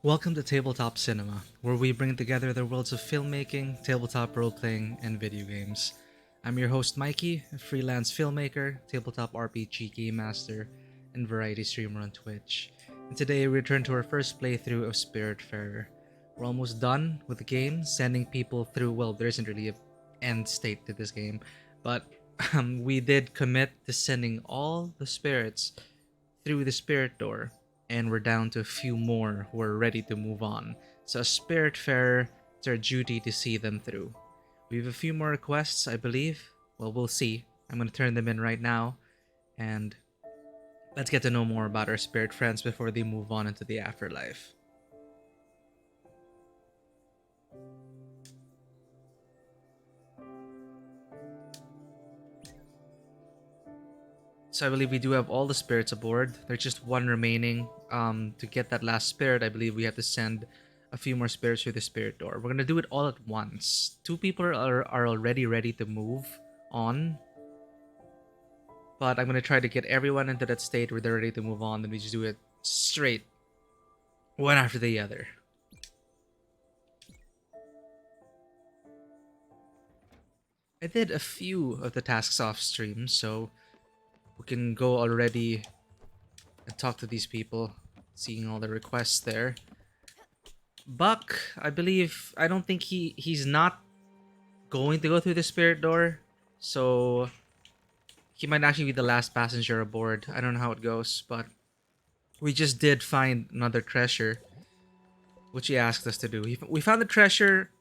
Welcome to Tabletop Cinema, where we bring together the worlds of filmmaking, tabletop role-playing, and video games. I'm your host Mikey, a freelance filmmaker, tabletop RPG game master, and variety streamer on Twitch. And today we return to our first playthrough of Spiritfarer. We're almost done with the game, sending people through, well, there isn't really an end state to this game, but we did commit to sending all the spirits through the spirit door, and we're down to a few more who are ready to move on. So as Spiritfarer, it's our duty to see them through. We have a few more requests, I believe. Well, we'll see. I'm going to turn them in right now, and let's get to know more about our spirit friends before they move on into the afterlife. So I believe we do have all the spirits aboard. There's just one remaining. To get that last spirit, I believe we have to send a few more spirits through the spirit door. We're gonna do it all at once. Two people are already ready to move on, but I'm gonna try to get everyone into that state where they're ready to move on. Then we just do it straight, one after the other. I did a few of the tasks off stream, so we can go already and talk to these people, seeing all the requests there. Buck, I believe, I don't think he's not going to go through the spirit door, so he might actually be the last passenger aboard. I don't know how it goes, but we just did find another treasure, which he asked us to do. We found the treasure,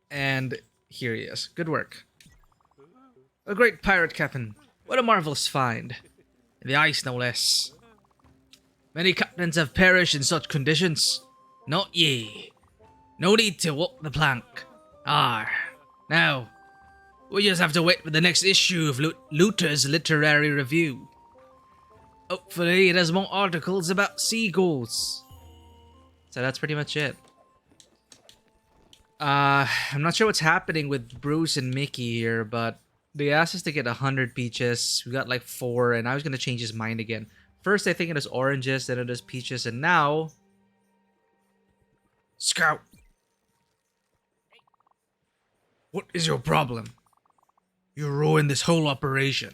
and here he is. Good work. A great pirate captain. What a marvelous find. In the ice, no less. Many captains have perished in such conditions. Not ye. No need to walk the plank. Now, we just have to wait for the next issue of Luther's Literary Review. Hopefully it has more articles about seagulls. So that's pretty much it. I'm not sure what's happening with Bruce and Mickey here, but they asked us to get 100 peaches. We got like 4, and I was gonna change his mind again. First, I think it was oranges, then it was peaches, and now... Scout! What is your problem? You ruined this whole operation.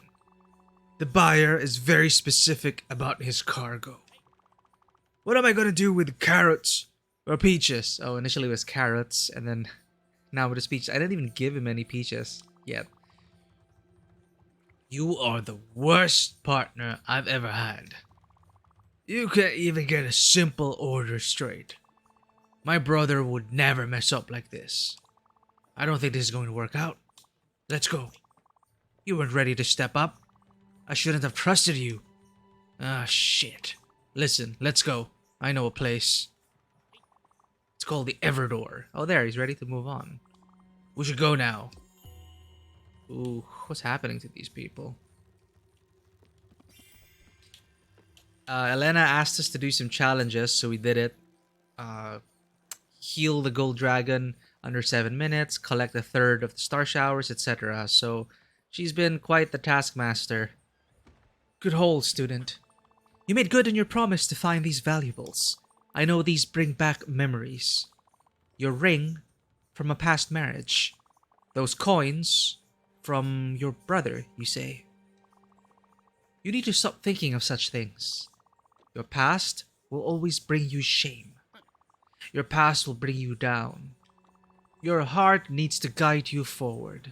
The buyer is very specific about his cargo. What am I gonna do with carrots or peaches? Oh, initially it was carrots, and then now it is peaches. I didn't even give him any peaches yet. You are the worst partner I've ever had. You can't even get a simple order straight. My brother would never mess up like this. I don't think this is going to work out. Let's go. You weren't ready to step up. I shouldn't have trusted you. Ah, shit. Listen, let's go. I know a place. It's called the Everdoor. Oh, there, he's ready to move on. We should go now. Ooh, what's happening to these people? Elena asked us to do some challenges, so we did it. Heal the gold dragon under 7 minutes, collect a third of the star showers, etc. So she's been quite the taskmaster. Good haul, student. You made good on your promise to find these valuables. I know these bring back memories. Your ring from a past marriage. Those coins from your brother, you say. You need to stop thinking of such things. Your past will always bring you shame. Your past will bring you down. Your heart needs to guide you forward.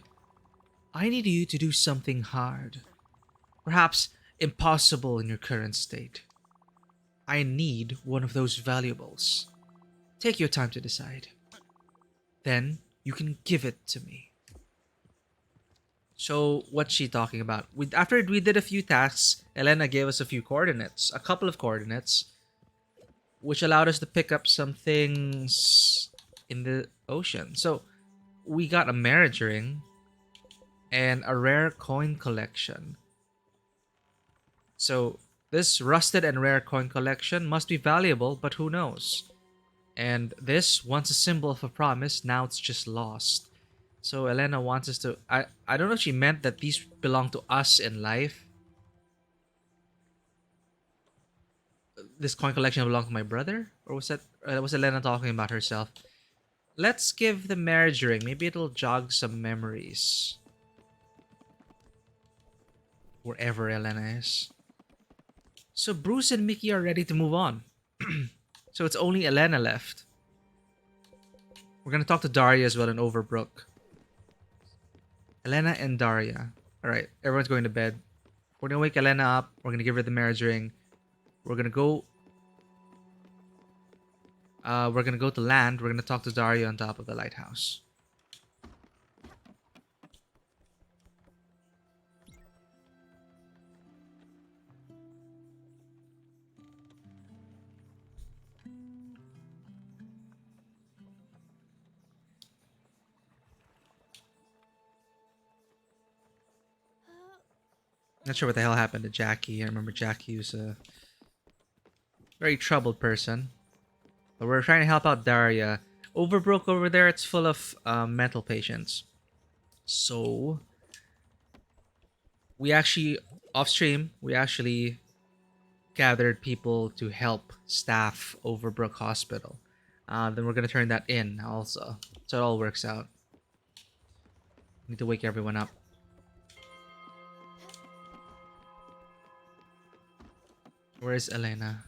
I need you to do something hard. Perhaps impossible in your current state. I need one of those valuables. Take your time to decide. Then you can give it to me. So what's she talking about? After we did a few tasks, Elena gave us a couple of coordinates, which allowed us to pick up some things in the ocean. So we got a marriage ring and a rare coin collection. So this rusted and rare coin collection must be valuable, but who knows? And this, once a symbol of a promise, now it's just lost. So Elena wants us to... I don't know if she meant that these belong to us in life. This coin collection belonged to my brother? Or was Elena talking about herself? Let's give the marriage ring. Maybe it'll jog some memories. Wherever Elena is. So Bruce and Mickey are ready to move on. So it's only Elena left. We're gonna talk to Daria as well in Overbrook. Elena and Daria. Alright, everyone's going to bed. We're gonna wake Elena up. We're gonna give her the marriage ring. We're gonna go... we're gonna go to land. We're gonna talk to Daria on top of the lighthouse. Not sure what the hell happened to Jackie. I remember Jackie was a very troubled person. But we're trying to help out Daria. Overbrook over there, it's full of mental patients. So, we actually, off stream, we actually gathered people to help staff Overbrook Hospital. Then we're going to turn that in also. So it all works out. Need to wake everyone up. Where is Elena?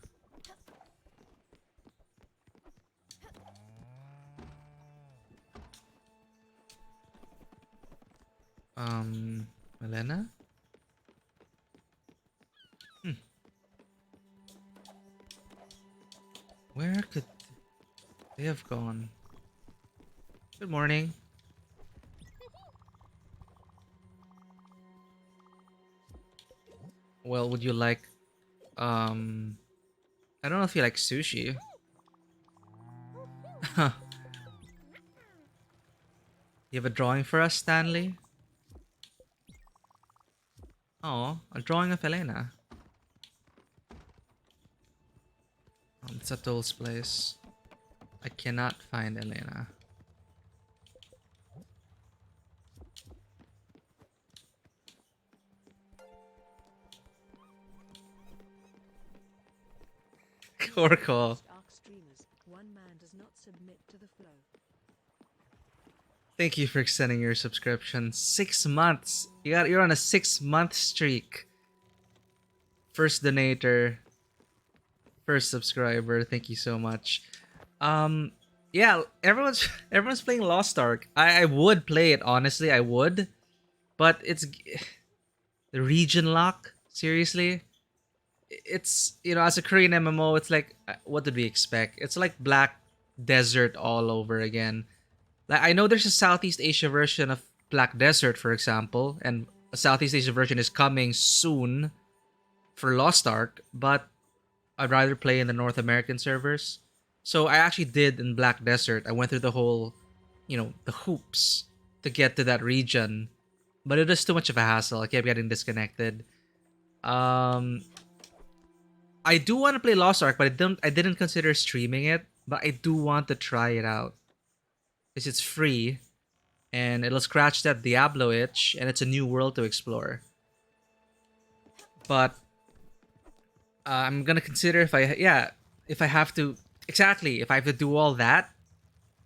Elena? Where could they have gone? Good morning. Well, would you like I don't know if you like sushi. You have a drawing for us, Stanley? Oh, a drawing of Elena. It's a Toll's place. I cannot find Elena. Corco. Thank you for extending your subscription. 6 months. You're on a 6-month streak. First donator. First subscriber. Thank you so much. Yeah, everyone's playing Lost Ark. I would play it, honestly, I would. But it's the region lock, seriously. it's, as a Korean MMO, it's like, what did we expect? It's like Black Desert all over again. Like, I know there's a Southeast Asia version of Black Desert, for example, and a Southeast Asia version is coming soon for Lost Ark, but I'd rather play in the North American servers. So I actually did in Black Desert. I went through the whole, the hoops to get to that region, but it was too much of a hassle. I kept getting disconnected. Um, I do want to play Lost Ark, but I didn't consider streaming it. But I do want to try it out because it's free and it'll scratch that Diablo itch, and it's a new world to explore. But I'm gonna consider if I have to if I have to do all that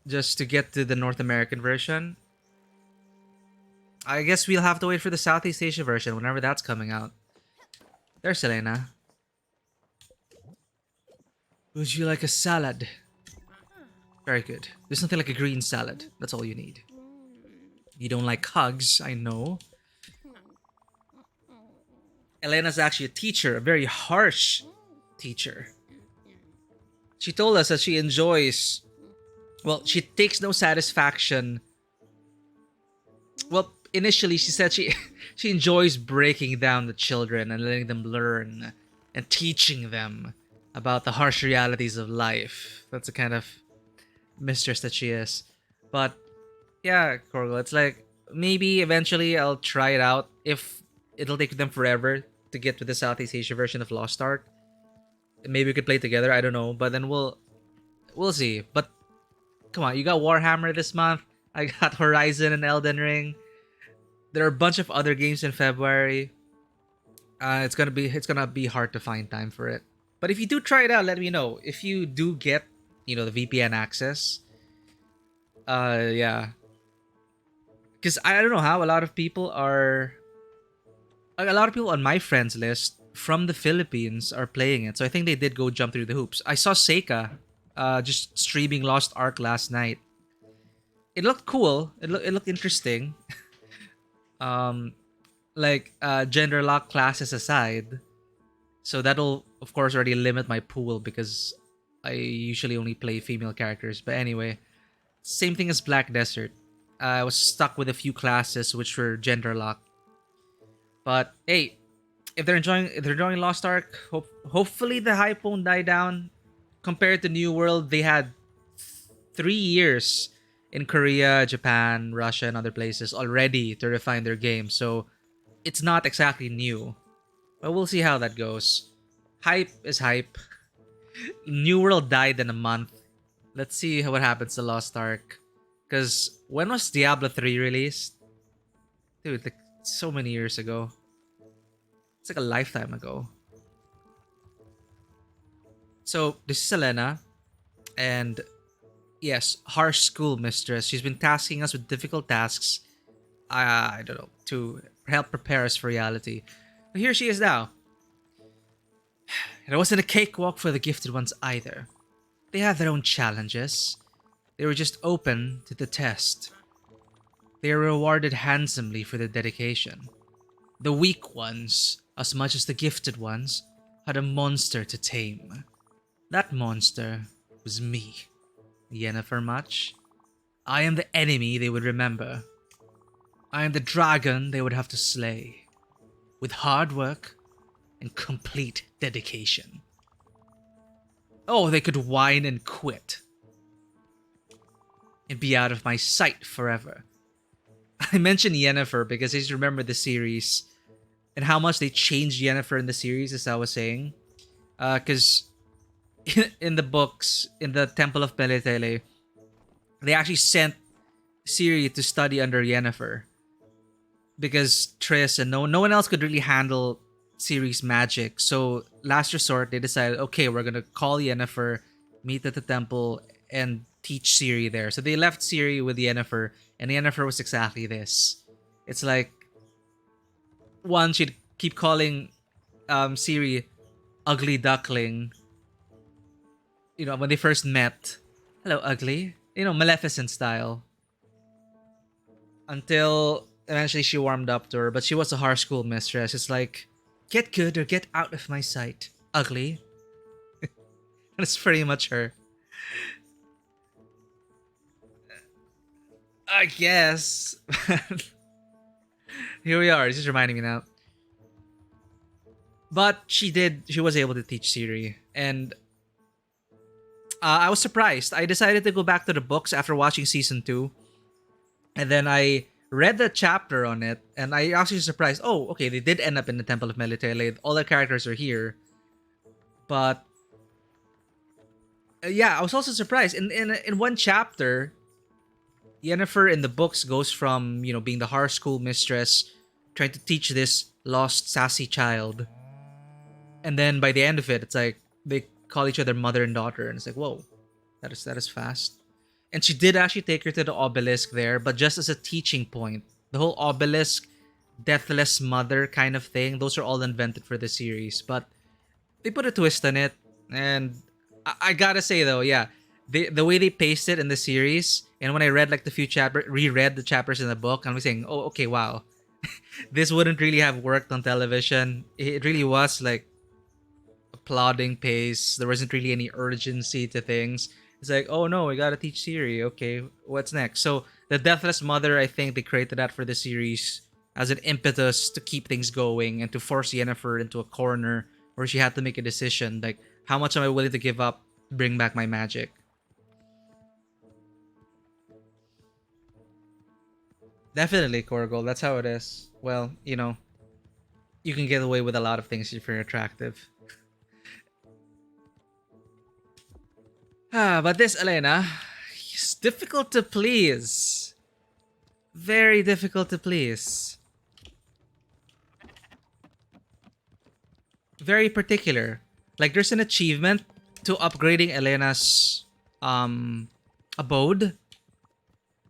just to get to the North American version. I guess we'll have to wait for the Southeast Asia version whenever that's coming out. There's Selena. Would you like a salad? Very good. There's nothing like a green salad. That's all you need. You don't like hugs, I know. Elena's actually a teacher, a very harsh teacher. She told us that she enjoys... Well, she takes no satisfaction... Well, initially she said she enjoys breaking down the children and letting them learn and teaching them about the harsh realities of life. That's the kind of mistress that she is. But yeah, Korgel, it's like maybe eventually I'll try it out if it'll take them forever to get to the Southeast Asia version of Lost Ark. Maybe we could play together, I don't know, but then we'll see. But come on, you got Warhammer this month. I got Horizon and Elden Ring. There are a bunch of other games in February. It's gonna be hard to find time for it. But if you do try it out, let me know. If you do get, the VPN access. Yeah. Because I don't know how a lot of people on my friends list from the Philippines are playing it. So I think they did go jump through the hoops. I saw Seika just streaming Lost Ark last night. It looked cool. It looked interesting. Gender lock classes aside. So that'll, of course, already limit my pool because I usually only play female characters. But anyway, same thing as Black Desert. I was stuck with a few classes which were gender locked. But hey, if they're enjoying Lost Ark, hopefully the hype won't die down. Compared to New World, they had 3 years in Korea, Japan, Russia, and other places already to refine their game. So it's not exactly new. But we'll see how that goes. Hype is hype. New World died in a month. Let's see what happens to Lost Ark. Because when was Diablo 3 released? Dude, like so many years ago. It's like a lifetime ago. So, this is Elena. And yes, harsh school mistress. She's been tasking us with difficult tasks. I don't know, to help prepare us for reality. But here she is now. And it wasn't a cakewalk for the gifted ones either. They had their own challenges. They were just open to the test. They were rewarded handsomely for their dedication. The weak ones, as much as the gifted ones, had a monster to tame. That monster was me. Yennefer much? I am the enemy they would remember. I am the dragon they would have to slay. With hard work and complete dedication. Oh, they could whine and quit. And be out of my sight forever. I mentioned Yennefer because I just remember the series and how much they changed Yennefer in the series, as I was saying. Because in the books, in the Temple of Peletele, they actually sent Ciri to study under Yennefer. Because Triss and no one else could really handle Ciri's magic. So, last resort, they decided, okay, we're gonna call Yennefer, meet at the temple, and teach Ciri there. So they left Ciri with Yennefer, and Yennefer was exactly this. It's like, one, she'd keep calling Ciri ugly duckling. When they first met. Hello, ugly. Maleficent style. Until eventually she warmed up to her, but she was a harsh school mistress. It's like, get good or get out of my sight. ugly. That's pretty much her. I guess. Here we are. It's just reminding me now. But she was able to teach Siri. And I was surprised. I decided to go back to the books after watching season 2. And then I read the chapter on it. And I actually was surprised. Oh, okay, they did end up in the Temple of Melitele. All the characters are here. But yeah, I was also surprised. In one chapter, Yennefer in the books goes from, being the horror school mistress, trying to teach this lost sassy child. And then by the end of it, it's like they call each other mother and daughter, and it's like, whoa, that is fast. And she did actually take her to the obelisk there, but just as a teaching point. The whole obelisk, deathless mother kind of thing, those are all invented for the series. But they put a twist on it, and I gotta say though, yeah, the way they paced it in the series, and when I read like the few reread the chapters in the book, I'm saying, oh, okay, wow, this wouldn't really have worked on television. It really was like a plodding pace. There wasn't really any urgency to things. It's like, oh no, we gotta teach Siri. Okay, what's next? So the Deathless Mother, I think they created that for the series as an impetus to keep things going and to force Yennefer into a corner where she had to make a decision, like, how much am I willing to give up to bring back my magic? Definitely, Korgol. That's how it is. Well, you can get away with a lot of things if you're attractive. But this Elena is difficult to please. Very difficult to please. Very particular. Like, there's an achievement to upgrading Elena's abode,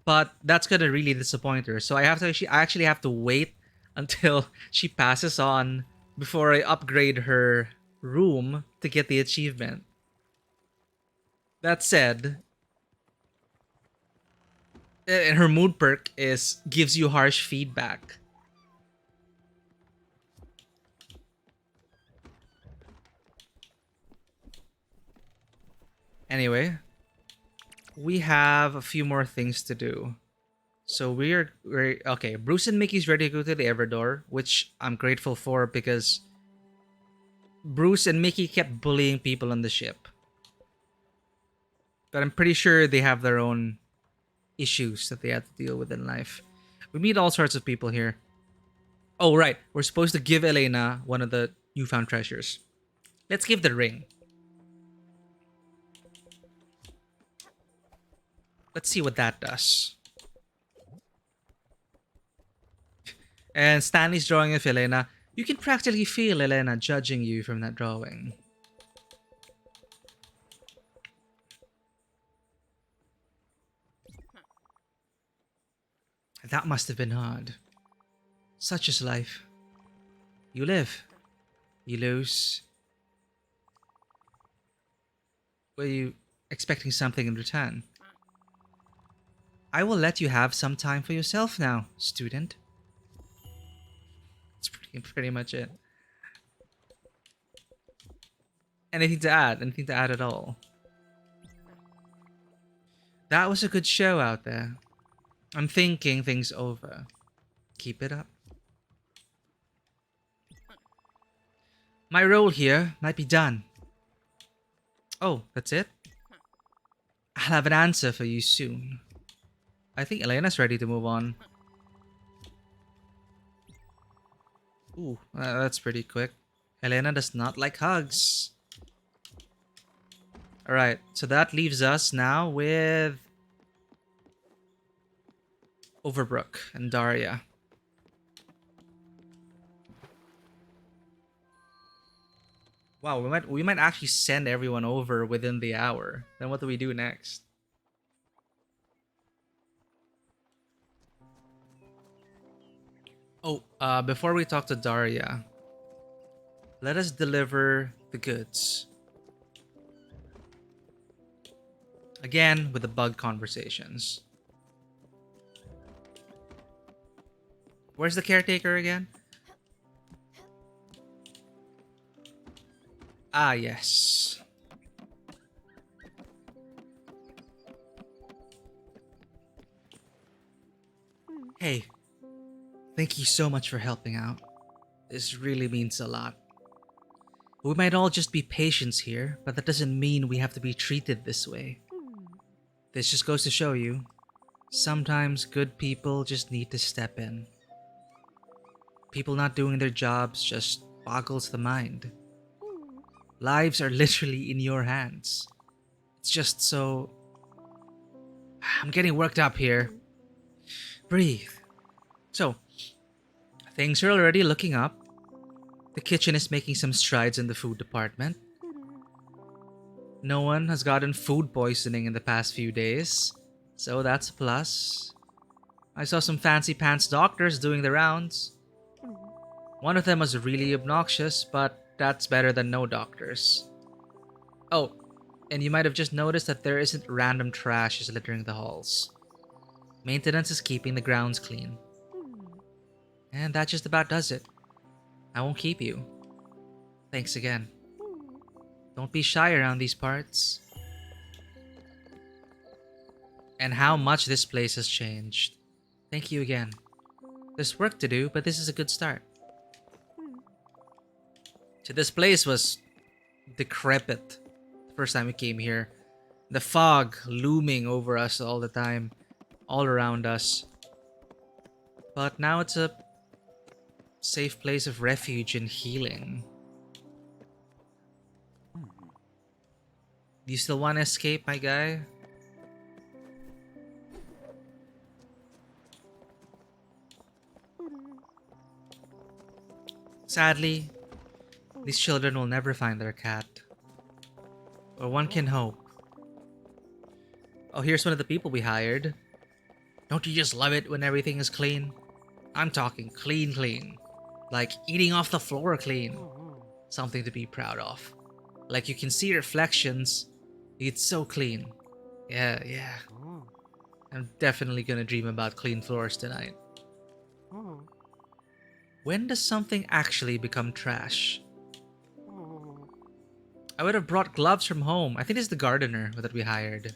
but that's gonna really disappoint her. So I actually have to wait until she passes on before I upgrade her room to get the achievement. That said, and her mood perk is gives you harsh feedback. Anyway, we have a few more things to do. So we're okay. Bruce and Mickey's ready to go to the Everdor, which I'm grateful for because Bruce and Mickey kept bullying people on the ship. But I'm pretty sure they have their own issues that they have to deal with in life. We meet all sorts of people here. Oh, right. We're supposed to give Elena one of the newfound treasures. Let's give the ring. Let's see what that does. And Stanley's drawing of Elena. You can practically feel Elena judging you from that drawing. That must have been hard. Such is life. You live. You lose. Were you expecting something in return? I will let you have some time for yourself now, student. That's pretty much it. Anything to add? Anything to add at all? That was a good show out there. I'm thinking things over. Keep it up. My role here might be done. Oh, that's it? I'll have an answer for you soon. I think Elena's ready to move on. Ooh, that's pretty quick. Elena does not like hugs. Alright, so that leaves us now with Overbrook and Daria. Wow, we might actually send everyone over within the hour. Then what do we do next? Oh, before we talk to Daria, let us deliver the goods. Again, with the bug conversations. Where's the caretaker again? Ah, yes. Hey, thank you so much for helping out. This really means a lot. We might all just be patients here, but that doesn't mean we have to be treated this way. This just goes to show you, sometimes good people just need to step in. People not doing their jobs just boggles the mind. Lives are literally in your hands. It's just so... I'm getting worked up here. Breathe. So, things are already looking up. The kitchen is making some strides in the food department. No one has gotten food poisoning in the past few days, so that's a plus. I saw some fancy pants doctors doing the rounds. One of them was really obnoxious, but that's better than no doctors. Oh, and you might have just noticed that there isn't random trash littering the halls. Maintenance is keeping the grounds clean. And that just about does it. I won't keep you. Thanks again. Don't be shy around these parts. And how much this place has changed. Thank you again. There's work to do, but this is a good start. So this place was decrepit the first time we came here. The fog looming over us all the time, all around us. But now it's a safe place of refuge and healing. Do you still want to escape, my guy? Sadly, these children will never find their cat. Or one can hope. Oh, here's one of the people we hired. Don't you just love it when everything is clean? I'm talking clean clean. Like eating off the floor clean. Something to be proud of. Like you can see reflections. It's so clean. Yeah. I'm definitely gonna dream about clean floors tonight. When does something actually become trash? I would have brought gloves from home. I think it's the gardener that we hired.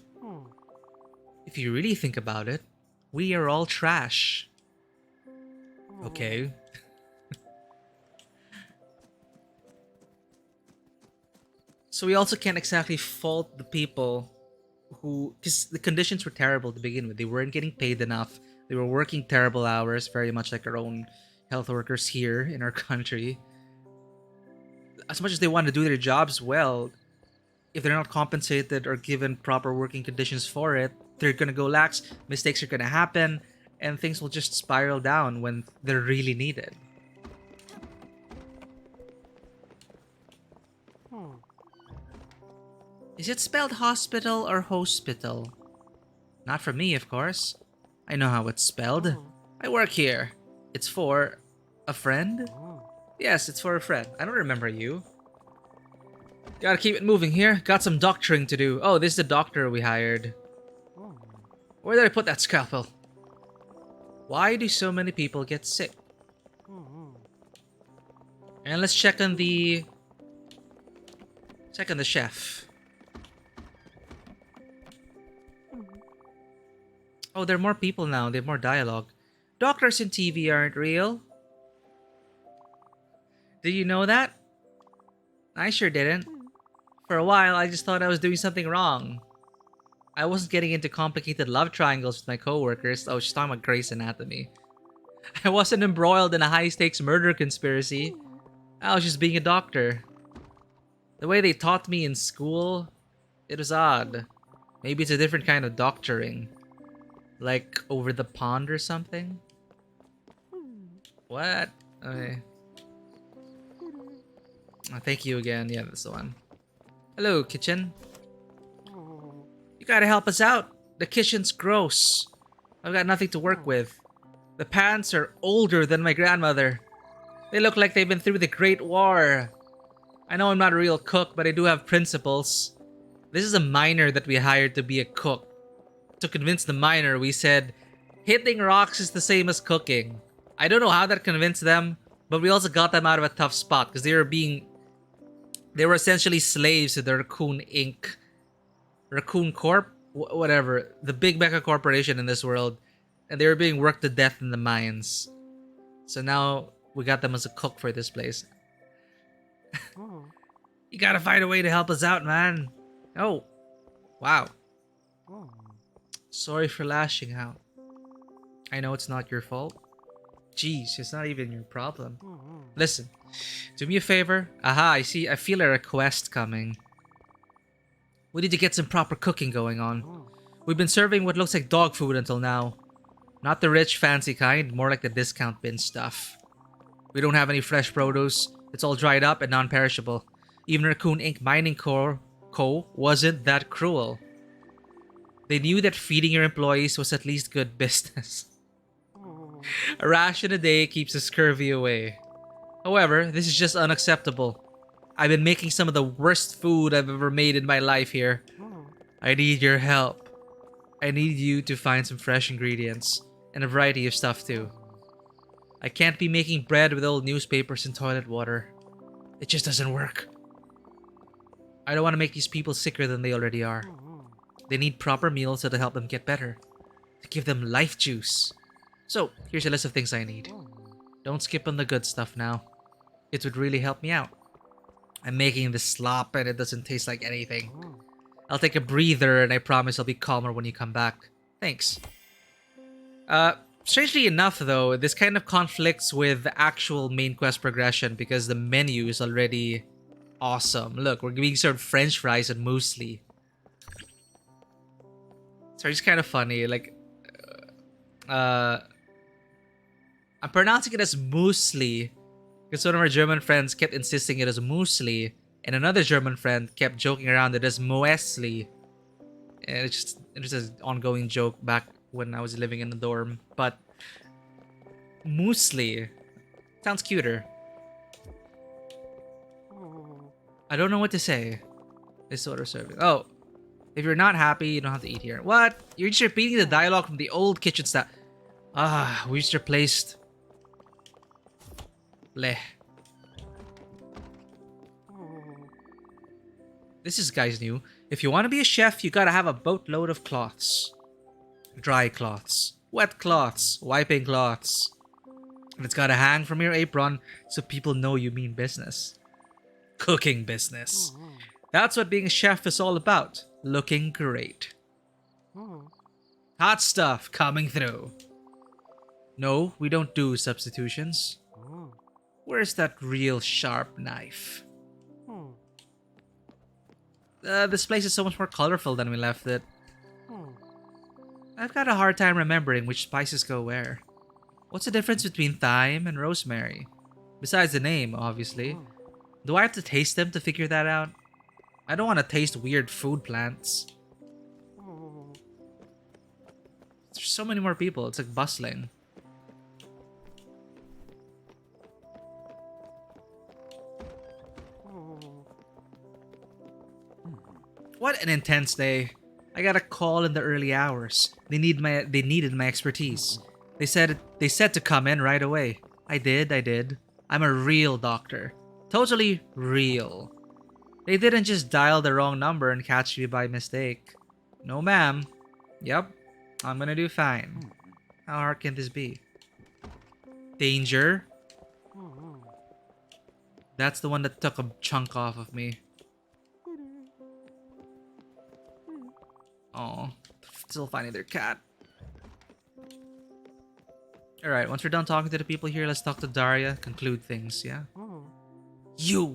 If you really think about it, we are all trash. Okay. So we also can't exactly fault the people who... Because the conditions were terrible to begin with. They weren't getting paid enough. They were working terrible hours, very much like our own health workers here in our country. As much as they want to do their jobs well, if they're not compensated or given proper working conditions for it, they're gonna go lax, mistakes are gonna happen, and things will just spiral down when they're really needed. Is it spelled hospital or hospital? Not for me, of course. I know how it's spelled. I work here. It's for a friend? Yes, it's for a friend. I don't remember you. Gotta keep it moving here. Got some doctoring to do. Oh, this is the doctor we hired. Where did I put that scalpel? Why do so many people get sick? And let's check on the... Check on the chef. Oh, there are more people now. They have more dialogue. Doctors in TV aren't real. Did you know that? I sure didn't. For a while, I just thought I was doing something wrong. I wasn't getting into complicated love triangles with my coworkers. I was just talking about Grey's Anatomy. I wasn't embroiled in a high-stakes murder conspiracy. I was just being a doctor. The way they taught me in school, it was odd. Maybe it's a different kind of doctoring. Like over the pond or something? What? Okay. Oh, thank you again. Yeah, that's the one. Hello, kitchen. You gotta help us out. The kitchen's gross. I've got nothing to work with. The pants are older than my grandmother. They look like they've been through the Great War. I know I'm not a real cook, but I do have principles. This is a miner that we hired to be a cook. To convince the miner, we said, hitting rocks is the same as cooking. I don't know how that convinced them, but we also got them out of a tough spot because they were being They were essentially slaves to the Raccoon Corp, whatever, the big mecha corporation in this world, and they were being worked to death in the mines. So now we got them as a cook for this place. You gotta find a way to help us out, man. Oh, wow. Sorry for lashing out. I know it's not your fault. Jeez, it's not even your problem. Listen, do me a favor. Aha, I feel a request coming. We need to get some proper cooking going on. We've been serving what looks like dog food until now. Not the rich, fancy kind, more like the discount bin stuff. We don't have any fresh produce. It's all dried up and non-perishable. Even Raccoon Inc. Mining Co. wasn't that cruel. They knew that feeding your employees was at least good business. A ration a day keeps the scurvy away. However, this is just unacceptable. I've been making some of the worst food I've ever made in my life here. I need your help. I need you to find some fresh ingredients, and a variety of stuff too. I can't be making bread with old newspapers and toilet water. It just doesn't work. I don't want to make these people sicker than they already are. They need proper meals that'll help them get better. To give them life juice. So, here's a list of things I need. Don't skip on the good stuff now. It would really help me out. I'm making this slop and it doesn't taste like anything. I'll take a breather and I promise I'll be calmer when you come back. Thanks. Strangely enough though, this kind of conflicts with the actual main quest progression because the menu is already awesome. Look, we're being served french fries and muesli. So it's kind of funny, like... I'm pronouncing it as muesli because one of our German friends kept insisting it as muesli, and another German friend kept joking around it as muesli. And it's just an ongoing joke back when I was living in the dorm. But muesli sounds cuter. I don't know what to say. This order serving. Oh, if you're not happy, you don't have to eat here. What? You're just repeating the dialogue from the old kitchen staff. Ah, we just replaced. Bleh. This is guys new. If you want to be a chef, you gotta have a boatload of cloths. Dry cloths, wet cloths, wiping cloths. And it's gotta hang from your apron so people know you mean business. Cooking business. That's what being a chef is all about. Looking great. Hot stuff coming through. No, we don't do substitutions. Where's that real sharp knife? This place is so much more colorful than we left it. I've got a hard time remembering which spices go where. What's the difference between thyme and rosemary? Besides the name, obviously. Do I have to taste them to figure that out? I don't want to taste weird food plants. There's so many more people, it's like bustling. What an intense day. I got a call in the early hours. They needed my expertise. They said to come in right away. I did. I'm a real doctor. Totally real. They didn't just dial the wrong number and catch me by mistake. No ma'am. Yep. I'm gonna do fine. How hard can this be? Danger? That's the one that took a chunk off of me. Oh, still finding their cat. Alright, once we're done talking to the people here, let's talk to Daria, conclude things, yeah? You're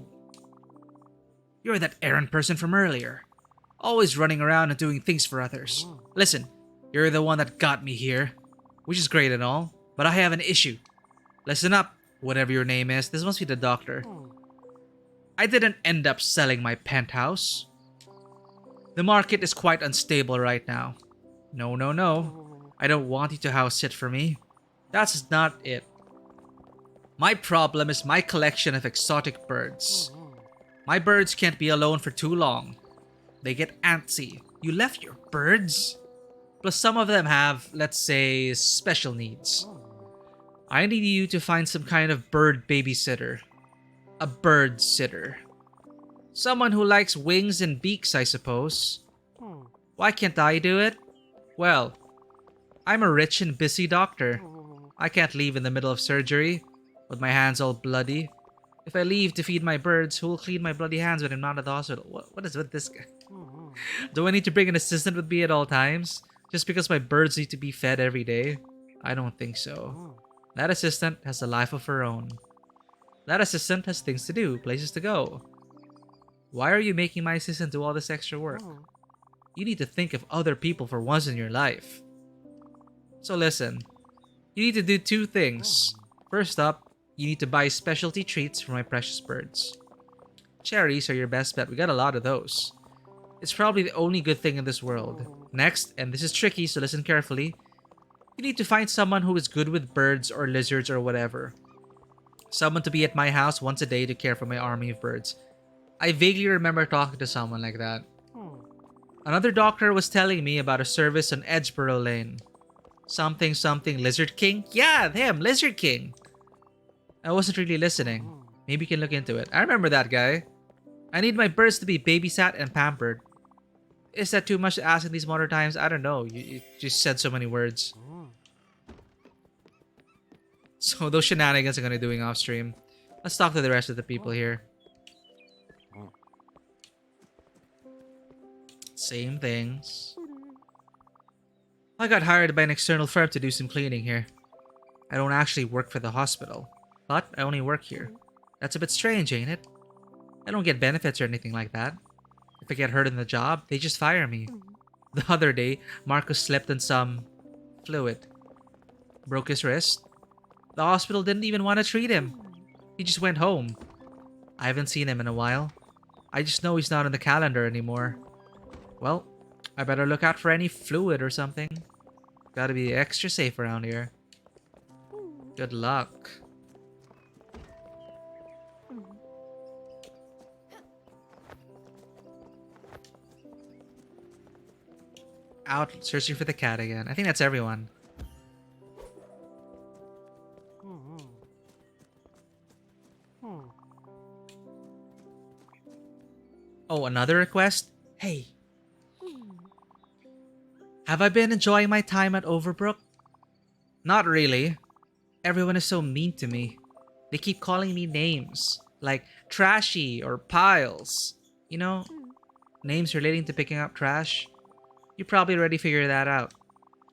that errand person from earlier. Always running around and doing things for others. Listen, you're the one that got me here, which is great and all, but I have an issue. Listen up, whatever your name is. This must be the doctor. I didn't end up selling my penthouse. The market is quite unstable right now. No. I don't want you to house sit for me. That's not it. My problem is my collection of exotic birds. My birds can't be alone for too long. They get antsy. You left your birds? Plus some of them have, let's say, special needs. I need you to find some kind of bird babysitter. A bird sitter. Someone who likes wings and beaks, I suppose. Why can't I do it? Well, I'm a rich and busy doctor. I can't leave in the middle of surgery with my hands all bloody. If I leave to feed my birds, who will clean my bloody hands when I'm not at the hospital? What is with this guy? Do I need to bring an assistant with me at all times? Just because my birds need to be fed every day? I don't think so. That assistant has a life of her own. That assistant has things to do, places to go. Why are you making my assistant do all this extra work? You need to think of other people for once in your life. So listen, you need to do two things. First up, you need to buy specialty treats for my precious birds. Cherries are your best bet, we got a lot of those. It's probably the only good thing in this world. Next, and this is tricky, so listen carefully, you need to find someone who is good with birds or lizards or whatever. Someone to be at my house once a day to care for my army of birds. I vaguely remember talking to someone like that. Another doctor was telling me about a service on Edgeboro Lane. Something Lizard King? Yeah, him, Lizard King. I wasn't really listening. Maybe you can look into it. I remember that guy. I need my birds to be babysat and pampered. Is that too much to ask in these modern times? I don't know. You just said so many words. So those shenanigans are gonna be doing off stream. Let's talk to the rest of the people here. Same things. I got hired by an external firm to do some cleaning here. I don't actually work for the hospital, but I only work here. That's a bit strange, ain't it? I don't get benefits or anything like that. If I get hurt in the job, they just fire me. The other day, Marcus slipped on some fluid. Broke his wrist. The hospital didn't even want to treat him. He just went home. I haven't seen him in a while. I just know he's not on the calendar anymore. Well, I better look out for any fluid or something. Gotta be extra safe around here. Good luck. Out searching for the cat again. I think that's everyone. Oh, another request? Hey. Have I been enjoying my time at Overbrook? Not really. Everyone is so mean to me. They keep calling me names, like Trashy or Piles. You know, names relating to picking up trash. You probably already figured that out.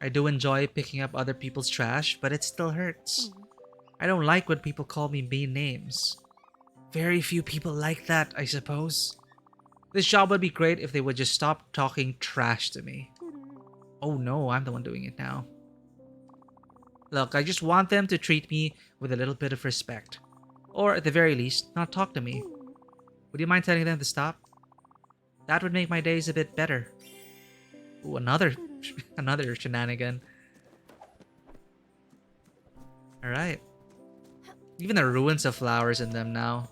I do enjoy picking up other people's trash, but it still hurts. I don't like when people call me mean names. Very few people like that, I suppose. This job would be great if they would just stop talking trash to me. Oh no, I'm the one doing it now. Look, I just want them to treat me with a little bit of respect. Or at the very least, not talk to me. Would you mind telling them to stop? That would make my days a bit better. Ooh, another shenanigan. Alright. Even the ruins have flowers in them now.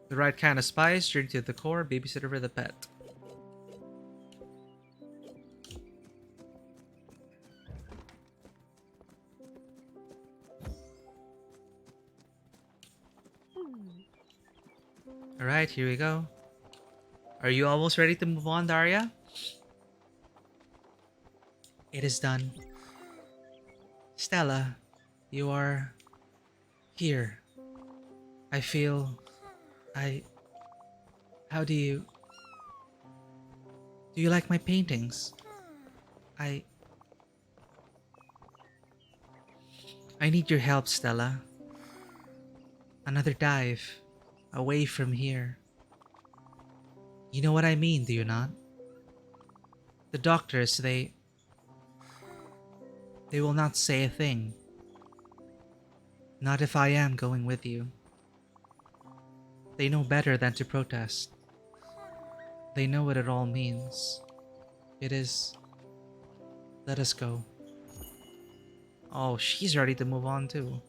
The right kind of spice, drink to the core, babysitter for the pet. Alright, here we go. Are you almost ready to move on, Daria? It is done. Stella, you are here. I feel... How do you... Do you like my paintings? I need your help, Stella. Another dive. Away from here. You know what I mean, do you not? The doctors, they will not say a thing. Not if I am going with you. They know better than to protest. They know what it all means. It is... Let us go. Oh, she's ready to move on too.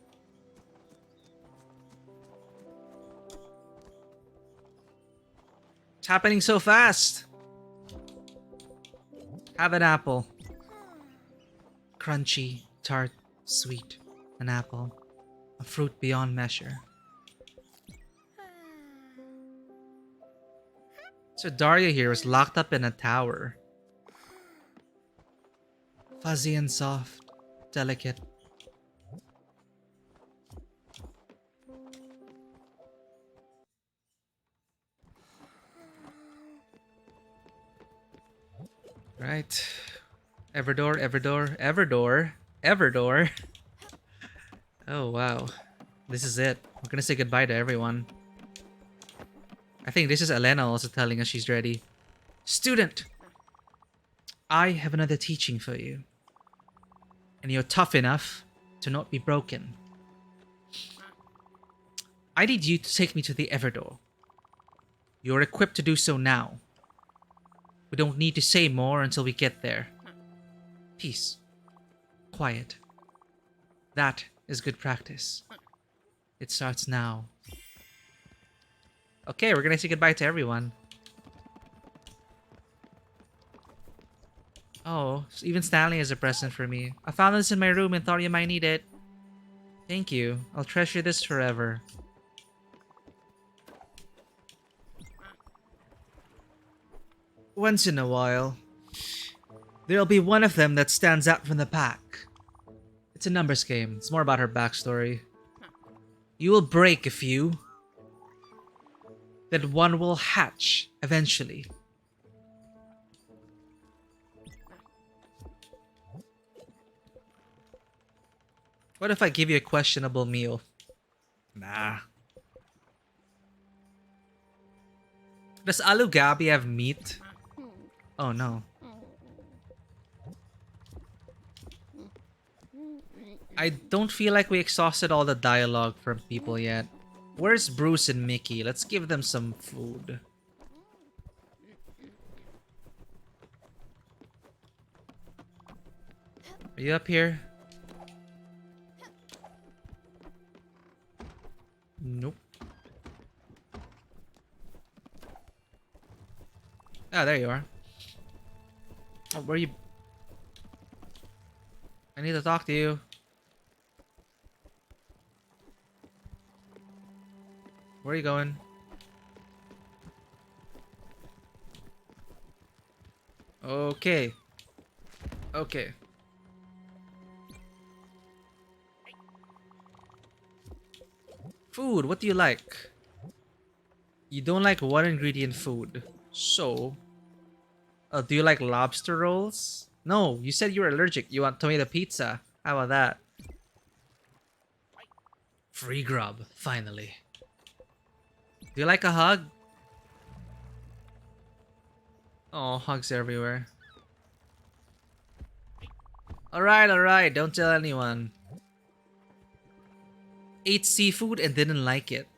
It's happening so fast! Have an apple. Crunchy, tart, sweet. An apple. A fruit beyond measure. So Daria here was locked up in a tower. Fuzzy and soft. Delicate. Right. Everdor, Everdor, Everdor, Everdor. Oh, wow. This is it. We're gonna say goodbye to everyone. I think this is Elena also telling us she's ready. Student! I have another teaching for you. And you're tough enough to not be broken. I need you to take me to the Everdor. You're equipped to do so now. We don't need to say more until we get there. Peace. Quiet. That is good practice. It starts now. Okay, we're gonna say goodbye to everyone. Oh, even Stanley has a present for me. I found this in my room and thought you might need it. Thank you. I'll treasure this forever. Once in a while, there'll be one of them that stands out from the pack. It's a numbers game. It's more about her backstory. You will break a few. Then one will hatch eventually. What if I give you a questionable meal? Nah. Does Alu Gabi have meat? Oh no. I don't feel like we exhausted all the dialogue from people yet. Where's Bruce and Mickey? Let's give them some food. Are you up here? Nope. Ah, there you are. Oh, where are you? I need to talk to you. Where are you going? Okay. Okay. Food, what do you like? You don't like one ingredient food. So, do you like lobster rolls? No, you said you were allergic. You want tomato pizza. How about that? Free grub, finally. Do you like a hug? Oh, hugs everywhere. Alright, don't tell anyone. Ate seafood and didn't like it.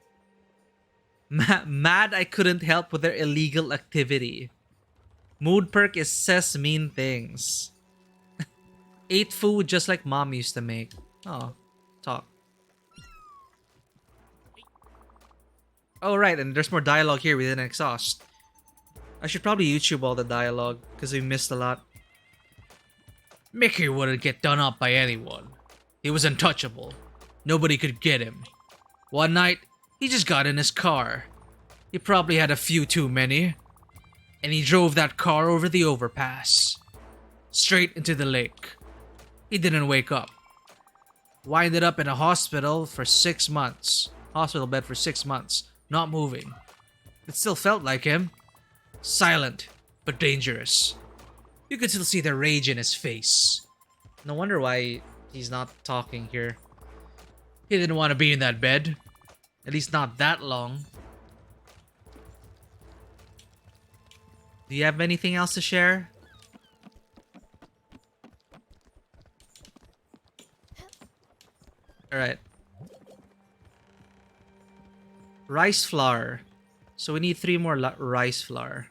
Mad I couldn't help with their illegal activity. Mood perk is says mean things. Ate food just like mom used to make. Oh, talk. Oh right, and there's more dialogue here we didn't exhaust. I should probably YouTube all the dialogue, because we missed a lot. Mickey wouldn't get done up by anyone. He was untouchable. Nobody could get him. One night, he just got in his car. He probably had a few too many. And he drove that car over the overpass. Straight into the lake. He didn't wake up. Winded up in a hospital for 6 months. Hospital bed for 6 months. Not moving. It still felt like him. Silent, but dangerous. You could still see the rage in his face. No wonder why he's not talking here. He didn't want to be in that bed. At least not that long. Do you have anything else to share? Alright. Rice flour. So we need 3 more rice flour.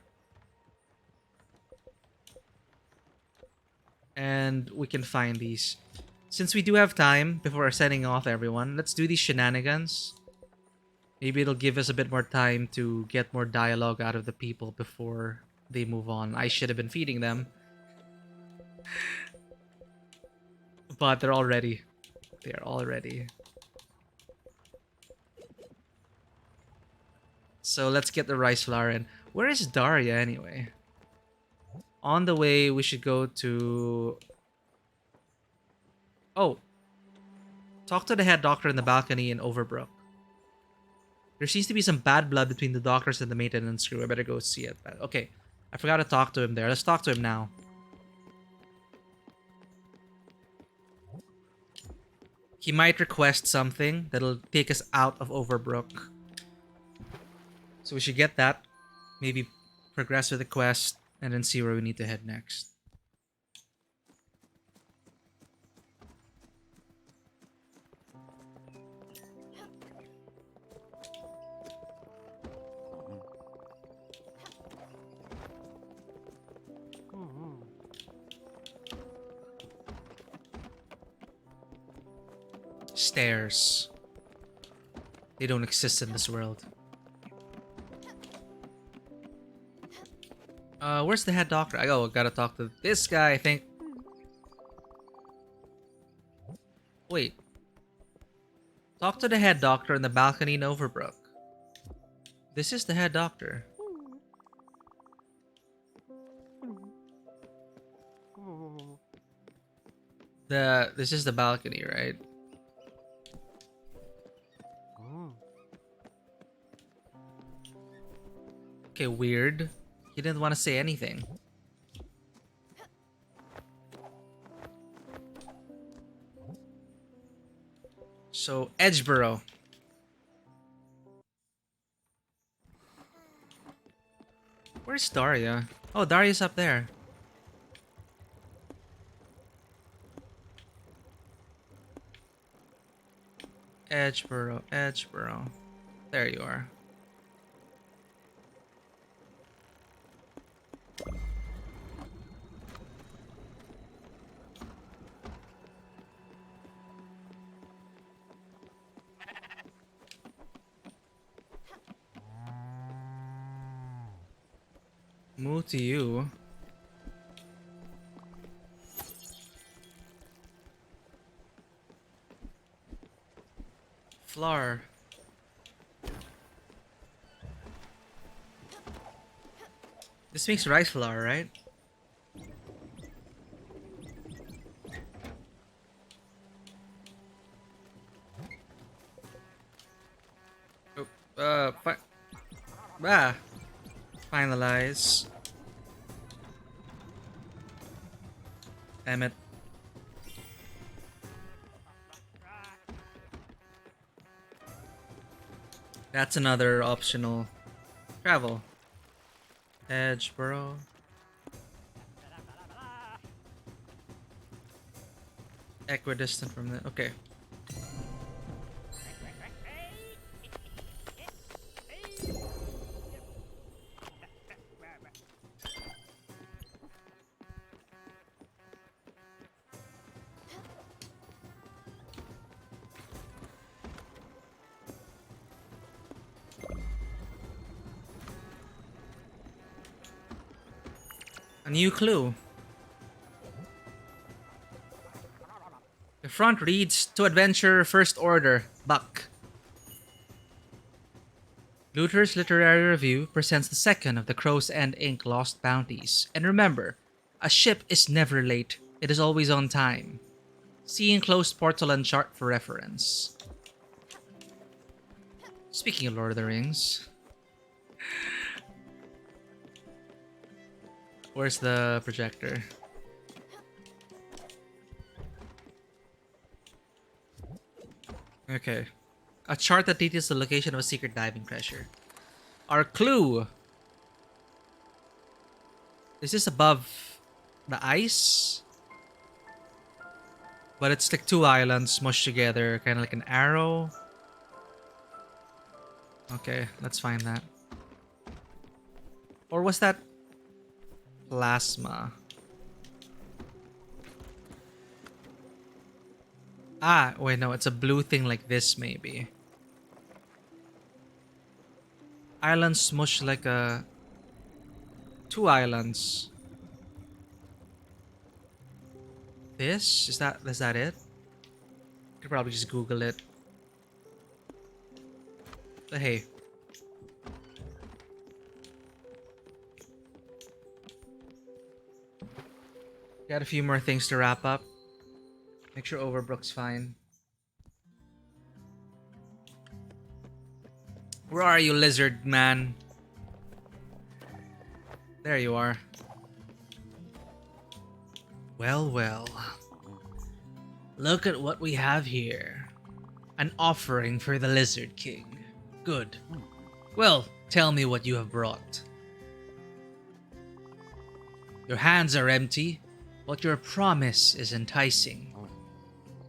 And we can find these. Since we do have time before setting off everyone, let's do these shenanigans. Maybe it'll give us a bit more time to get more dialogue out of the people before they move on. I should have been feeding them. But they're all ready. They are all ready. So let's get the rice flour in. Where is Daria anyway? On the way, we should go to... Oh. Talk to the head doctor in the balcony in Overbrook. There seems to be some bad blood between the doctors and the maintenance crew. I better go see it. Okay. I forgot to talk to him there. Let's talk to him now. He might request something that'll take us out of Overbrook. So we should get that. Maybe progress with the quest and then see where we need to head next. Stairs. They don't exist in this world. Where's the head doctor? I gotta talk to this guy, I think. Wait. Talk to the head doctor in the balcony in Overbrook. This is the head doctor. This is the balcony, right? Okay, weird. He didn't want to say anything. So, Edgeboro. Where's Daria? Oh, Daria's up there. Edgeboro, Edgeboro. There you are. Move to you. Flour. This makes rice flour, right? Oh, finalize. Damn it. That's another optional travel. Edgeboro. Equidistant from the... Okay. A new clue. The front reads, "To Adventure, First Order, Buck." Luther's Literary Review presents the second of the Crow's End Inc. Lost Bounties. And remember, a ship is never late, it is always on time. See enclosed portolan chart for reference. Speaking of Lord of the Rings, where's the projector? Okay. A chart that details the location of a secret diving treasure. Our clue. Is this above the ice? But it's like two islands smushed together, kind of like an arrow. Okay, let's find that. Or was that plasma? Ah, wait, no, it's a blue thing like this, maybe. Islands smush like a... Two islands. This? Is that it? Could probably just Google it. But hey. Got a few more things to wrap up. Make sure Overbrook's fine. Where are you, lizard man? There you are. Well, well. Look at what we have here. An offering for the Lizard King. Good. Well, tell me what you have brought. Your hands are empty, but your promise is enticing.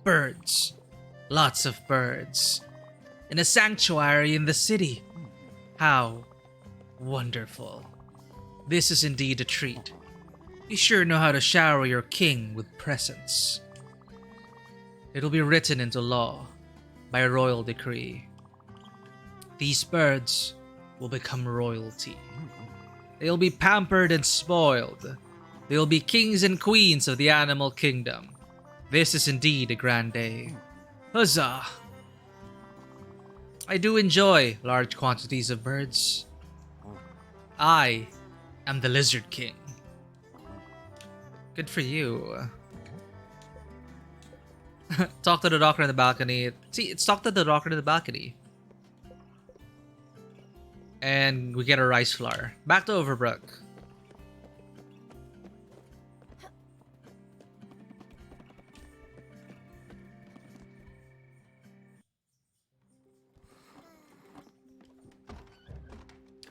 Birds. Lots of birds. In a sanctuary in the city. How wonderful. This is indeed a treat. You sure know how to shower your king with presents. It'll be written into law by royal decree. These birds will become royalty. They'll be pampered and spoiled. They'll be kings and queens of the animal kingdom. This is indeed a grand day. Huzzah! I do enjoy large quantities of birds. I am the Lizard King. Good for you. Talk to the doctor in the balcony. See, it's talk to the doctor in the balcony. And we get a rice flour. Back to Overbrook.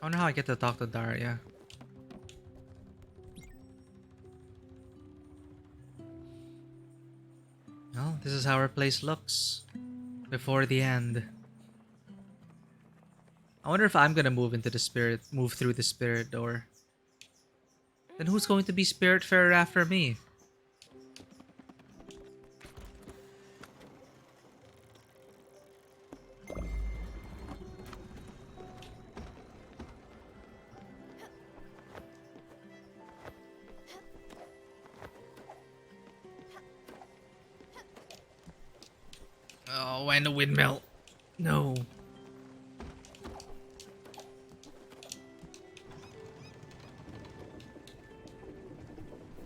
I wonder how I get to talk to Daria. Well, this is how our place looks before the end. I wonder if I'm gonna move through the spirit door. Then who's going to be Spiritfarer after me? Oh, and the windmill. No.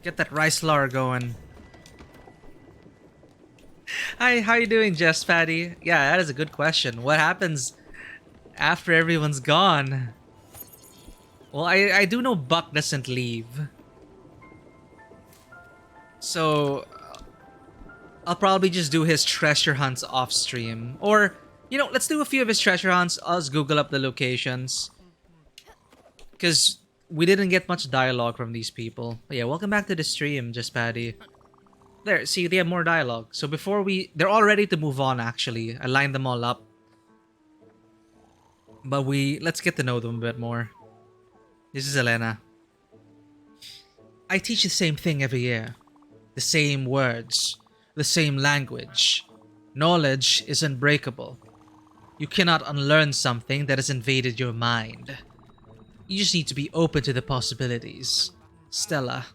Get that rice flour going. Hi, how you doing, Jess Patty? Yeah, that is a good question. What happens after everyone's gone? Well, I do know Buck doesn't leave. So I'll probably just do his treasure hunts off stream. Or, you know, let's do a few of his treasure hunts. I'll just Google up the locations. Because we didn't get much dialogue from these people. But yeah, welcome back to the stream, Just Patty. There, see, they have more dialogue. So before they're all ready to move on, actually. I lined them all up. But let's get to know them a bit more. This is Elena. I teach the same thing every year. The same words. The same language. Knowledge is unbreakable. You cannot unlearn something that has invaded your mind. You just need to be open to the possibilities. Stella.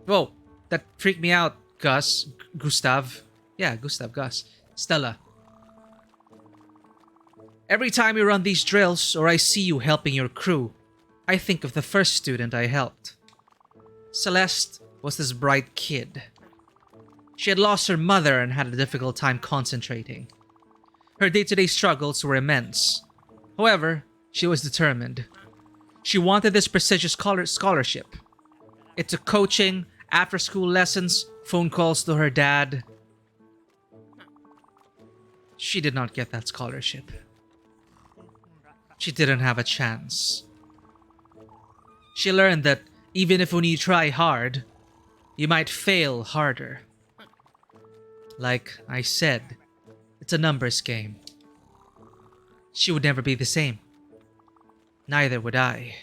Whoa, that freaked me out, Gus. Gustav. Yeah, Gustav, Gus. Stella. Every time you run these drills or I see you helping your crew, I think of the first student I helped. Celeste was this bright kid. She had lost her mother and had a difficult time concentrating. Her day-to-day struggles were immense. However, she was determined. She wanted this prestigious scholarship. It took coaching, after-school lessons, phone calls to her dad. She did not get that scholarship. She didn't have a chance. She learned that even if when you try hard, you might fail harder. Like I said, it's a numbers game. She would never be the same. Neither would I.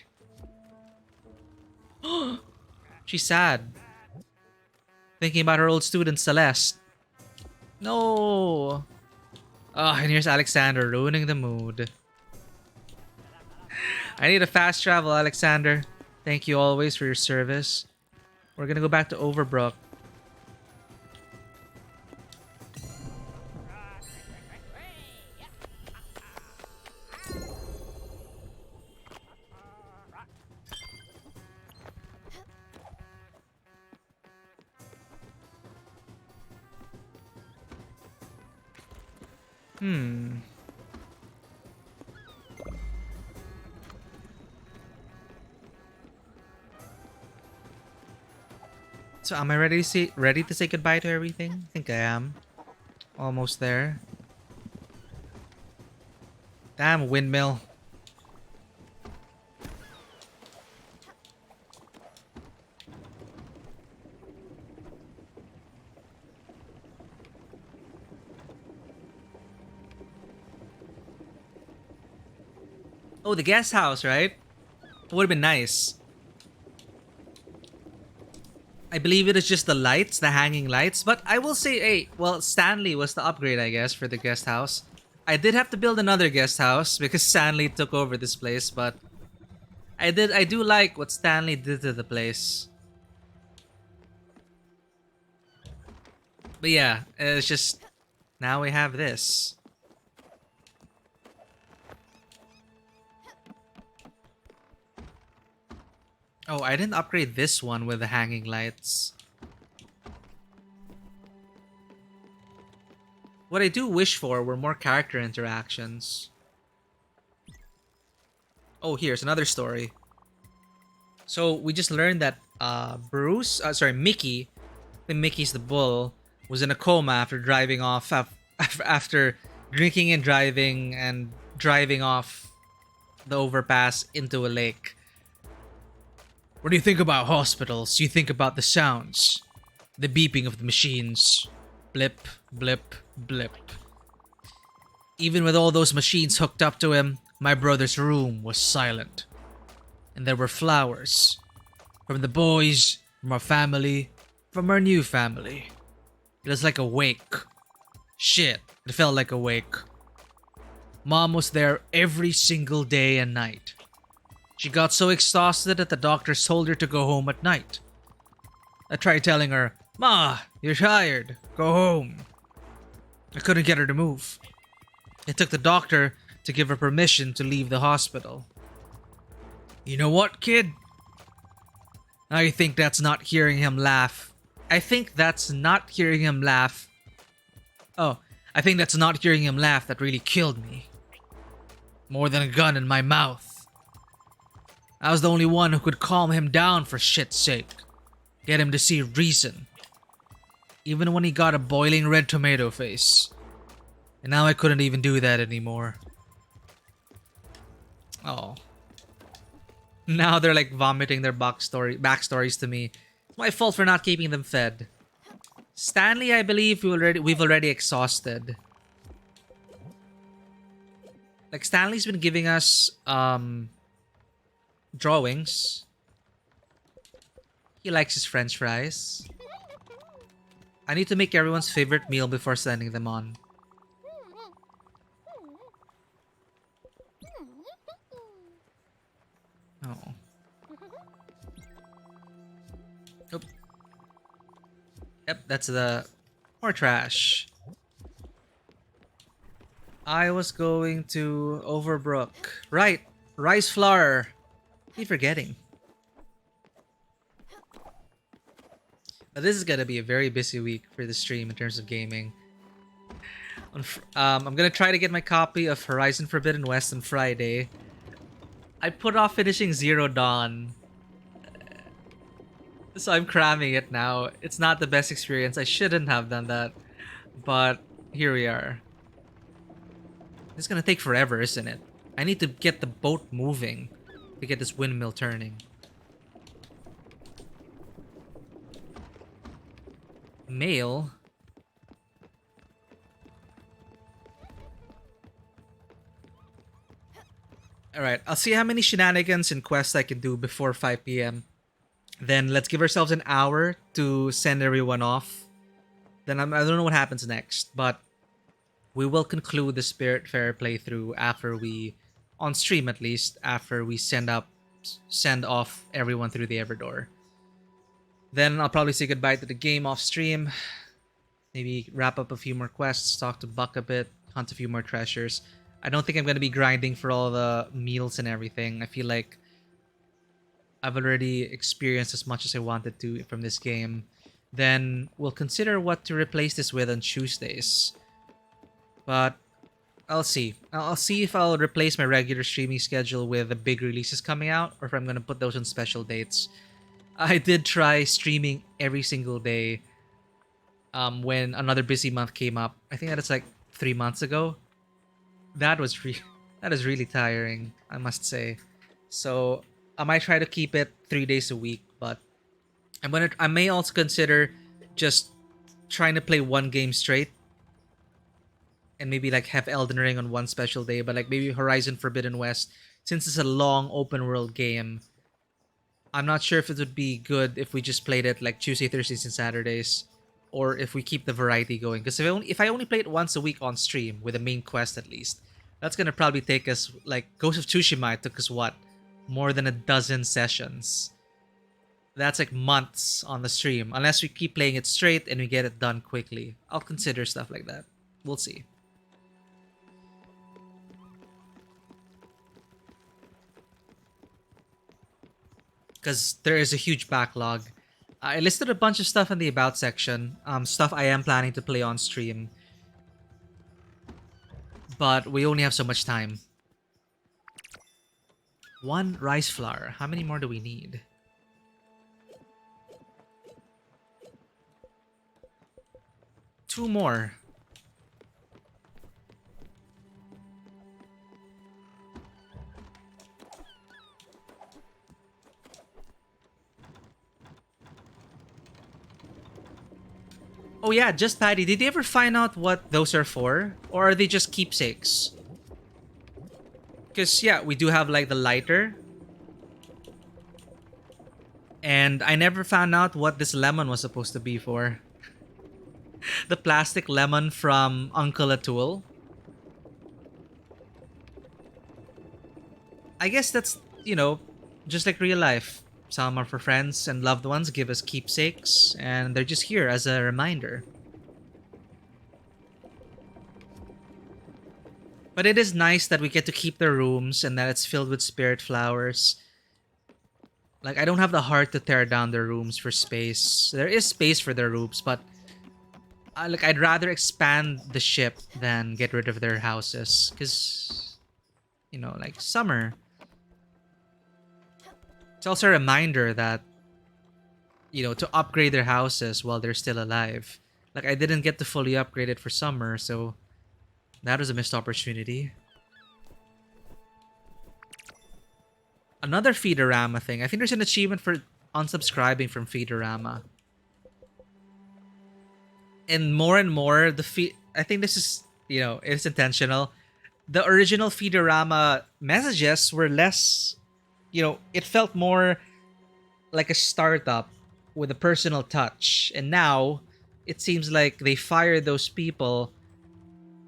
She's sad. Thinking about her old student Celeste. No. Oh, and here's Alexander ruining the mood. I need a fast travel, Alexander. Thank you always for your service. We're gonna go back to Overbrook. Hmm. So am I ready to say goodbye to everything? I think I am. Almost there. Damn windmill. Oh, the guest house, right? Would have been nice. I believe it is just the lights, the hanging lights. But I will say, hey, well, Stanley was the upgrade, I guess, for the guest house. I did have to build another guest house because Stanley took over this place, but I do like what Stanley did to the place. But yeah, it's just now we have this. Oh, I didn't upgrade this one with the hanging lights. What I do wish for were more character interactions. Oh, here's another story. So we just learned that Mickey, I think Mickey's the bull, was in a coma after driving off after drinking and driving off the overpass into a lake. When you think about hospitals, you think about the sounds, the beeping of the machines. Blip, blip, blip. Even with all those machines hooked up to him, my brother's room was silent. And there were flowers. From the boys, from our family, from our new family. It was like a wake. Shit, it felt like a wake. Mom was there every single day and night. She got so exhausted that the doctors told her to go home at night. I tried telling her, "Ma, you're tired. Go home." I couldn't get her to move. It took the doctor to give her permission to leave the hospital. You know what, kid? I think that's not hearing him laugh. I think that's not hearing him laugh. Oh, I think that's not hearing him laugh that really killed me. More than a gun in my mouth. I was the only one who could calm him down for shit's sake. Get him to see reason. Even when he got a boiling red tomato face. And now I couldn't even do that anymore. Oh. Now they're like vomiting their backstories to me. It's my fault for not keeping them fed. Stanley, I believe we've already exhausted. Like Stanley's been giving us drawings. He likes his french fries. I need to make everyone's favorite meal before sending them on. Oh. Nope. Yep, that's the more trash. I was going to Overbrook. Right, rice flour. Keep forgetting. But this is gonna be a very busy week for the stream in terms of gaming. I'm gonna try to get my copy of Horizon Forbidden West on Friday. I put off finishing Zero Dawn. So I'm cramming it now. It's not the best experience. I shouldn't have done that. But here we are. It's gonna take forever, isn't it? I need to get the boat moving to get this windmill turning. Mail? Alright, I'll see how many shenanigans and quests I can do before 5 p.m. Then let's give ourselves an hour to send everyone off. Then I don't know what happens next, but we will conclude the Spiritfarer playthrough after we, on stream at least, after we send off everyone through the Everdoor. Then I'll probably say goodbye to the game off stream. Maybe wrap up a few more quests, talk to Buck a bit, hunt a few more treasures. I don't think I'm going to be grinding for all the meals and everything. I feel like I've already experienced as much as I wanted to from this game. Then we'll consider what to replace this with on Tuesdays. But I'll see. I'll see if I'll replace my regular streaming schedule with the big releases coming out, or if I'm gonna put those on special dates. I did try streaming every single day when another busy month came up. I think that it's like 3 months ago. That was that is really tiring, I must say. So I might try to keep it 3 days a week, but I may also consider just trying to play one game straight and maybe like have Elden Ring on one special day, but like maybe Horizon Forbidden West, since it's a long open world game. I'm not sure if it would be good if we just played it like Tuesday, Thursdays, and Saturdays, or if we keep the variety going. Because if I only play it once a week on stream with a main quest at least, that's gonna probably take us like Ghost of Tsushima. It took us what, more than a dozen sessions. That's like months on the stream. Unless we keep playing it straight and we get it done quickly, I'll consider stuff like that. We'll see. Because there is a huge backlog. I listed a bunch of stuff in the about section, stuff I am planning to play on stream, but we only have so much time. One rice flour. How many more do we need? Two more. Oh yeah, just Patty, did you ever find out what those are for? Or are they just keepsakes? Because yeah, we do have like the lighter. And I never found out what this lemon was supposed to be for. The plastic lemon from Uncle Atul. I guess that's, just like real life. Some are for friends and loved ones, give us keepsakes, and they're just here as a reminder. But it is nice that we get to keep the rooms and that it's filled with spirit flowers. Like, I don't have the heart to tear down their rooms for space. There is space for their rooms, but I'd rather expand the ship than get rid of their houses. Because, like summer. It's also a reminder that, to upgrade their houses while they're still alive. Like, I didn't get to fully upgrade it for summer, so that was a missed opportunity. Another Feederama thing. I think there's an achievement for unsubscribing from Feederama. And more, I think this is, it's intentional. The original Feederama messages were less, it felt more like a startup with a personal touch. And now, it seems like they fired those people,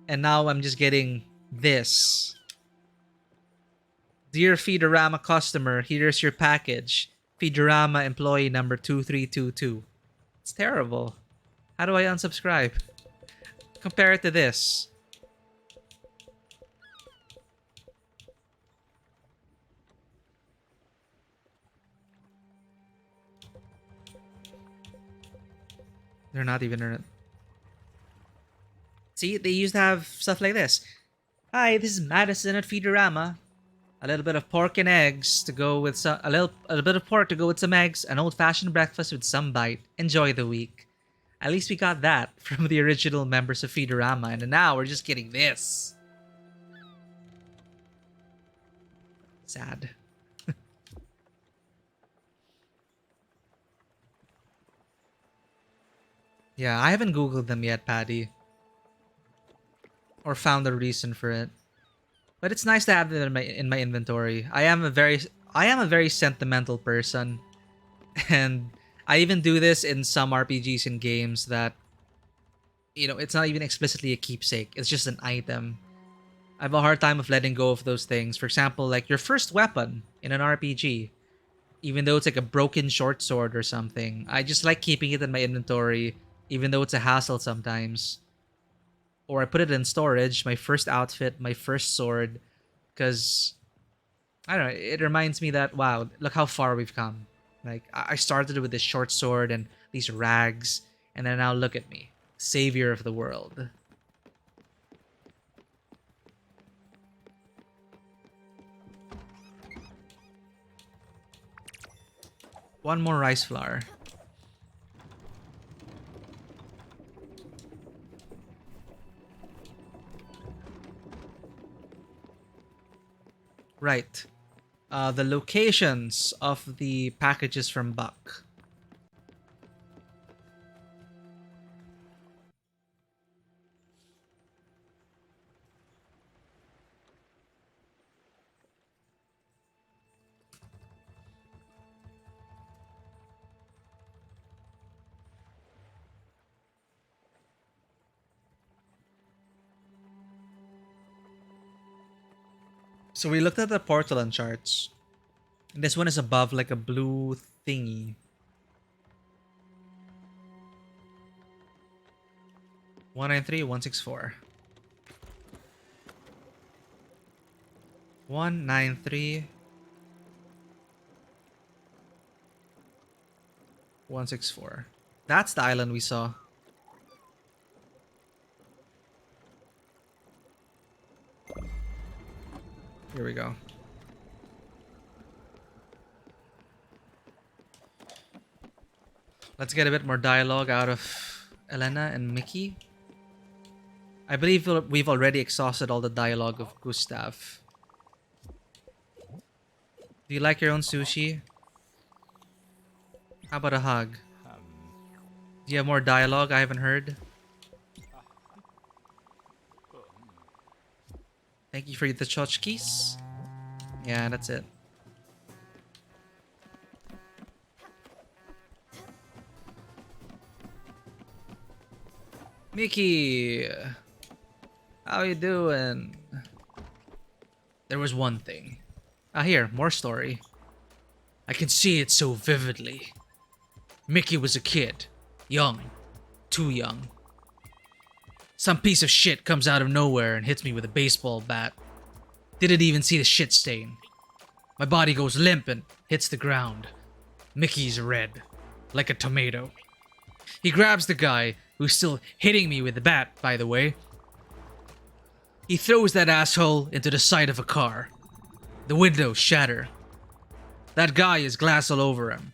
and now I'm just getting this. Dear Feederama customer, here's your package. Feederama employee number 2322. It's terrible. How do I unsubscribe? Compare it to this. They're not even... See, they used to have stuff like this. Hi, this is Madison at Feederama. A little bit of pork and eggs to go with some... A little bit of pork to go with some eggs. An old-fashioned breakfast with some bite. Enjoy the week. At least we got that from the original members of Feederama, and now we're just getting this. Sad. Yeah, I haven't Googled them yet, Patty. Or found a reason for it. But it's nice to have them in my inventory. I am a very sentimental person. And I even do this in some RPGs and games that, it's not even explicitly a keepsake. It's just an item. I have a hard time of letting go of those things. For example, like your first weapon in an RPG. Even though it's like a broken short sword or something. I just like keeping it in my inventory, even though it's a hassle sometimes. Or I put it in storage, my first outfit, my first sword. Because, I don't know, it reminds me that, wow, look how far we've come. Like, I started with this short sword and these rags, and then now look at me. Savior of the world. One more rice flour. Right. The locations of the packages from Buck. So we looked at the porcelain charts. This one is above like a blue thingy. 193, 164. 193, 164. That's the island we saw. Here we go. Let's get a bit more dialogue out of Elena and Mickey. I believe we've already exhausted all the dialogue of Gustav. Do you like your own sushi? How about a hug? Do you have more dialogue I haven't heard? Thank you for the tchotchkes. Yeah, that's it. Mickey! How you doing? There was one thing. Ah, here, more story. I can see it so vividly. Mickey was a kid. Young. Too young. Some piece of shit comes out of nowhere and hits me with a baseball bat. Didn't even see the shit stain. My body goes limp and hits the ground. Mickey's red. Like a tomato. He grabs the guy, who's still hitting me with the bat, by the way. He throws that asshole into the side of a car. The windows shatter. That guy is glass all over him.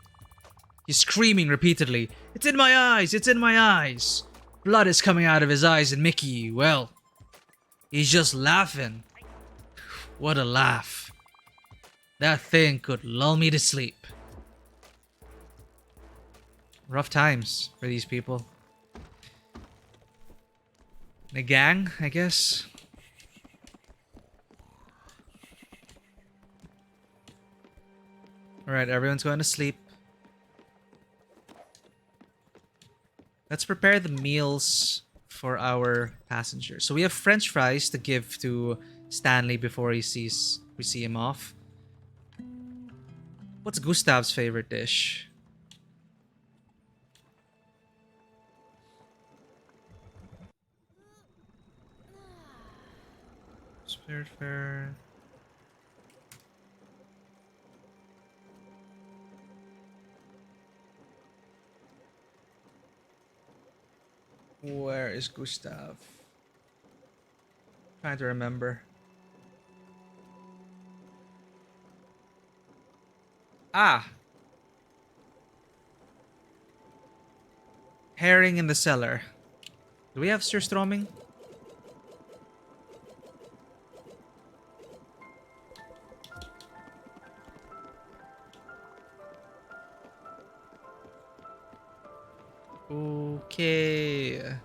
He's screaming repeatedly, "It's in my eyes! It's in my eyes!" Blood is coming out of his eyes, and Mickey, well, he's just laughing. What a laugh. That thing could lull me to sleep. Rough times for these people. The gang, I guess. Alright, everyone's going to sleep. Let's prepare the meals for our passengers. So we have French fries to give to Stanley before we see him off. What's Gustav's favorite dish? Spiritfarer. Where is Gustav? Trying to remember. Ah! Herring in the cellar. Do we have surströmming? Okay.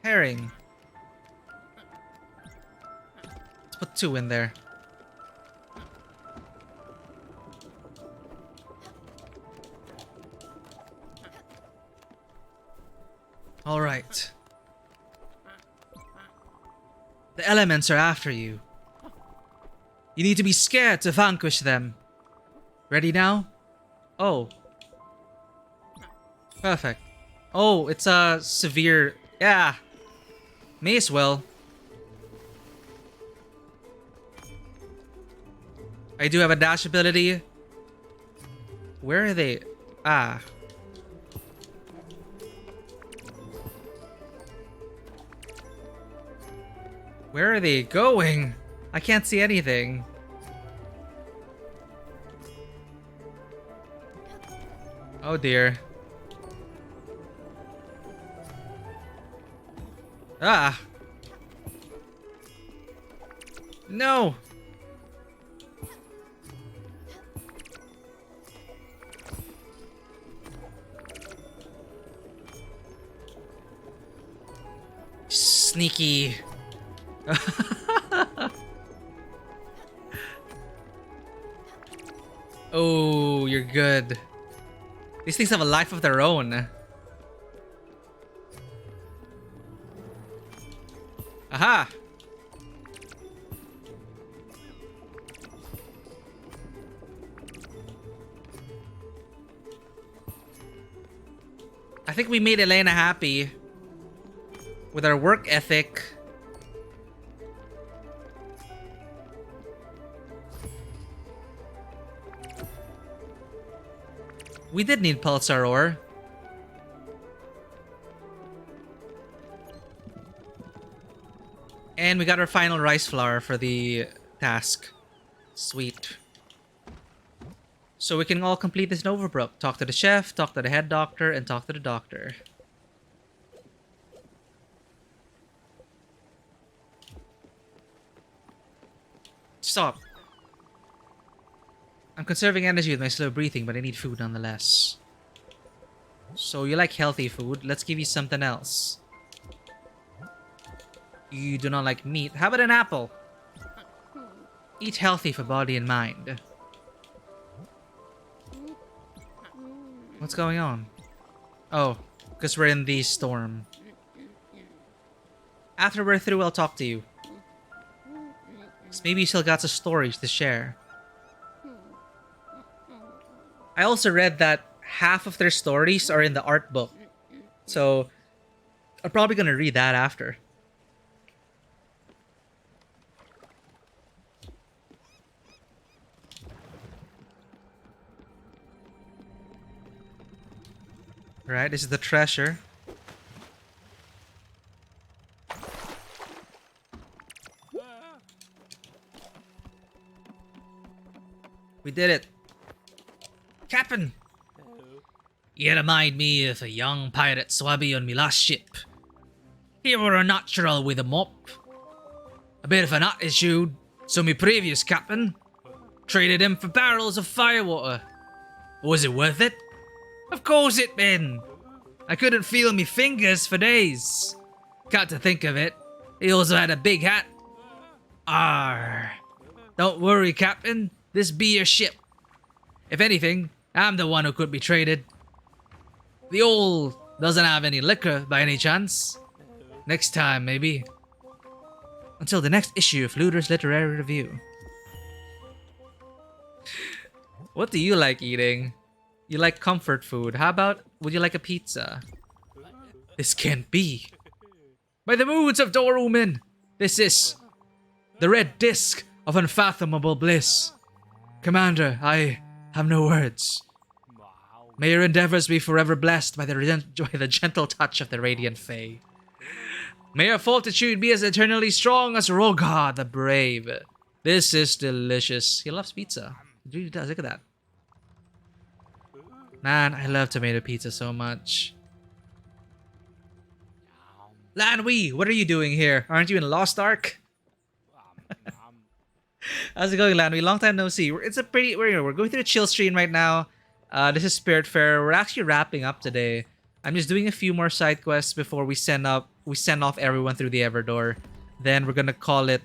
Herring. Let's put 2 in there. All right. The elements are after you. You need to be scared to vanquish them. Ready now? Oh. Perfect. Oh, it's a severe... Yeah. May as well. I do have a dash ability. Where are they? Ah. Where are they going? I can't see anything. Oh dear. Ah! No! Sneaky. Oh, you're good. These things have a life of their own. Aha! I think we made Elena happy with our work ethic. We did need pulsar ore. And we got our final rice flour for the task. Sweet. So we can all complete this in Overbrook. Talk to the chef, talk to the head doctor, and talk to the doctor. Stop. I'm conserving energy with my slow breathing, but I need food nonetheless. So you like healthy food? Let's give you something else. You do not like meat. How about an apple? Eat healthy for body and mind. What's going on? Oh, because we're in the storm. After we're through, I'll talk to you. So maybe you still got some stories to share. I also read that half of their stories are in the art book. So I'm probably gonna read that after. Right, this is the treasure. We did it. Captain! You remind me of a young pirate swabby on me last ship. He were a natural with a mop. A bit of an attitude, so me previous captain traded him for barrels of firewater. Was it worth it? Of course it been. I couldn't feel me fingers for days. Got to think of it, he also had a big hat. Arr. Don't worry, Captain. This be your ship. If anything, I'm the one who could be traded. The old doesn't have any liquor by any chance. Next time, maybe. Until the next issue of Looter's Literary Review. What do you like eating? You like comfort food. How about, would you like a pizza? This can't be. By the moods of Dorumin, this is the red disc of unfathomable bliss. Commander, I have no words. May your endeavors be forever blessed by the gentle touch of the radiant Fae. May your fortitude be as eternally strong as Rogar the Brave. This is delicious. He loves pizza. He really does. Look at that. Man, I love tomato pizza so much. Lanwi, what are you doing here? Aren't you in Lost Ark? How's it going, Lanwi? Long time no see. We're going through a chill stream right now. This is Spiritfarer. We're actually wrapping up today. I'm just doing a few more side quests before we send off everyone through the Everdoor. Then we're gonna call it.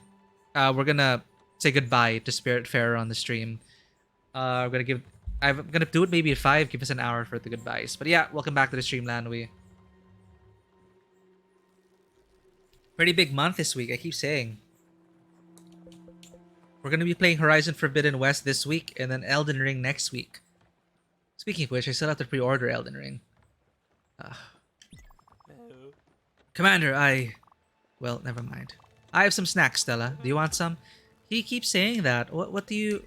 We're gonna say goodbye to Spiritfarer on the stream. I'm gonna do it maybe at 5. Give us an hour for the goodbyes. But yeah, welcome back to the stream, Lanwi. Pretty big month this week. I keep saying. We're gonna be playing Horizon Forbidden West this week, and then Elden Ring next week. Speaking of which, I still have to pre-order Elden Ring. Commander, well, never mind. I have some snacks, Stella. Do you want some? He keeps saying that. What do you...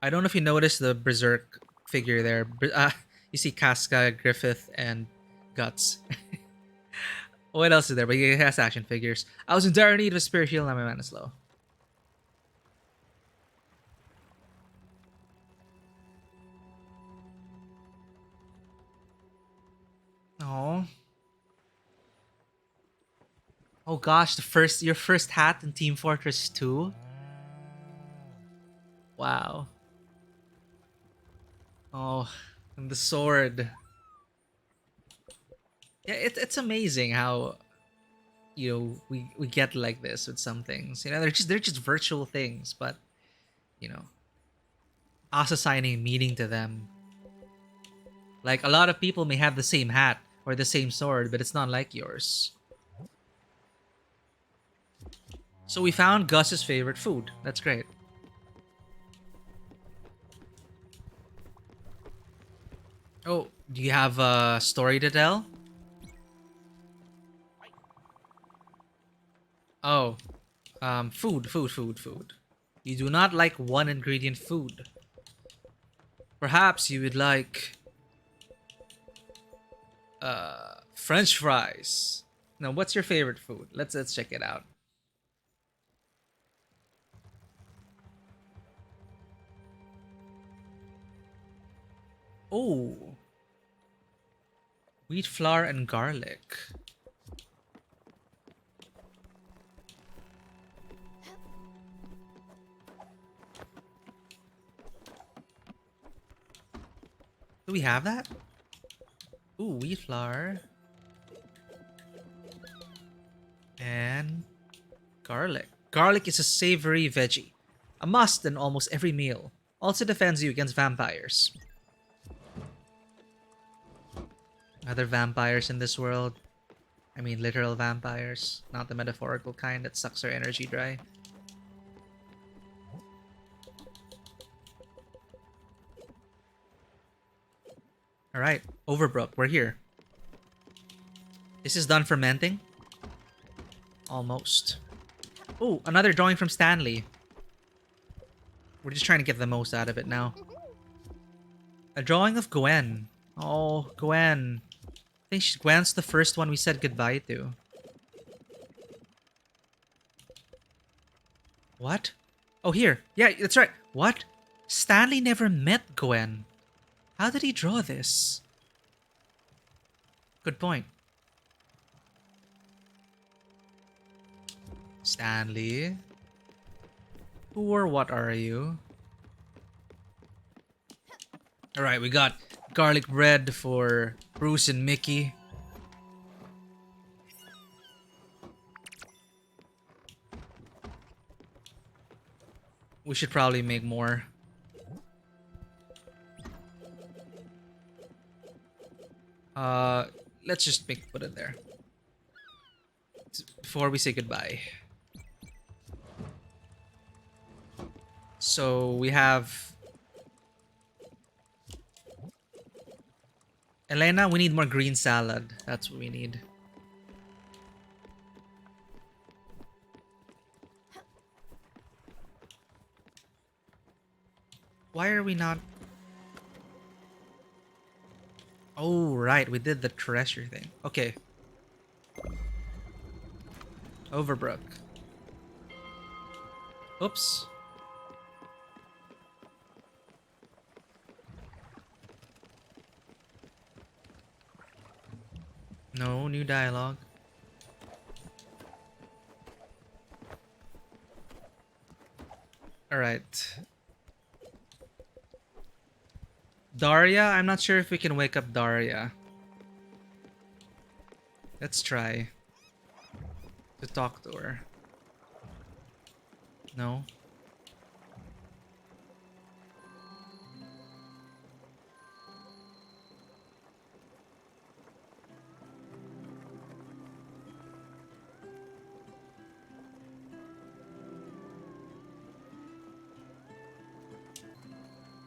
I don't know if you noticed the Berserk figure there. You see Casca, Griffith, and Guts. What else is there? But he has action figures. I was in dire need of a spirit heal, now my mana is low. Oh. Oh gosh, your first hat in Team Fortress 2? Wow. Oh, and the sword. Yeah, it's amazing how we get like this with some things. They're just virtual things, but you know, us assigning meaning to them. Like a lot of people may have the same hat or the same sword, but it's not like yours. So we found Gus's favorite food. That's great. Oh, do you have a story to tell? Oh, food. You do not like one ingredient food. Perhaps you would like French fries. Now, what's your favorite food? Let's check it out. Oh, wheat flour and garlic. Do we have that? Ooh, wheat flour and garlic. Garlic is a savory veggie, a must in almost every meal. Also defends you against vampires. Other vampires in this world? I mean literal vampires, not the metaphorical kind that sucks our energy dry. Alright, Overbrook, we're here. This is done fermenting? Almost. Oh, another drawing from Stanley. We're just trying to get the most out of it now. A drawing of Gwen. Oh, Gwen. I think Gwen's the first one we said goodbye to. What? Oh, here. Yeah, that's right. What? Stanley never met Gwen. How did he draw this? Good point. Stanley? Who or what are you? Alright, we got garlic bread for Bruce and Mickey. We should probably make more. Let's just put it there. Before we say goodbye. So we have Elena, we need more green salad. That's what we need. Why are we not... Oh, right. We did the treasure thing. Okay. Overbrook. Oops. No new dialogue. Alright. Daria? I'm not sure if we can wake up Daria. Let's try to talk to her. No?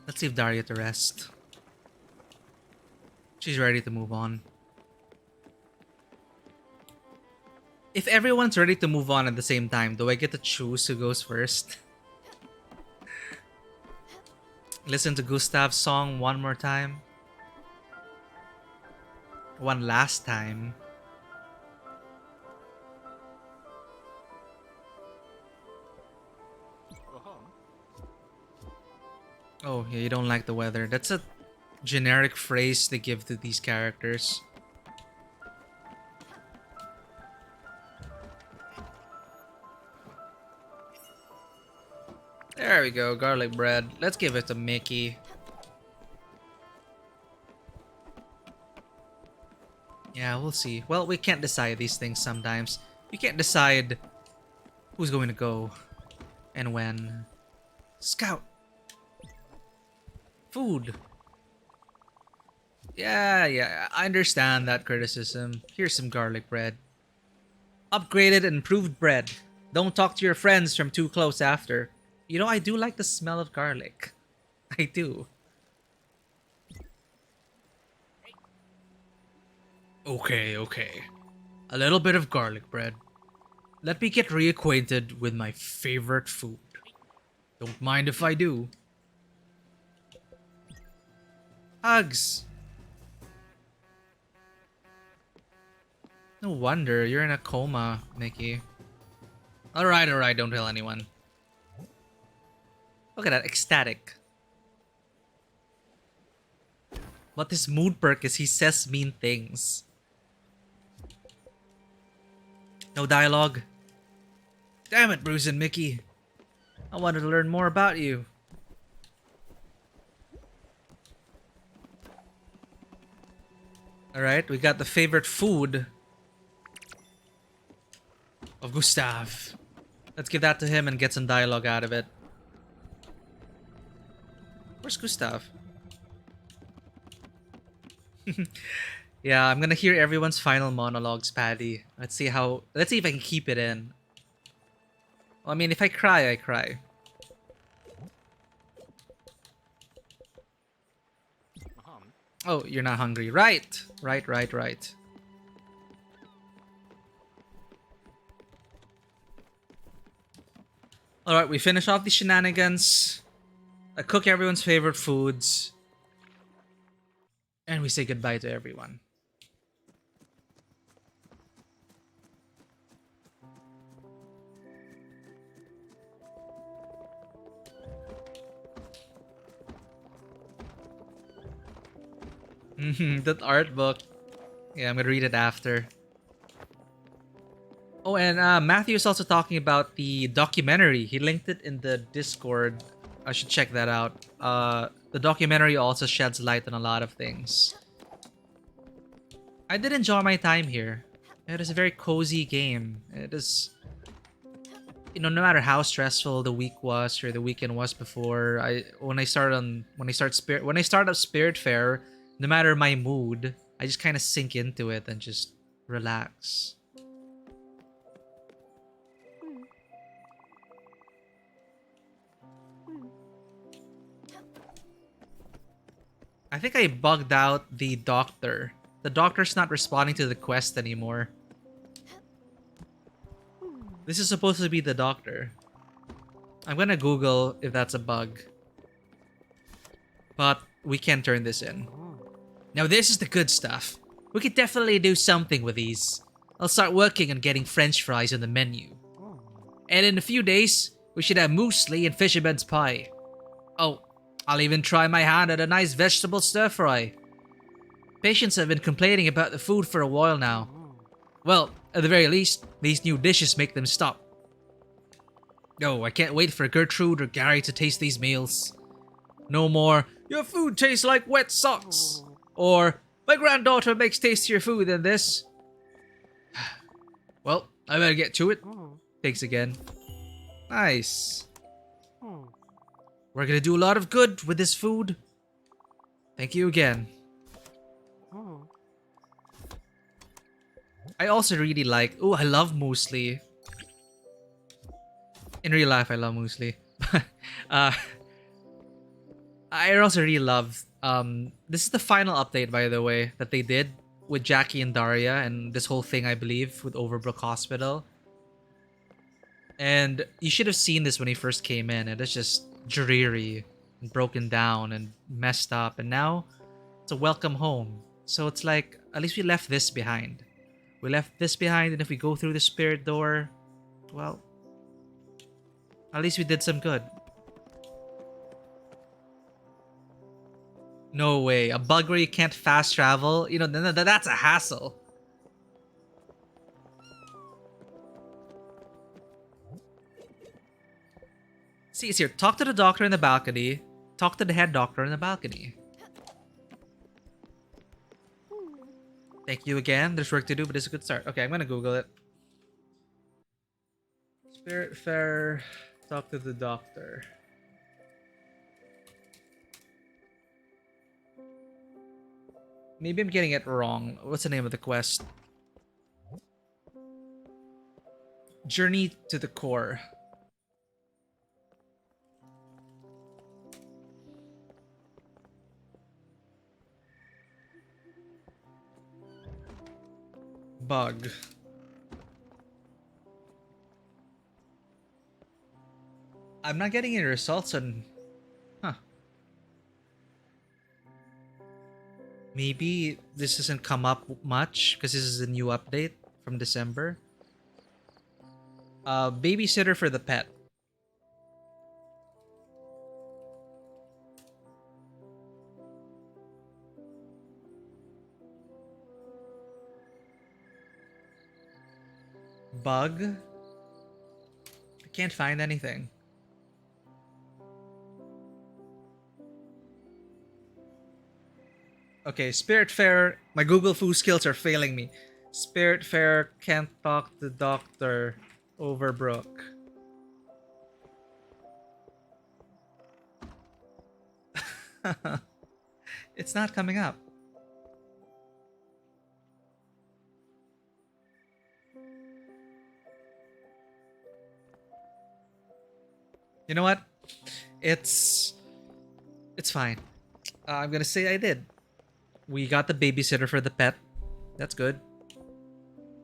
Let's leave Daria to rest. She's ready to move on. If everyone's ready to move on at the same time, do I get to choose who goes first? Listen to Gustav's song one more time. One last time. Oh, yeah, you don't like the weather. That's a generic phrase they give to these characters. There we go, garlic bread. Let's give it to Mickey. Yeah, we'll see. Well, we can't decide these things sometimes. You can't decide who's going to go and when. Scout! Food! Yeah, I understand that criticism. Here's some garlic bread. Upgraded and improved bread. Don't talk to your friends from too close after. You know, I do like the smell of garlic. I do. Okay. A little bit of garlic bread. Let me get reacquainted with my favorite food. Don't mind if I do. Hugs! No wonder you're in a coma, Mickey. Alright, don't tell anyone. Look at that, ecstatic. But his mood perk is he says mean things. No dialogue. Damn it, Bruce and Mickey. I wanted to learn more about you. Alright, we got the favorite food of Gustav. Let's give that to him and get some dialogue out of it. Where's Gustav? Yeah, I'm gonna hear everyone's final monologues, Paddy. Let's see if I can keep it in. Well, I mean, if I cry, I cry. Oh, you're not hungry. Right. Alright, we finish off the shenanigans. I cook everyone's favorite foods. And we say goodbye to everyone. That art book. Yeah, I'm gonna read it after. Oh, and Matthew is also talking about the documentary. He linked it in the Discord. I should check that out. The documentary also sheds light on a lot of things. I did enjoy my time here. It is a very cozy game. It is, you know, no matter how stressful the week was or the weekend was before, when I start up Spiritfarer, no matter my mood, I just kind of sink into it and just relax. I think I bugged out the doctor. The doctor's not responding to the quest anymore. This is supposed to be the doctor. I'm gonna Google if that's a bug. But we can turn this in. Now this is the good stuff. We could definitely do something with these. I'll start working on getting French fries on the menu. And in a few days, we should have muesli and fisherman's pie. Oh, I'll even try my hand at a nice vegetable stir fry. Patients have been complaining about the food for a while now. Well, at the very least, these new dishes make them stop. Oh, I can't wait for Gertrude or Gary to taste these meals. No more, your food tastes like wet socks. Or, my granddaughter makes tastier food than this. Well, I better get to it. Thanks again. Nice. We're gonna do a lot of good with this food. Thank you again. I also really like... Oh, I love muesli. In real life, I love muesli. I also really love... this is the final update, by the way, that they did with Jackie and Daria and this whole thing, I believe, with Overbrook Hospital. And you should have seen this when he first came in. It is just dreary and broken down and messed up. And now, it's a welcome home. So it's like, at least we left this behind. We left this behind, and if we go through the spirit door, well, at least we did some good. No way. A bug where you can't fast travel? You know, that's a hassle. See, it's here. Talk to the doctor in the balcony. Talk to the head doctor in the balcony. Thank you again. There's work to do, but it's a good start. Okay, I'm gonna Google it. Spiritfarer. Talk to the doctor. Maybe I'm getting it wrong. What's the name of the quest? Journey to the core. Bug. I'm not getting any results on... Huh. Maybe this doesn't come up much because this is a new update from December. Babysitter for the pet. Bug. I can't find anything. Okay, Spiritfarer. My Google Foo skills are failing me. Spiritfarer can't talk to Dr. Overbrook. It's not coming up. You know what? It's fine. I'm gonna say I did. We got the babysitter for the pet. That's good.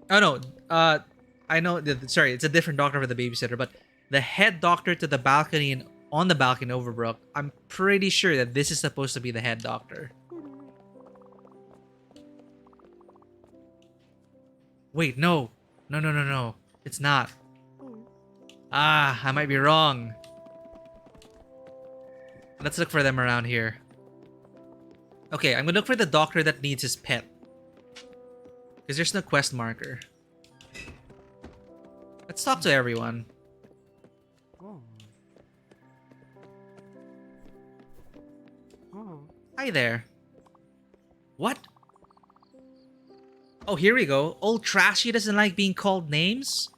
Oh no. I know. Sorry, it's a different doctor for the babysitter, but the head doctor to the balcony and on the balcony in Overbrook. I'm pretty sure that this is supposed to be the head doctor. Wait, no. No. It's not. Ah, I might be wrong. Let's look for them around here. Okay, I'm gonna look for the doctor that needs his pet. Because there's no quest marker. Let's talk to everyone. Hi there. What? Oh, here we go. Old Trashy doesn't like being called names?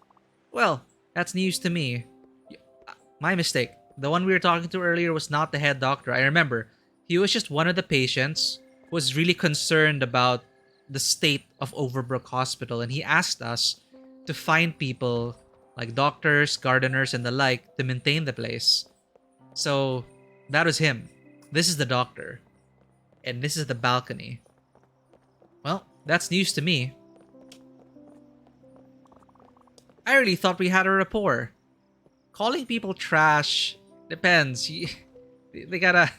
Well, that's news to me. My mistake. The one we were talking to earlier was not the head doctor. I remember. He was just one of the patients who was really concerned about the state of Overbrook Hospital, and he asked us to find people like doctors, gardeners, and the like to maintain the place. So, that was him. This is the doctor. And this is the balcony. Well, that's news to me. I really thought we had a rapport. Calling people trash depends. They gotta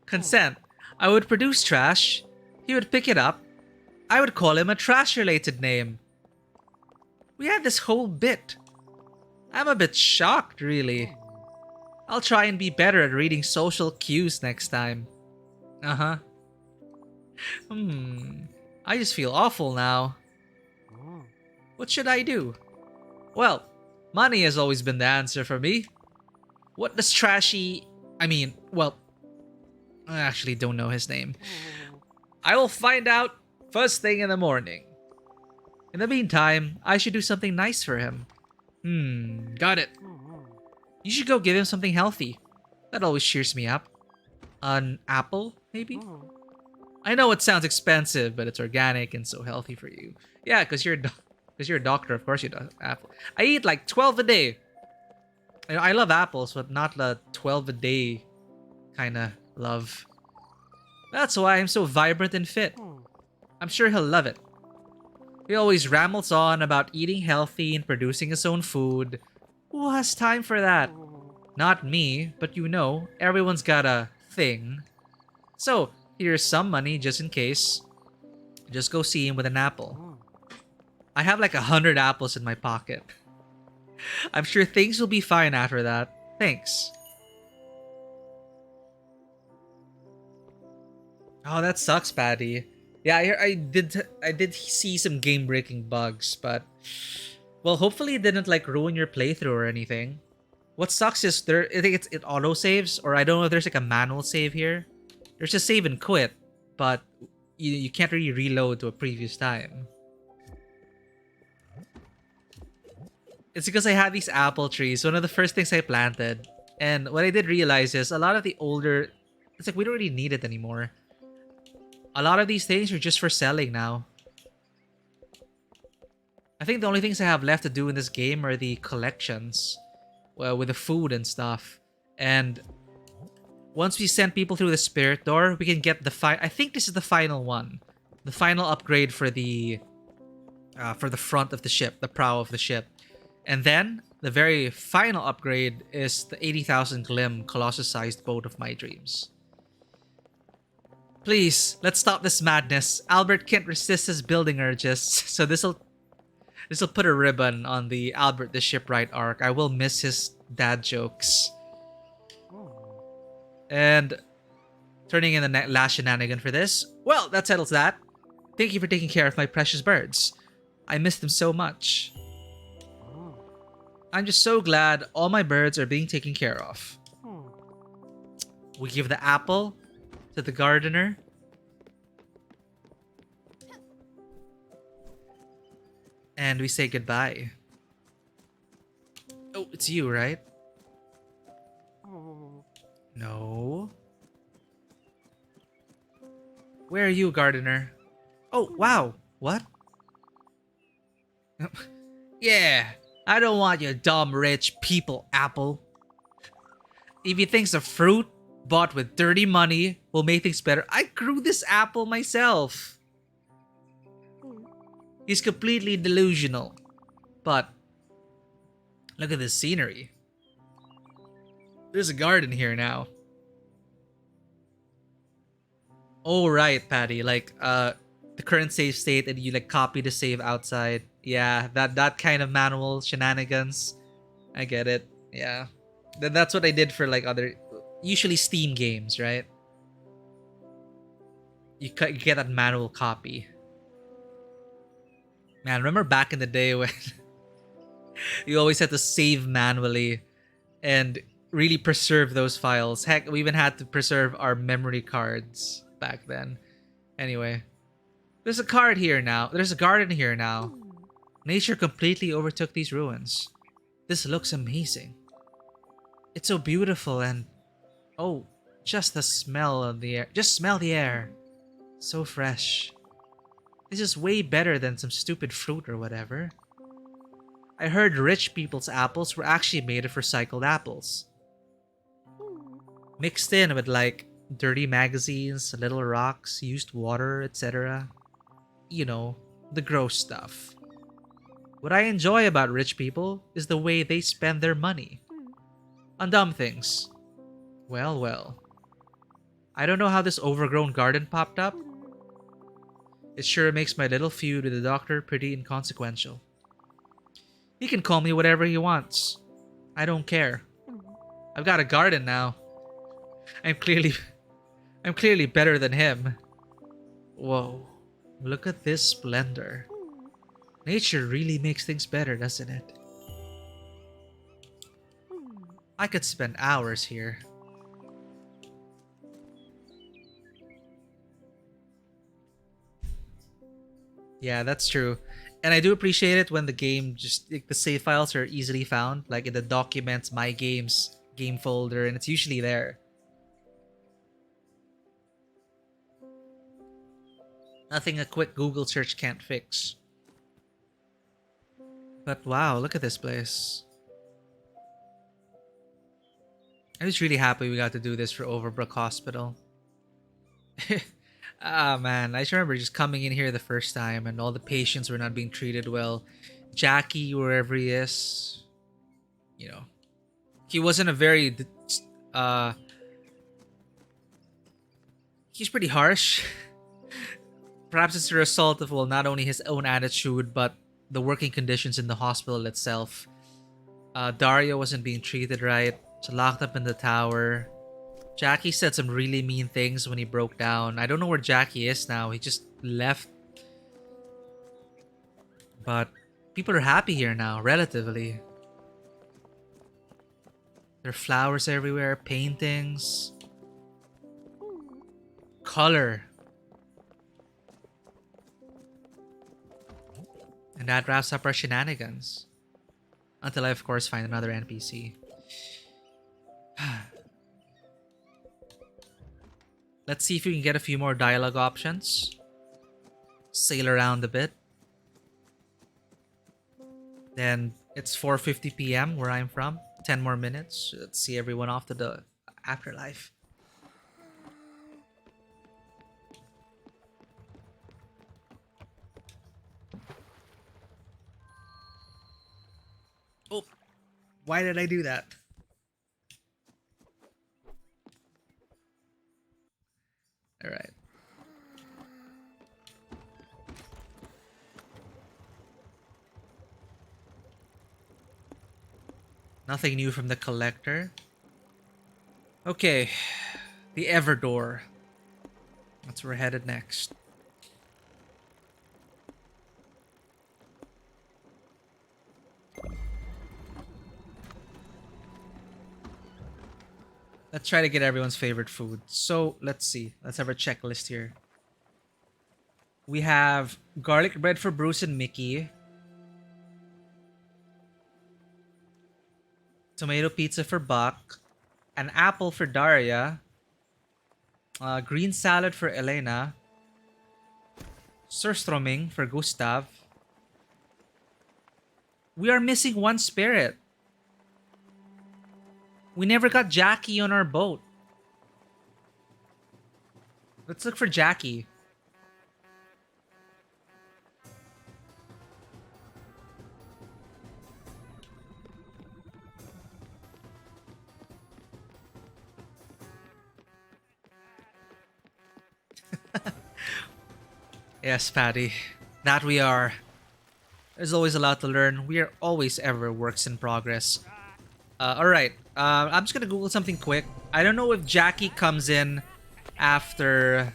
consent. I would produce trash. He would pick it up. I would call him a trash-related name. We had this whole bit. I'm a bit shocked, really. I'll try and be better at reading social cues next time. Uh-huh. I just feel awful now. What should I do? Well, money has always been the answer for me. What does Trashy... well, I actually don't know his name. I will find out first thing in the morning. In the meantime, I should do something nice for him. Got it. You should go give him something healthy. That always cheers me up. An apple, maybe? I know it sounds expensive, but it's organic and so healthy for you. Yeah, because you're a doctor, of course you do apple. I eat like 12 a day. I love apples, but not the 12 a day kind of love. That's why I'm so vibrant and fit. I'm sure he'll love it. He always rambles on about eating healthy and producing his own food. Who has time for that? Not me, but you know, everyone's got a thing. So, here's some money just in case. Just go see him with an apple. I have like 100 apples in my pocket. I'm sure things will be fine after that. Thanks. Oh, that sucks, Patty. Yeah, I did see some game-breaking bugs, but well, hopefully it didn't like ruin your playthrough or anything. What sucks is I think it auto saves, or I don't know if there's like a manual save here. There's a save and quit, but you can't really reload to a previous time. It's because I had these apple trees, one of the first things I planted. And what I did realize is a lot of the older, it's like we don't really need it anymore. A lot of these things are just for selling now. I think the only things I have left to do in this game are the collections, well, with the food and stuff. And once we send people through the spirit door, we can get the I think this is the final one, the final upgrade for the front of the ship, the prow of the ship, and then the very final upgrade is the 80,000 glim colossus-sized boat of my dreams. Please, let's stop this madness. Albert can't resist his building urges, so this'll put a ribbon on the Albert the Shipwright arc. I will miss his dad jokes. And turning in the last shenanigan for this. Well, that settles that. Thank you for taking care of my precious birds. I miss them so much. I'm just so glad all my birds are being taken care of. We give the apple to the gardener. And we say goodbye. Oh, it's you, right? No. Where are you, gardener? Oh, wow. What? Yeah, I don't want your dumb rich people apple. If he thinks a fruit bought with dirty money will make things better, I grew this apple myself. He's completely delusional. But look at this scenery. There's a garden here now. Oh, right, Patty. Like, the current save state and you like copy the save outside. Yeah, that kind of manual shenanigans. I get it. Yeah. That's what I did for like other, usually Steam games, right? You get that manual copy. Man, remember back in the day when you always had to save manually and really preserve those files. Heck, we even had to preserve our memory cards back then. Anyway, there's a card here now. There's a garden here now. Nature completely overtook these ruins. This looks amazing. It's so beautiful and... oh, just the smell of the air. Just smell the air. So fresh. This is way better than some stupid fruit or whatever. I heard rich people's apples were actually made of recycled apples. Mixed in with like dirty magazines, little rocks, used water, etc. You know, the gross stuff. What I enjoy about rich people is the way they spend their money. On dumb things. Well, well. I don't know how this overgrown garden popped up. It sure makes my little feud with the doctor pretty inconsequential. He can call me whatever he wants. I don't care. I've got a garden now. I'm clearly better than him. Whoa. Look at this splendor. Nature really makes things better, doesn't it? I could spend hours here. Yeah, that's true. And I do appreciate it when the game just, like, the save files are easily found, like in the documents, my games, game folder, and it's usually there. Nothing a quick Google search can't fix. But wow, look at this place. I'm just really happy we got to do this for Overbrook Hospital. Ah, man, I just remember just coming in here the first time and all the patients were not being treated well. Jackie, wherever he is, you know, he wasn't a very, he's pretty harsh. Perhaps it's a result of, well, not only his own attitude, but the working conditions in the hospital itself. Dario wasn't being treated right. So locked up in the tower. Jackie said some really mean things when he broke down. I don't know where Jackie is now. He just left. But people are happy here now, relatively. There are flowers everywhere, paintings, color. And that wraps up our shenanigans. Until I, of course, find another NPC. Let's see if we can get a few more dialogue options. Sail around a bit. Then it's 4:50 p.m. where I'm from. 10 more minutes. Let's see everyone off to the afterlife. Oh, why did I do that? All right. Nothing new from the collector. Okay, the Everdoor. That's where we're headed next. Let's try to get everyone's favorite food. So, let's see. Let's have our checklist here. We have garlic bread for Bruce and Mickey. Tomato pizza for Buck. An apple for Daria. Green salad for Elena. Surströmming for Gustav. We are missing one spirit. We never got Jackie on our boat. Let's look for Jackie. Yes, Patty. That we are. There's always a lot to learn. We are always ever works in progress. Alright. I'm just gonna Google something quick. I don't know if Jackie comes in after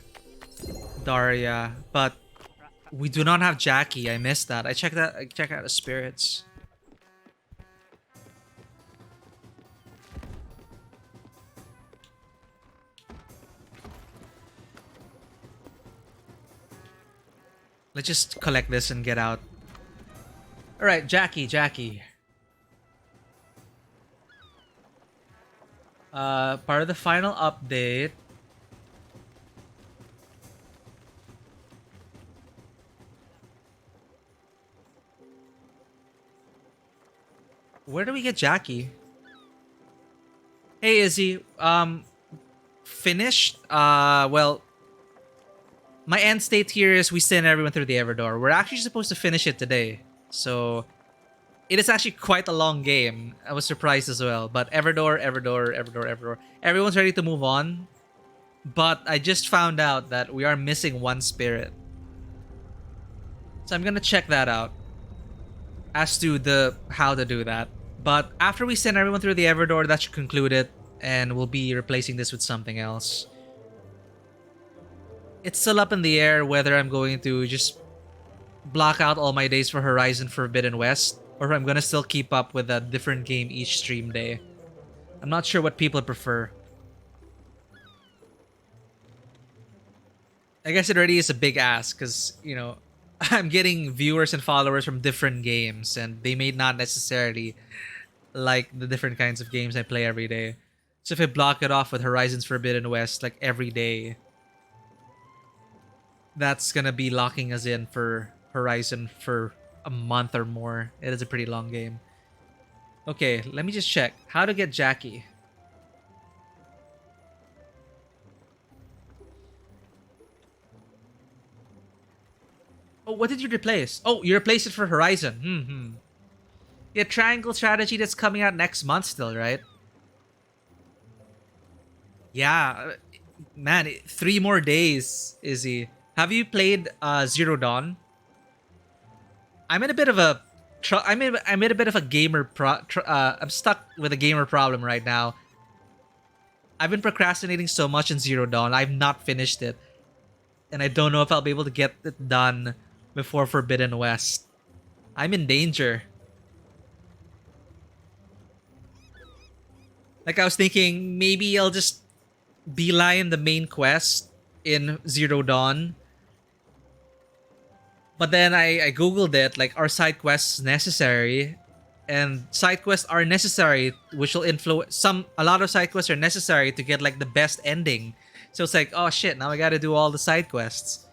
Daria, but we do not have Jackie. I missed that. I checked out the spirits. Let's just collect this and get out. Alright, Jackie. Part of the final update. Where do we get Jackie? Hey, Izzy. Finished? Well, my end state here is we send everyone through the Everdoor. We're actually supposed to finish it today. So, it is actually quite a long game. I was surprised as well. But Everdoor. Everyone's ready to move on. But I just found out that we are missing one spirit. So I'm gonna check that out. As to how to do that. But after we send everyone through the Everdoor, that should conclude it. And we'll be replacing this with something else. It's still up in the air whether I'm going to just block out all my days for Horizon Forbidden West, or if I'm gonna still keep up with a different game each stream day. I'm not sure what people prefer. I guess it already is a big ask, because, you know, I'm getting viewers and followers from different games, and they may not necessarily like the different kinds of games I play every day. So if I block it off with Horizons Forbidden West, like, every day, that's gonna be locking us in for Horizon for a month or more. It is a pretty long game. Okay, let me just check. How to get Jackie. Oh, what did you replace? Oh, you replaced it for Horizon. Yeah, Triangle Strategy that's coming out next month still, right? Yeah, man, 3 more days, Izzy. Have you played Zero Dawn? I'm in a bit of a I'm in a bit of a gamer I'm stuck with a gamer problem right now. I've been procrastinating so much in Zero Dawn. I've not finished it. And I don't know if I'll be able to get it done before Forbidden West. I'm in danger. Like, I was thinking maybe I'll just beeline the main quest in Zero Dawn. But then I googled it, like, are side quests necessary? And side quests are necessary, which will influence a lot of side quests are necessary to get like the best ending. So it's like, oh shit, now I gotta do all the side quests.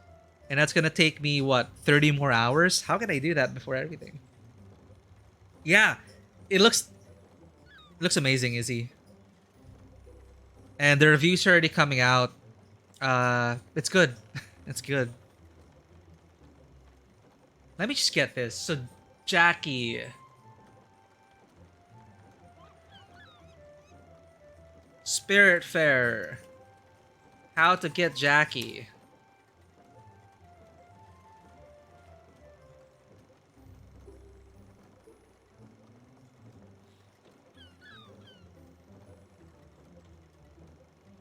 And that's gonna take me what, 30 more hours? How can I do that before everything? Yeah. It looks amazing, Izzy. And the reviews are already coming out. It's good. It's good. Let me just get this. So, Jackie. Spiritfarer. How to get Jackie.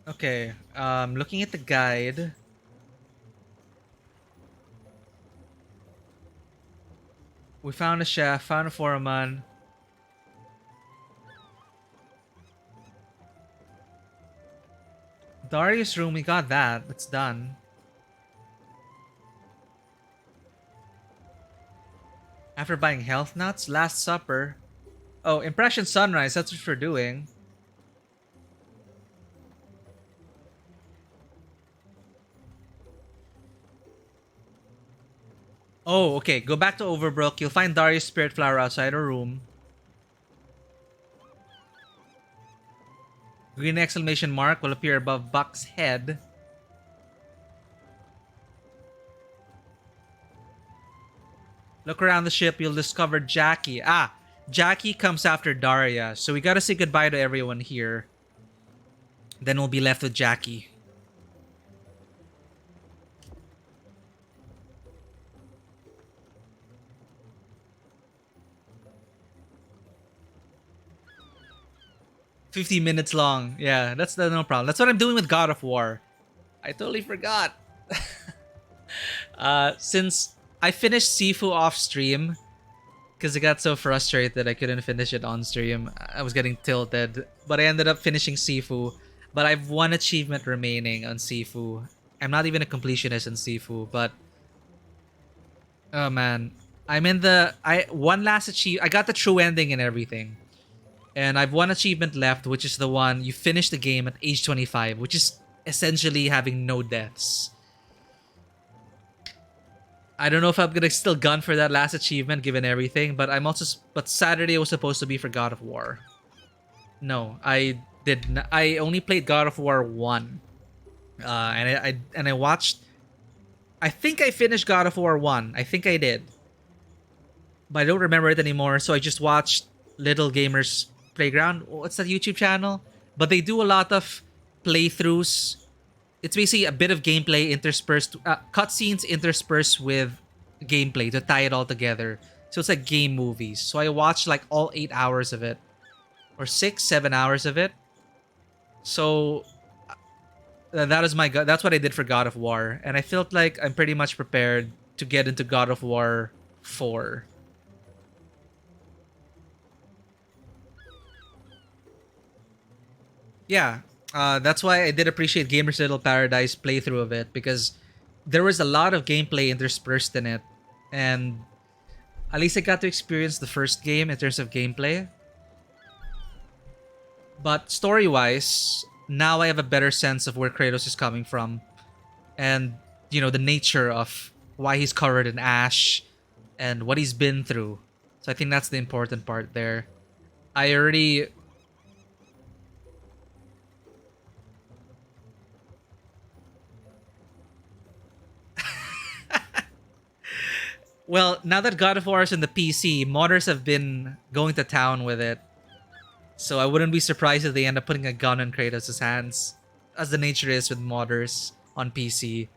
Okay, looking at the guide. We found a chef, found a foreman. Darius' room, we got that. It's done. After buying health nuts, Last Supper. Oh, Impression Sunrise, that's what we're doing. Oh, okay. Go back to Overbrook. You'll find Darius' Spiritfarer outside her room. Green exclamation mark will appear above Buck's head. Look around the ship. You'll discover Jackie. Ah, Jackie comes after Daria. So we gotta say goodbye to everyone here. Then we'll be left with Jackie. $50 minutes long. Yeah, that's no problem. That's what I'm doing with God of War. I totally forgot. Since I finished Sifu off stream, because I got so frustrated I couldn't finish it on stream. I was getting tilted, but I ended up finishing Sifu. But I've one achievement remaining on Sifu. I'm not even a completionist in Sifu, but oh man, I'm in the one last I got the true ending and everything. And I've one achievement left, which is the one you finish the game at age 25, which is essentially having no deaths. I don't know if I'm gonna still gun for that last achievement given everything, but but Saturday was supposed to be for God of War. No, I did not. I only played God of War 1. And I watched. I think I finished God of War 1. I think I did. But I don't remember it anymore, so I just watched Little Gamers Playground. What's that YouTube channel? But they do a lot of playthroughs. It's basically a bit of gameplay interspersed, cutscenes interspersed with gameplay to tie it all together. So it's like game movies. So I watched like all 8 hours of it, or 6-7 hours of it. So that's what I did for God of War, and I felt like I'm pretty much prepared to get into God of War 4. Yeah, that's why I did appreciate Gamers Little Paradise playthrough of it, because there was a lot of gameplay interspersed in it, and at least I got to experience the first game in terms of gameplay. But story-wise, now I have a better sense of where Kratos is coming from, and the nature of why he's covered in ash and what he's been through. So I think that's the important part there. I already Well, now that God of War is in the PC, modders have been going to town with it. So I wouldn't be surprised if they end up putting a gun in Kratos' hands, as the nature is with modders on PC.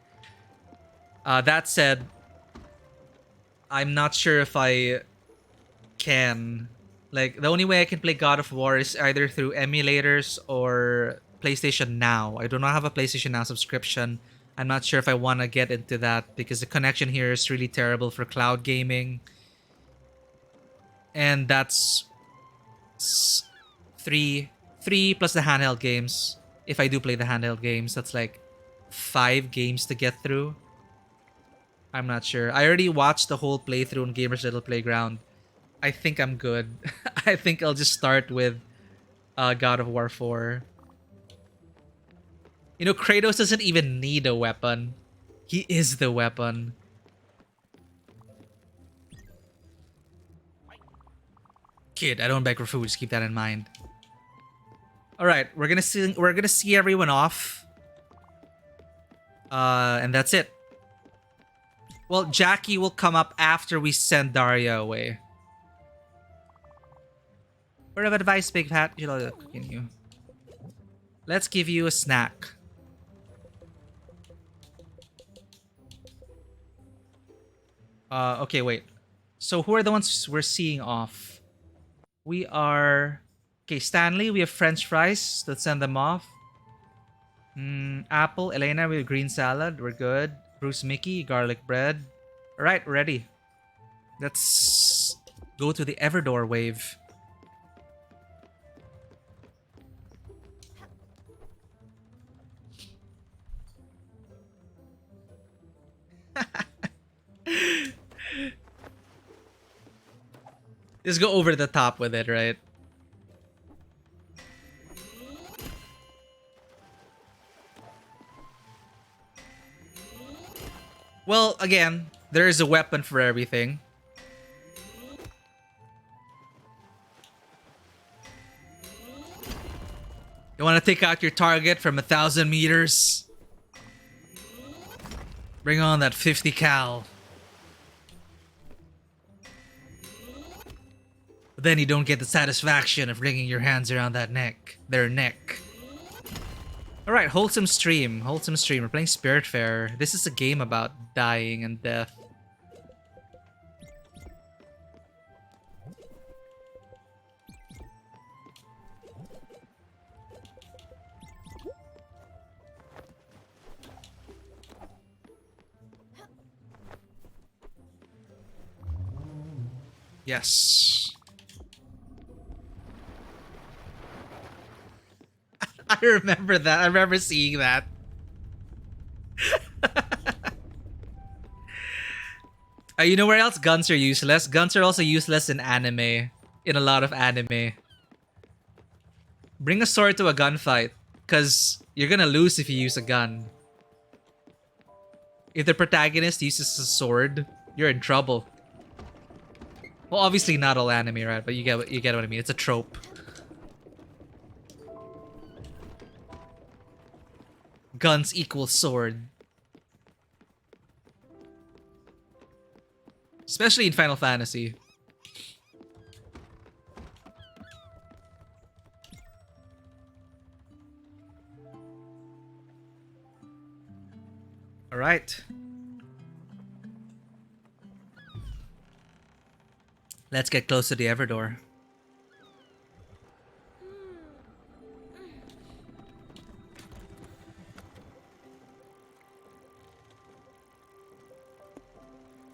That said, I'm not sure if I can. Like, the only way I can play God of War is either through emulators or PlayStation Now. I do not have a PlayStation Now subscription. I'm not sure if I want to get into that because the connection here is really terrible for cloud gaming. And that's three plus the handheld games. If I do play the handheld games, that's like 5 games to get through. I'm not sure. I already watched the whole playthrough on Gamers Little Playground. I think I'm good. I think I'll just start with God of War 4. You know, Kratos doesn't even need a weapon. He is the weapon. Kid, I don't beg for food. Just keep that in mind. All right, we're gonna see everyone off. And that's it. Well, Jackie will come up after we send Daria away. Word of advice, Big Fat. You know, cooking you. Let's give you a snack. Okay, wait. So who are the ones we're seeing off? We are... Okay, Stanley, we have French fries. Let's send them off. Apple, Elena, we have green salad. We're good. Bruce, Mickey, garlic bread. Alright, ready. Let's go to the Everdor wave. Just go over the top with it, right? Well, again, there is a weapon for everything. You want to take out your target from 1,000 meters? Bring on that 50 cal. But then you don't get the satisfaction of wringing your hands around that neck. Their neck. Alright, wholesome stream. Wholesome stream. We're playing Spiritfarer. This is a game about dying and death. Yes. I remember that. I remember seeing that. You know where else guns are useless? Guns are also useless in anime. In a lot of anime. Bring a sword to a gunfight. Because you're gonna lose if you use a gun. If the protagonist uses a sword, you're in trouble. Well, obviously not all anime, right? But you get what I mean. It's a trope. Guns equal sword. Especially in Final Fantasy. All right. Let's get close to the Everdor.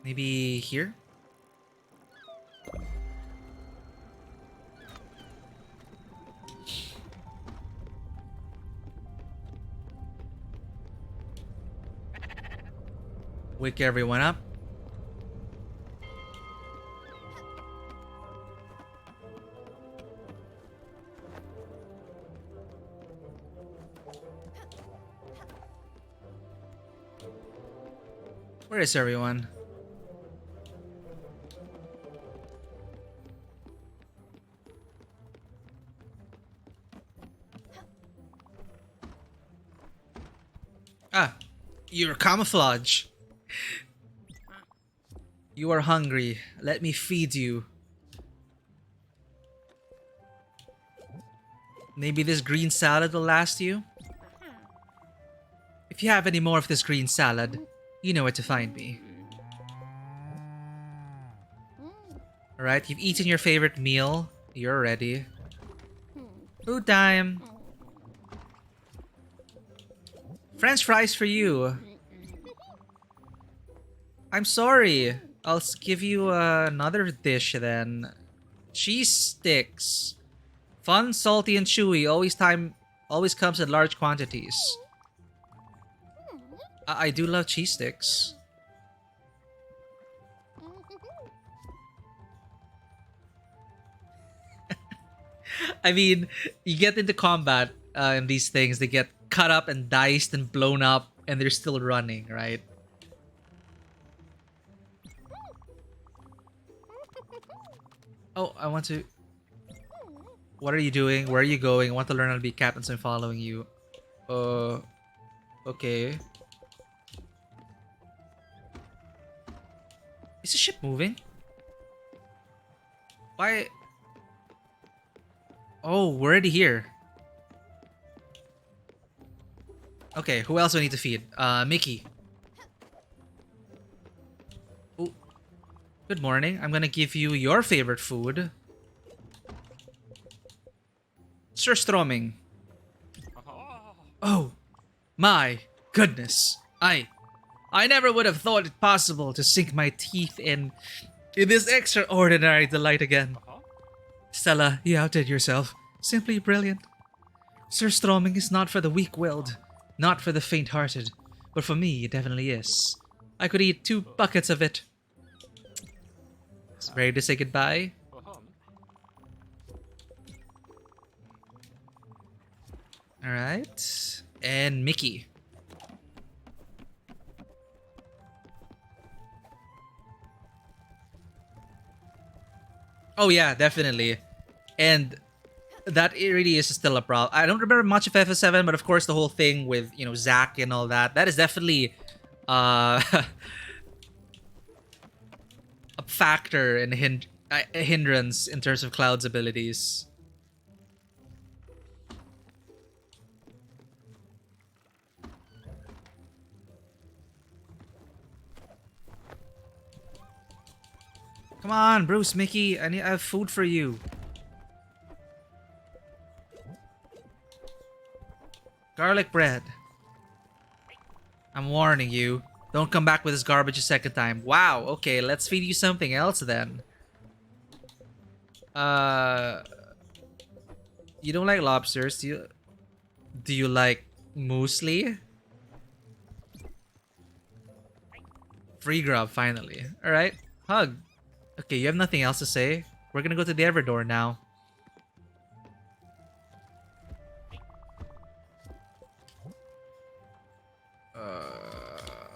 Maybe here? Wake everyone up. Where is everyone? Ah, you're camouflage. You are hungry. Let me feed you. Maybe this green salad will last you? If you have any more of this green salad, you know where to find me. Alright, you've eaten your favorite meal. You're ready. Food time! French fries for you. I'm sorry. I'll give you another dish then. Cheese sticks. Fun, salty, and chewy. Always comes in large quantities. I do love cheese sticks. I mean, you get into combat in these things, they get cut up and diced and blown up, and they're still running, right? Oh, I want to... What are you doing? Where are you going? I want to learn how to be captain, so I'm following you. Okay. Is the ship moving? Why? Oh, we're already here. Okay, who else do I need to feed? Mickey. Oh, good morning. I'm gonna give you your favorite food. Surströmming. Oh, my goodness. I never would have thought it possible to sink my teeth in this extraordinary delight again. Stella, you outdid yourself. Simply brilliant. Surströmming is not for the weak-willed, not for the faint-hearted, but for me it definitely is. I could eat 2 buckets of it. It's ready to say goodbye. Alright. And Mickey. Oh yeah, definitely. And that really is still a problem. I don't remember much of FF7, but of course the whole thing with, you know, Zack and all that, that is definitely a factor and a hindrance in terms of Cloud's abilities. Come on, Bruce, Mickey, I have food for you. Garlic bread. I'm warning you. Don't come back with this garbage a second time. Wow, okay, let's feed you something else then. You don't like lobsters, do you like muesli? Free grub, finally. Alright, hug. Okay, you have nothing else to say? We're gonna go to the Everdor now.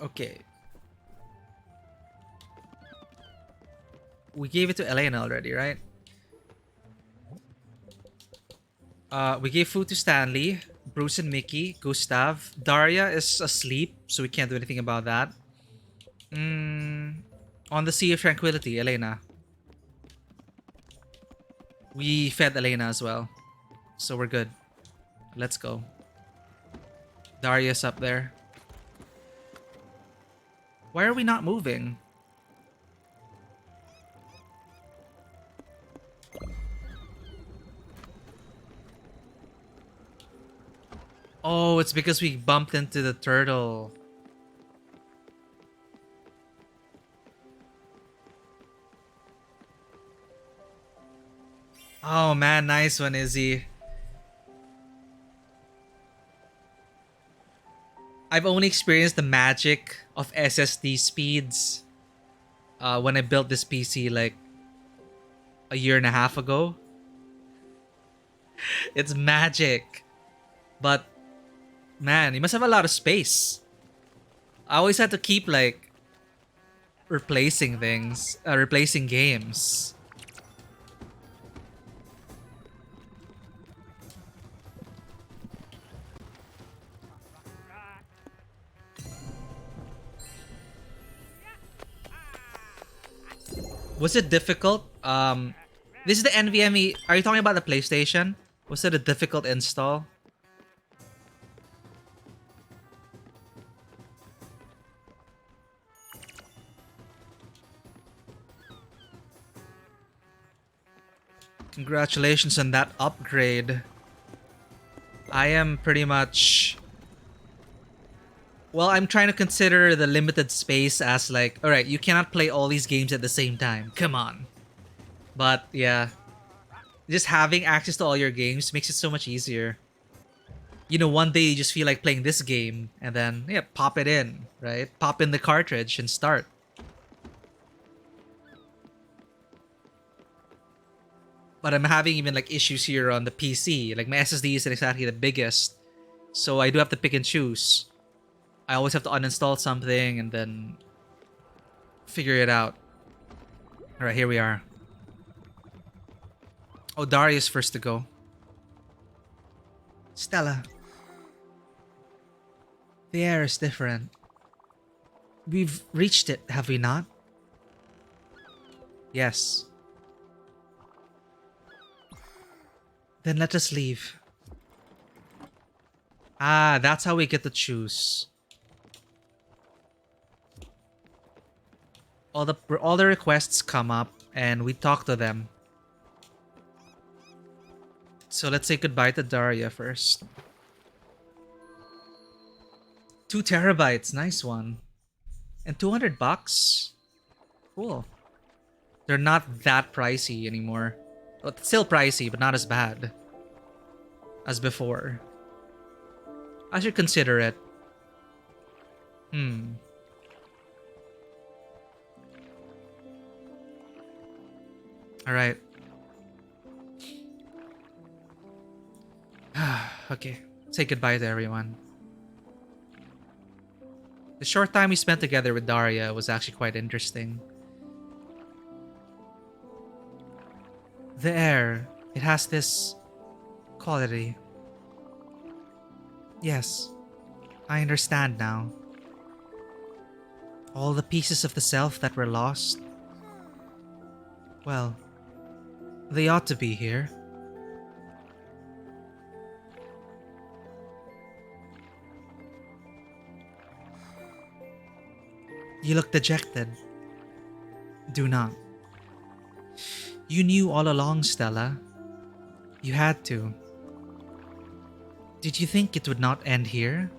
Okay. We gave it to Elena already, right? We gave food to Stanley, Bruce and Mickey, Gustav. Daria is asleep, so we can't do anything about that. On the Sea of Tranquility, Elena. We fed Elena as well. So we're good. Let's go. Daria's up there. Why are we not moving? Oh, it's because we bumped into the turtle. Oh man, nice one, Izzy. I've only experienced the magic of SSD speeds when I built this PC like a year and a half ago. It's magic. But man, you must have a lot of space. I always had to keep like replacing things, replacing games. Was it difficult? This is the NVMe. Are you talking about the PlayStation? Was it a difficult install? Congratulations on that upgrade. I am pretty much Well, I'm trying to consider the limited space as like, alright, you cannot play all these games at the same time. Come on. But yeah, just having access to all your games makes it so much easier. You know, one day you just feel like playing this game and then, yeah, pop it in, right? Pop in the cartridge and start. But I'm having even like issues here on the PC. Like my SSD isn't exactly the biggest. So I do have to pick and choose. I always have to uninstall something and then figure it out. Alright, here we are. Oh, Darius first to go. Stella. The air is different. We've reached it, have we not? Yes. Then let us leave. Ah, that's how we get to choose. All the requests come up and we talk to them. So let's say goodbye to Daria first. 2 terabytes, nice one. And 200 bucks? Cool. They're not that pricey anymore. Well, it's still pricey, but not as bad as before. I should consider it. Alright. Okay. Say goodbye to everyone. The short time we spent together with Daria was actually quite interesting. The air, it has this quality. Yes, I understand now. All the pieces of the self that were lost. Well, they ought to be here. You look dejected. Do not. You knew all along, Stella. You had to. Did you think it would not end here?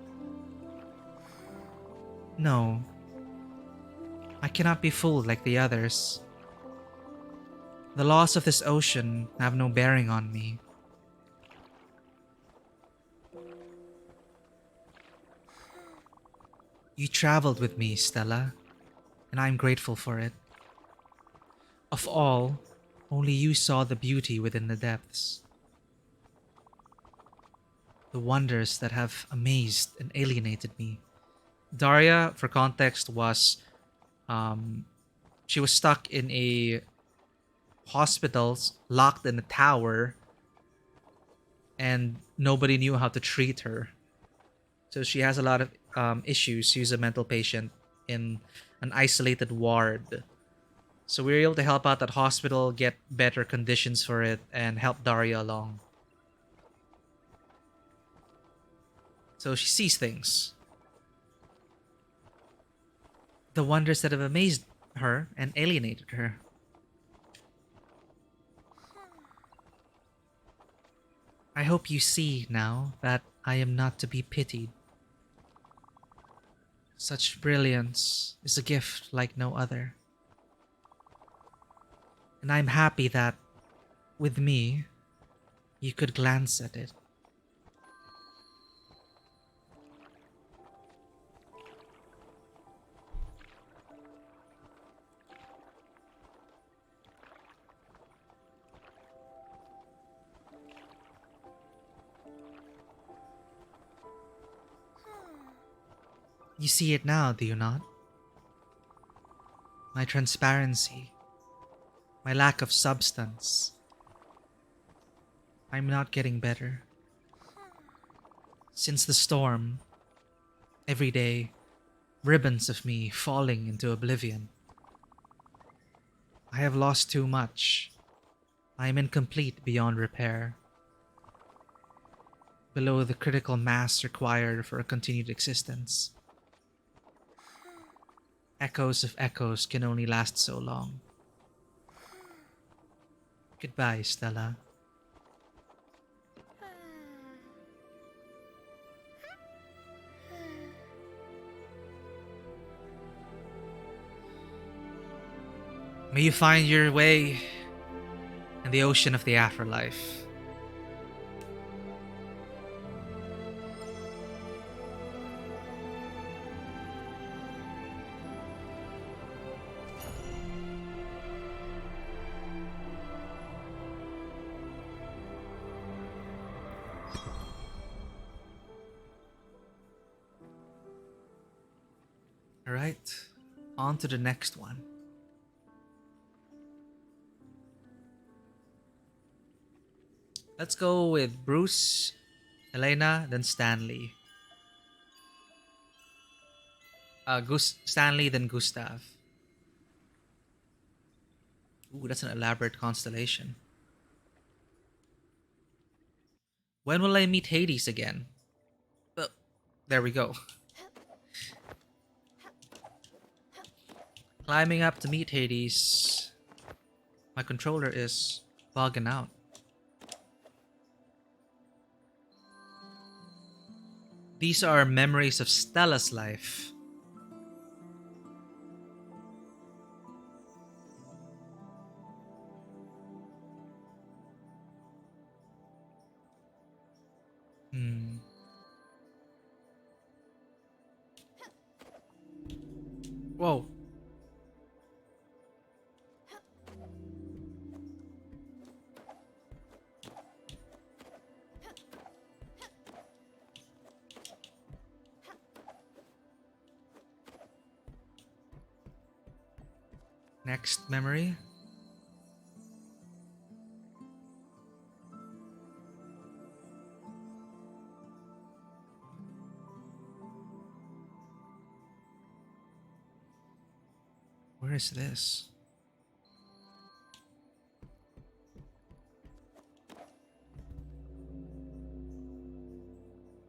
No. I cannot be fooled like the others. The loss of this ocean have no bearing on me. You traveled with me, Stella, and I'm grateful for it. Of all, only you saw the beauty within the depths. The wonders that have amazed and alienated me. Daria, for context, was she was stuck in a hospital, locked in a tower, and nobody knew how to treat her. So she has a lot of issues. She's a mental patient in an isolated ward. So we were able to help out that hospital, get better conditions for it, and help Daria along. So she sees things. The wonders that have amazed her and alienated her. I hope you see now that I am not to be pitied. Such brilliance is a gift like no other. And I'm happy that, with me, you could glance at it. You see it now, do you not? My transparency, my lack of substance. I'm not getting better. Since the storm, every day, ribbons of me falling into oblivion. I have lost too much. I am incomplete beyond repair. Below the critical mass required for a continued existence. Echoes of echoes can only last so long. Goodbye, Stella. May you find your way in the ocean of the afterlife. Alright, on to the next one. Let's go with Bruce, Elena, then Stanley. Stanley, then Gustav. Ooh, that's an elaborate constellation. When will I meet Hades again? Well, there we go. Climbing up to meet Hades. My controller is bugging out. These are memories of Stella's life. Whoa. Next memory. Where is this?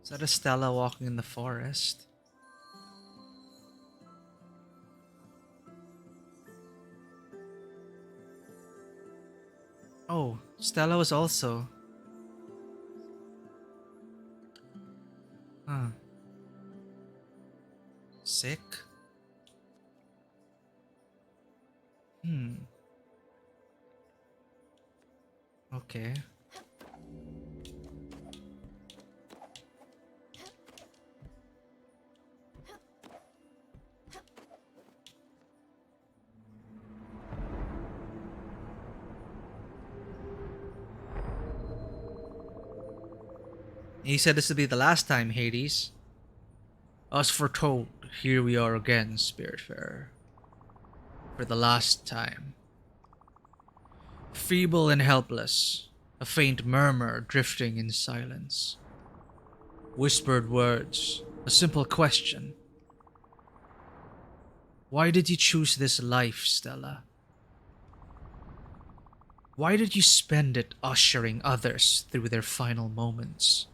Is that a Stella walking in the forest? Oh, Stella was also... Huh. Sick? Okay. He said this would be the last time, Hades. As foretold, here we are again, Spiritfarer. For the last time. Feeble and helpless, a faint murmur drifting in silence. Whispered words, a simple question. Why did you choose this life, Stella? Why did you spend it ushering others through their final moments?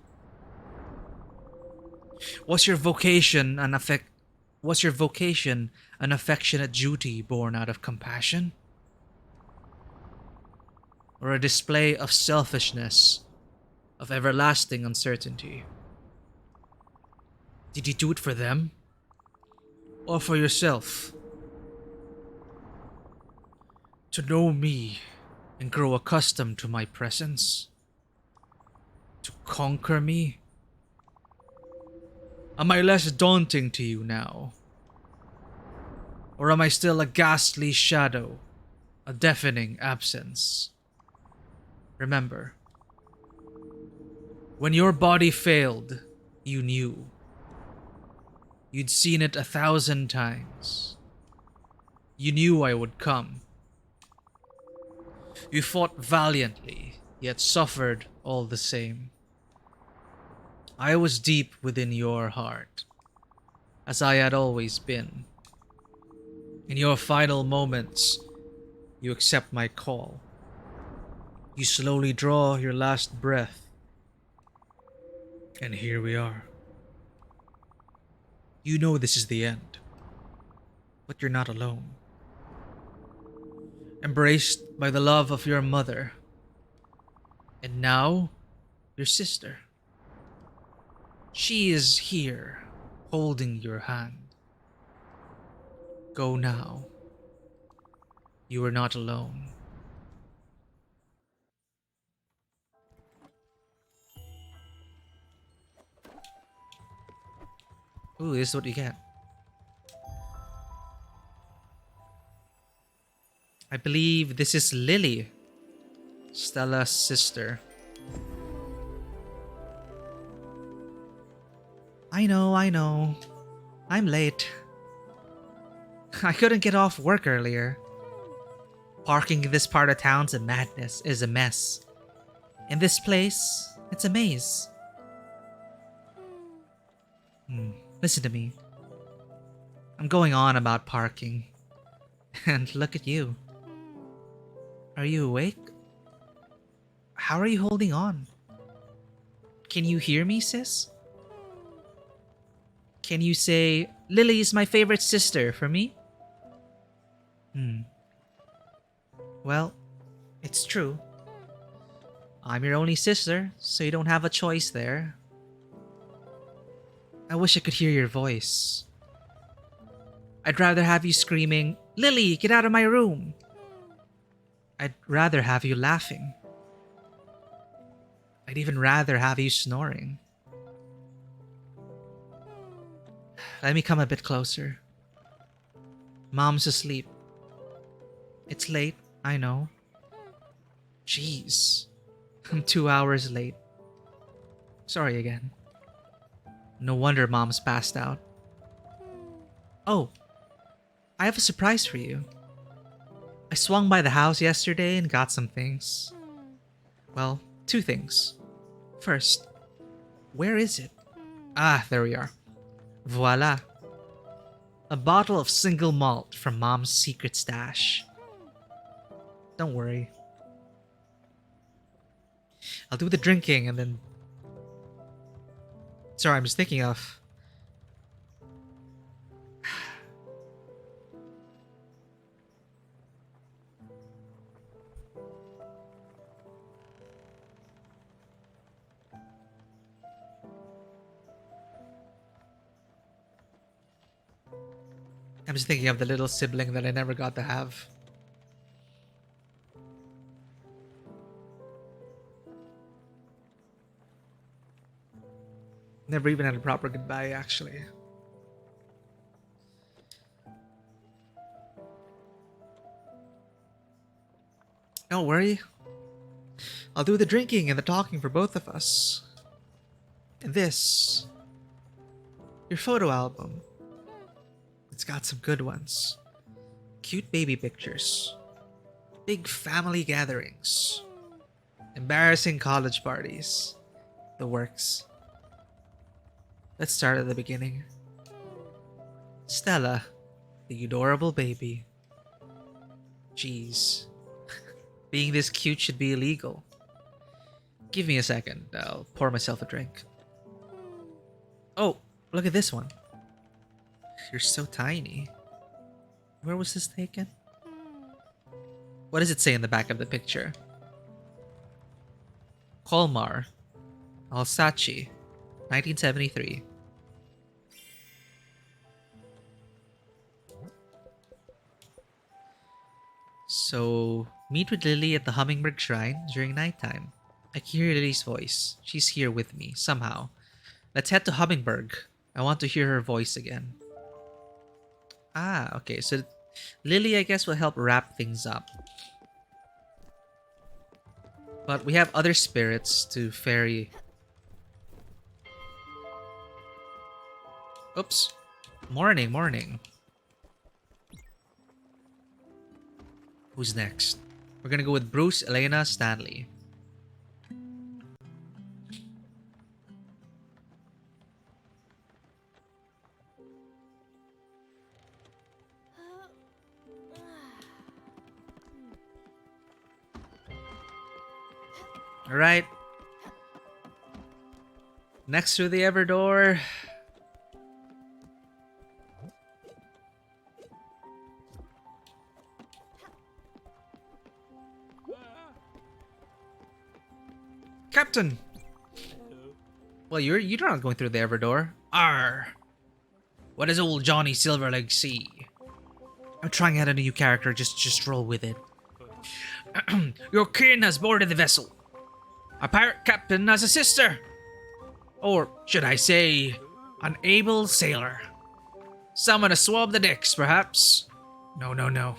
Was your vocation an affectionate duty born out of compassion? Or a display of selfishness, of everlasting uncertainty? Did you do it for them? Or for yourself? To know me and grow accustomed to my presence? To conquer me? Am I less daunting to you now? Or am I still a ghastly shadow, a deafening absence? Remember, when your body failed, you knew. You'd seen it 1,000 times. You knew I would come. You fought valiantly, yet suffered all the same. I was deep within your heart, as I had always been. In your final moments, you accept my call. You slowly draw your last breath. And here we are. You know this is the end. But you're not alone. Embraced by the love of your mother. And now, your sister. She is here, holding your hand. Go now. You are not alone. Ooh, this is what you get. I believe this is Lily, Stella's sister. I know. I'm late. I couldn't get off work earlier. Parking in this part of town's a madness, is a mess. In this place, it's a maze. Listen to me. I'm going on about parking. And look at you. Are you awake? How are you holding on? Can you hear me, sis? Can you say, Lily is my favorite sister for me? Well, it's true. I'm your only sister, so you don't have a choice there. I wish I could hear your voice. I'd rather have you screaming, Lily, get out of my room! I'd rather have you laughing. I'd even rather have you snoring. Let me come a bit closer. Mom's asleep. It's late, I know. Jeez. I'm 2 hours late. Sorry again. No wonder Mom's passed out. Oh, I have a surprise for you. I swung by the house yesterday and got some things. Well, 2 things. First, where is it? Ah, there we are. Voila. A bottle of single malt from Mom's secret stash. Don't worry. I'll do the drinking and then... Sorry, I'm just thinking of... I'm just thinking of the little sibling that I never got to have. Never even had a proper goodbye, actually. Don't worry. I'll do the drinking and the talking for both of us. And this... your photo album. It's got some good ones. Cute baby pictures. Big family gatherings. Embarrassing college parties. The works. Let's start at the beginning. Stella, the adorable baby. Jeez. Being this cute should be illegal. Give me a second. I'll pour myself a drink. Oh, look at this one. You're so tiny. Where was this taken? What does it say in the back of the picture? Colmar, Alsace, 1973. So, meet with Lily at the Hummingbird Shrine during nighttime. I can hear Lily's voice. She's here with me, somehow. Let's head to Hummingbird. I want to hear her voice again. Ah, okay, so Lily, I guess, will help wrap things up. But we have other spirits to ferry. Oops. Morning. Who's next? We're gonna go with Bruce, Elena, Stanley. Alright. Next through the ever door. Captain! Well, you're not going through the ever door. Arr! What does old Johnny Silverleg see? I'm trying out a new character, just roll with it. Your kin has boarded the vessel. Our pirate captain has a sister. Or should I say, an able sailor. Someone to swab the decks, perhaps? No.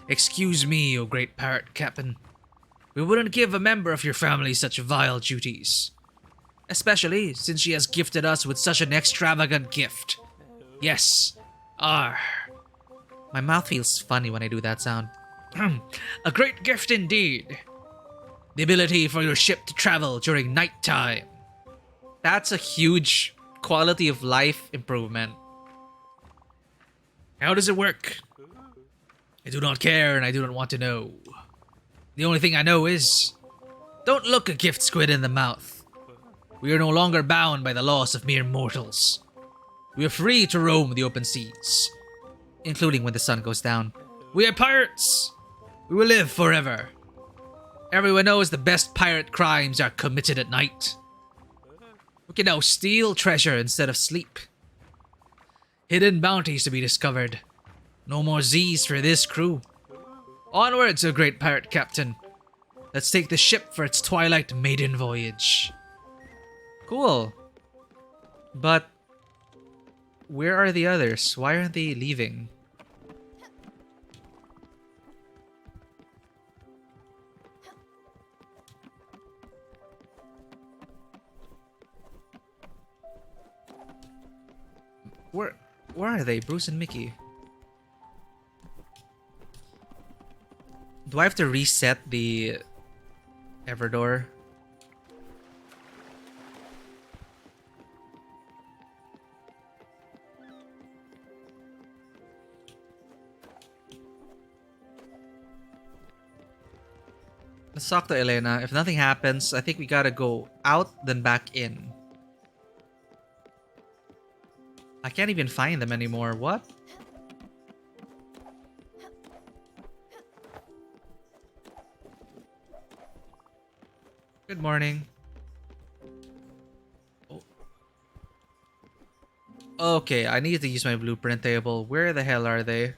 Excuse me, O great pirate captain. We wouldn't give a member of your family such vile duties. Especially since she has gifted us with such an extravagant gift. Yes. Ah. My mouth feels funny when I do that sound. A great gift indeed. The ability for your ship to travel during nighttime. That's a huge quality of life improvement. How does it work? I do not care and I do not want to know. The only thing I know is, don't look a gift squid in the mouth. We are no longer bound by the laws of mere mortals. We are free to roam the open seas, including when the sun goes down. We are pirates! We will live forever. Everyone knows the best pirate crimes are committed at night. We can now steal treasure instead of sleep. Hidden bounties to be discovered. No more Z's for this crew. Onwards, O great pirate captain. Let's take the ship for its twilight maiden voyage. Cool. But where are the others? Why aren't they leaving? Where are they? Bruce and Mickey. Do I have to reset the Everdoor? Let's talk to Elena. If nothing happens, I think we gotta go out, then back in. I can't even find them anymore. What? Good morning. Oh. Okay, I need to use my blueprint table. Where the hell are they?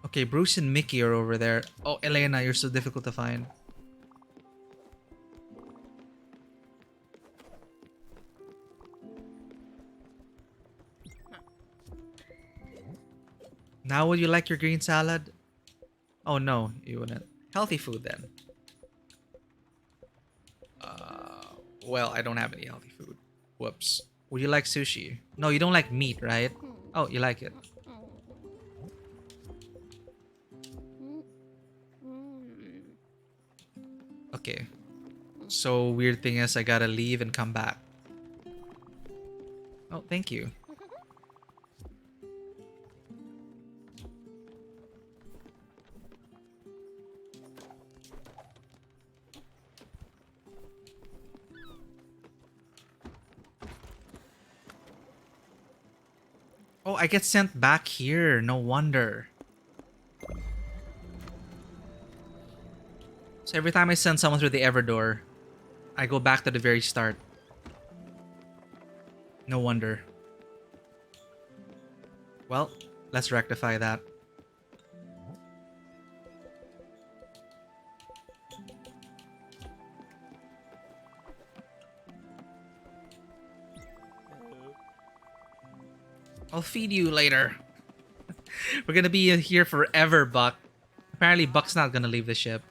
Okay, Bruce and Mickey are over there. Oh, Elena, you're so difficult to find. Now would you like your green salad? Oh no, you wouldn't. Healthy food then. Well, I don't have any healthy food. Whoops. Would you like sushi? No, you don't like meat, right? Oh, you like it. Okay. So, weird thing is I gotta leave and come back. Oh, thank you. Oh, I get sent back here. No wonder. So every time I send someone through the Everdoor, I go back to the very start. No wonder. Well, let's rectify that. I'll feed you later. We're gonna be here forever, Buck. Apparently, Buck's not gonna leave the ship.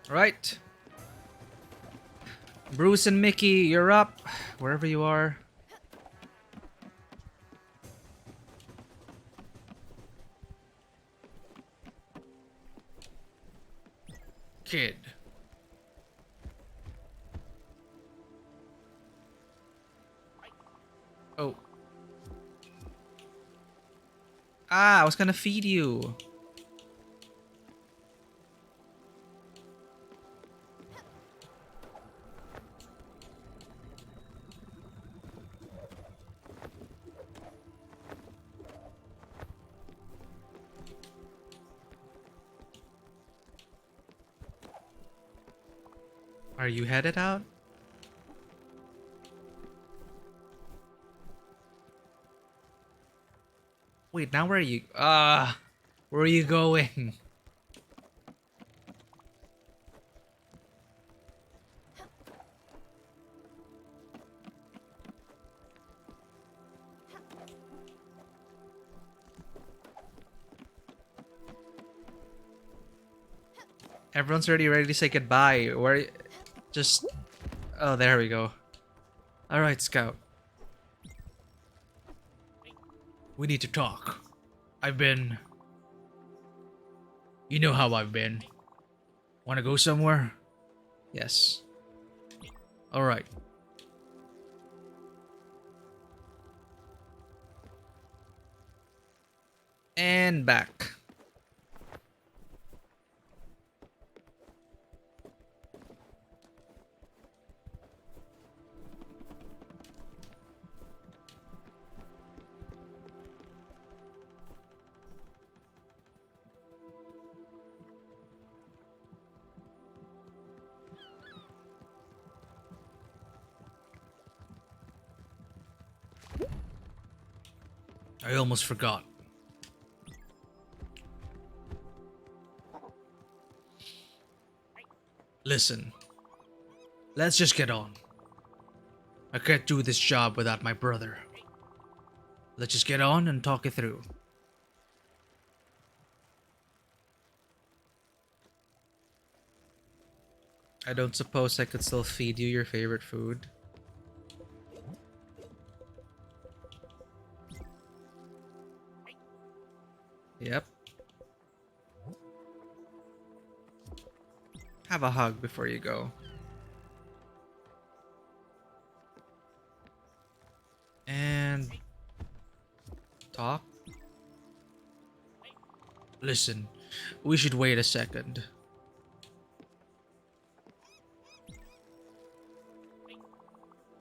Right. Bruce and Mickey, you're up. Wherever you are. Kid. Oh, Ah, I was gonna feed you. Are you headed out? Wait, now where are you? Where are you going? Everyone's already ready to say goodbye. Where? Just... Oh, there we go. Alright, Scout. We need to talk. I've been... You know how I've been. Wanna go somewhere? Yes. Alright. And back. I almost forgot. Listen. Let's just get on. I can't do this job without my brother. Let's just get on and talk it through. I don't suppose I could still feed you your favorite food. Yep. Have a hug before you go. And... talk? Listen, we should wait a second.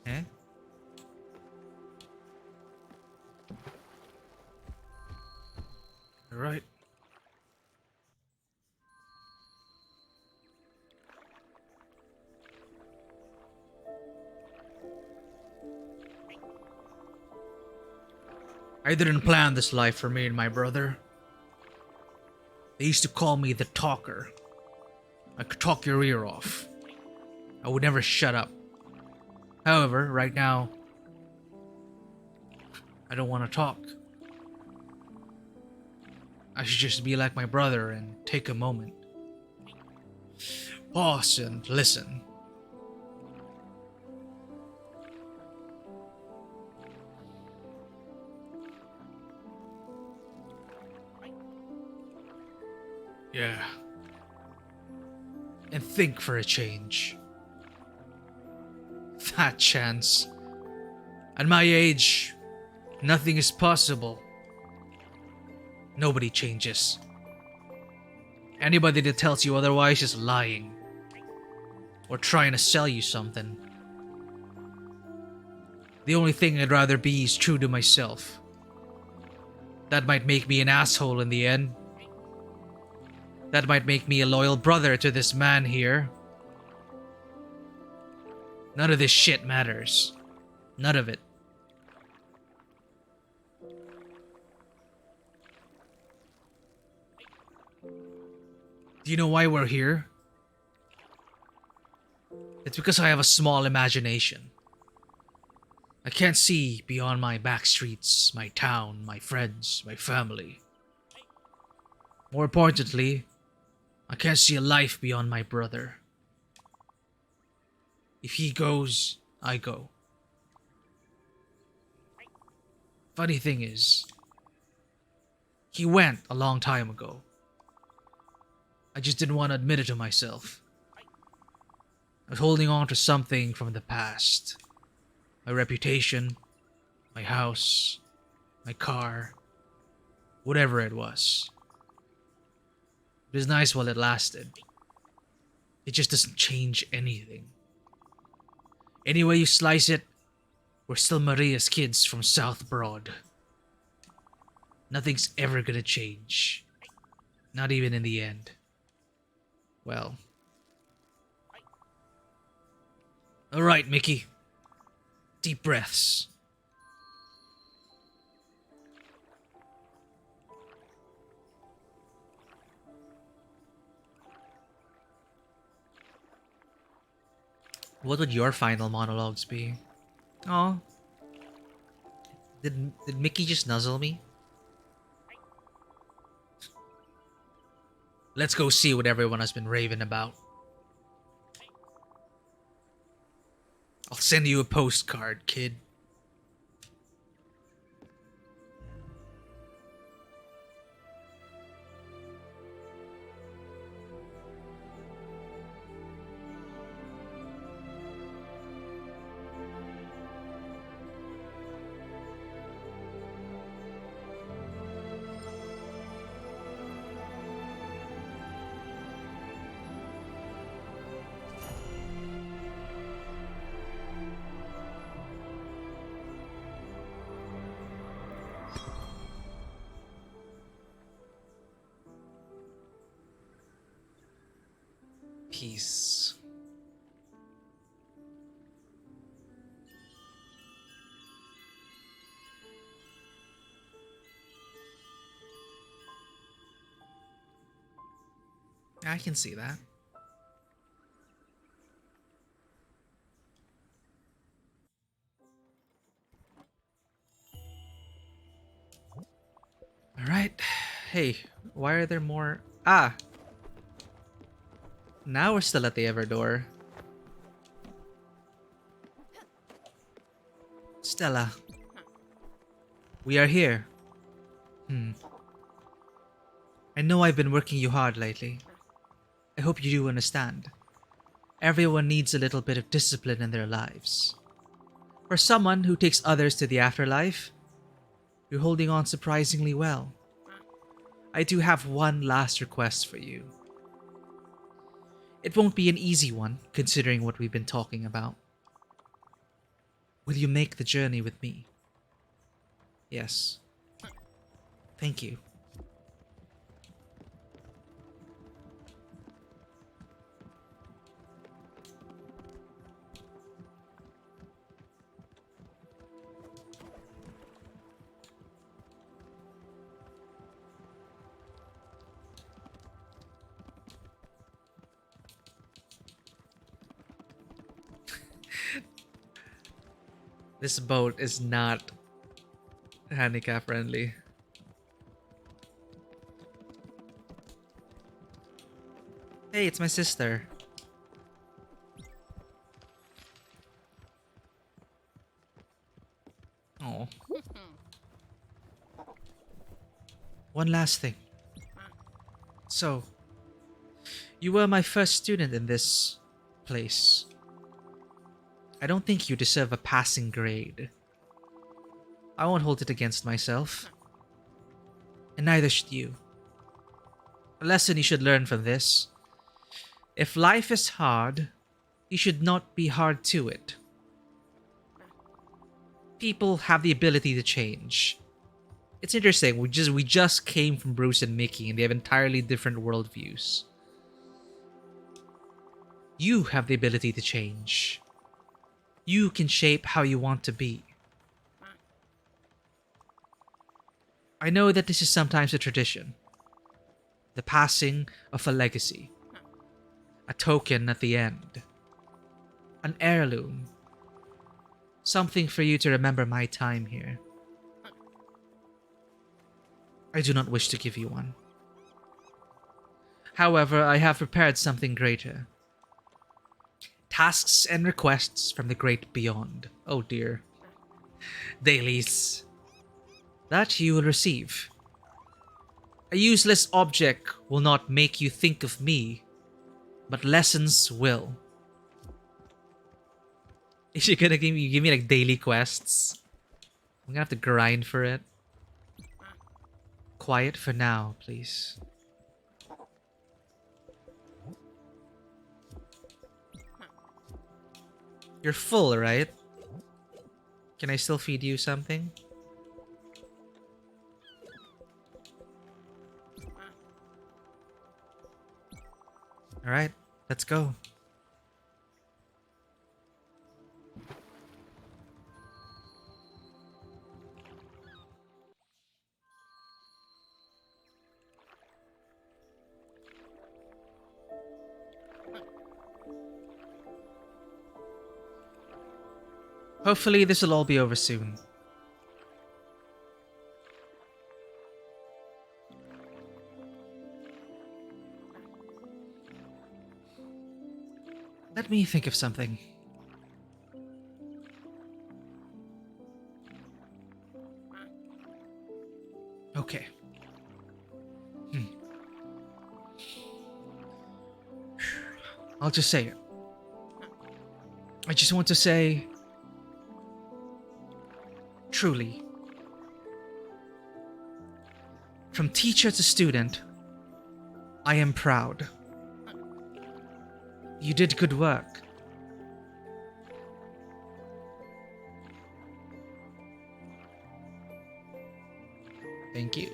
Eh? Alright. I didn't plan this life for me and my brother. They used to call me the talker. I could talk your ear off. I would never shut up. However, right now, I don't want to talk. I should just be like my brother and take a moment. Pause and listen. Yeah. And think for a change. That chance. At my age, nothing is possible. Nobody changes. Anybody that tells you otherwise is lying. Or trying to sell you something. The only thing I'd rather be is true to myself. That might make me an asshole in the end. That might make me a loyal brother to this man here. None of this shit matters. None of it. Do you know why we're here? It's because I have a small imagination. I can't see beyond my back streets, my town, my friends, my family. More importantly, I can't see a life beyond my brother. If he goes, I go. Funny thing is, he went a long time ago. I just didn't want to admit it to myself. I was holding on to something from the past. My reputation, my house, my car, Whatever it was. It was nice while it lasted. It just doesn't change anything. Any way you slice it, we're still Maria's kids from South Broad. Nothing's ever gonna change. Not even in the end. Well. Alright, Mickey. Deep breaths. What would your final monologues be? Oh. Did Mickey just nuzzle me? Let's go see what everyone has been raving about. I'll send you a postcard, kid. Peace. I can see that. Alright. Hey, why are there more? Ah! Now we're still at the Ever door. Stella. We are here. I know I've been working you hard lately. I hope you do understand. Everyone needs a little bit of discipline in their lives. For someone who takes others to the afterlife, you're holding on surprisingly well. I do have one last request for you. It won't be an easy one, considering what we've been talking about. Will you make the journey with me? Yes. Thank you. This boat is not handicap friendly. Hey, it's my sister. Oh. One last thing. So, you were my first student in this place. I don't think you deserve a passing grade. I won't hold it against myself. And neither should you. A lesson you should learn from this. If life is hard, you should not be hard to it. People have the ability to change. It's interesting, we just came from Bruce and Mickey and they have entirely different worldviews. You have the ability to change. You can shape how you want to be. I know that this is sometimes a tradition. The passing of a legacy. A token at the end. An heirloom. Something for you to remember my time here. I do not wish to give you one. However, I have prepared something greater. Tasks and requests from the great beyond. Oh dear. Dailies. That you will receive. A useless object will not make you think of me, but lessons will. Is she gonna give me like daily quests? I'm gonna have to grind for it. quiet for now, please. You're full, right? Can I still feed you something? Alright, let's go. Hopefully this will all be over soon. Let me think of something. Okay. I'll just say it. I just want to say, truly, from teacher to student, I am proud. You did good work. Thank you.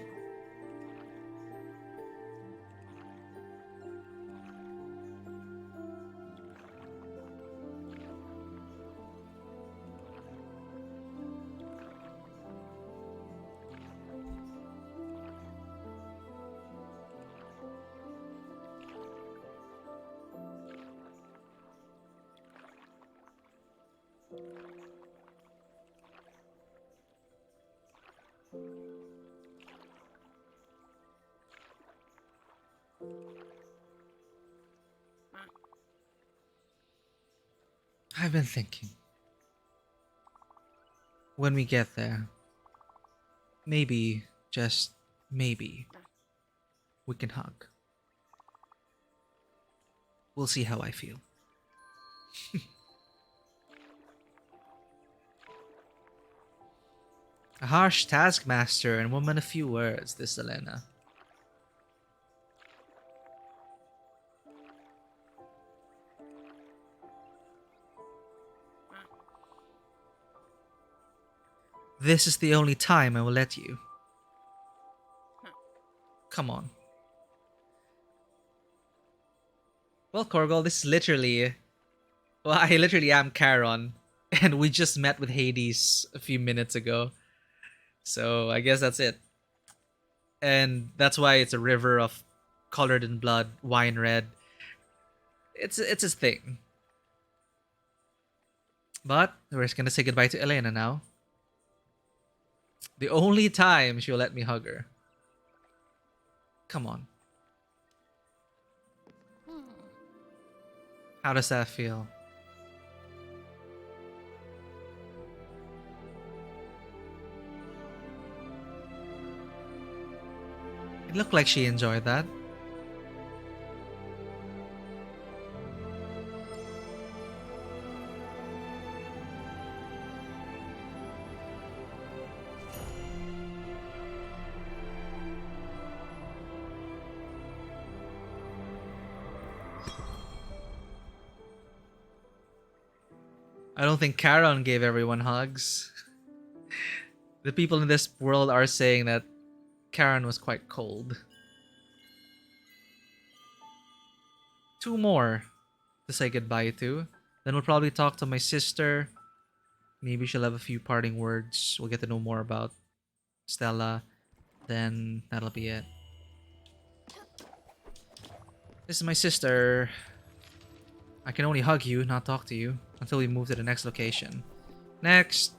I've been thinking. When we get there, maybe, just maybe, we can hug. We'll see how I feel. A harsh taskmaster and woman of few words, this Elena. This is the only time I will let you. Come on. Well, Korgol, this is literally... Well, I literally am Charon. And we just met with Hades a few minutes ago. So, I guess that's it. And that's why it's a river of colored in blood, wine red. It's his thing. But, we're just gonna say goodbye to Elena now. The only time she'll let me hug her. Come on. How does that feel? It looked like she enjoyed that. I don't think Charon gave everyone hugs. The people in this world are saying that Charon was quite cold. 2 more to say goodbye to. Then we'll probably talk to my sister. Maybe she'll have a few parting words. We'll get to know more about Stella. Then that'll be it. This is my sister. I can only hug you, not talk to you, until we move to the next location. Next!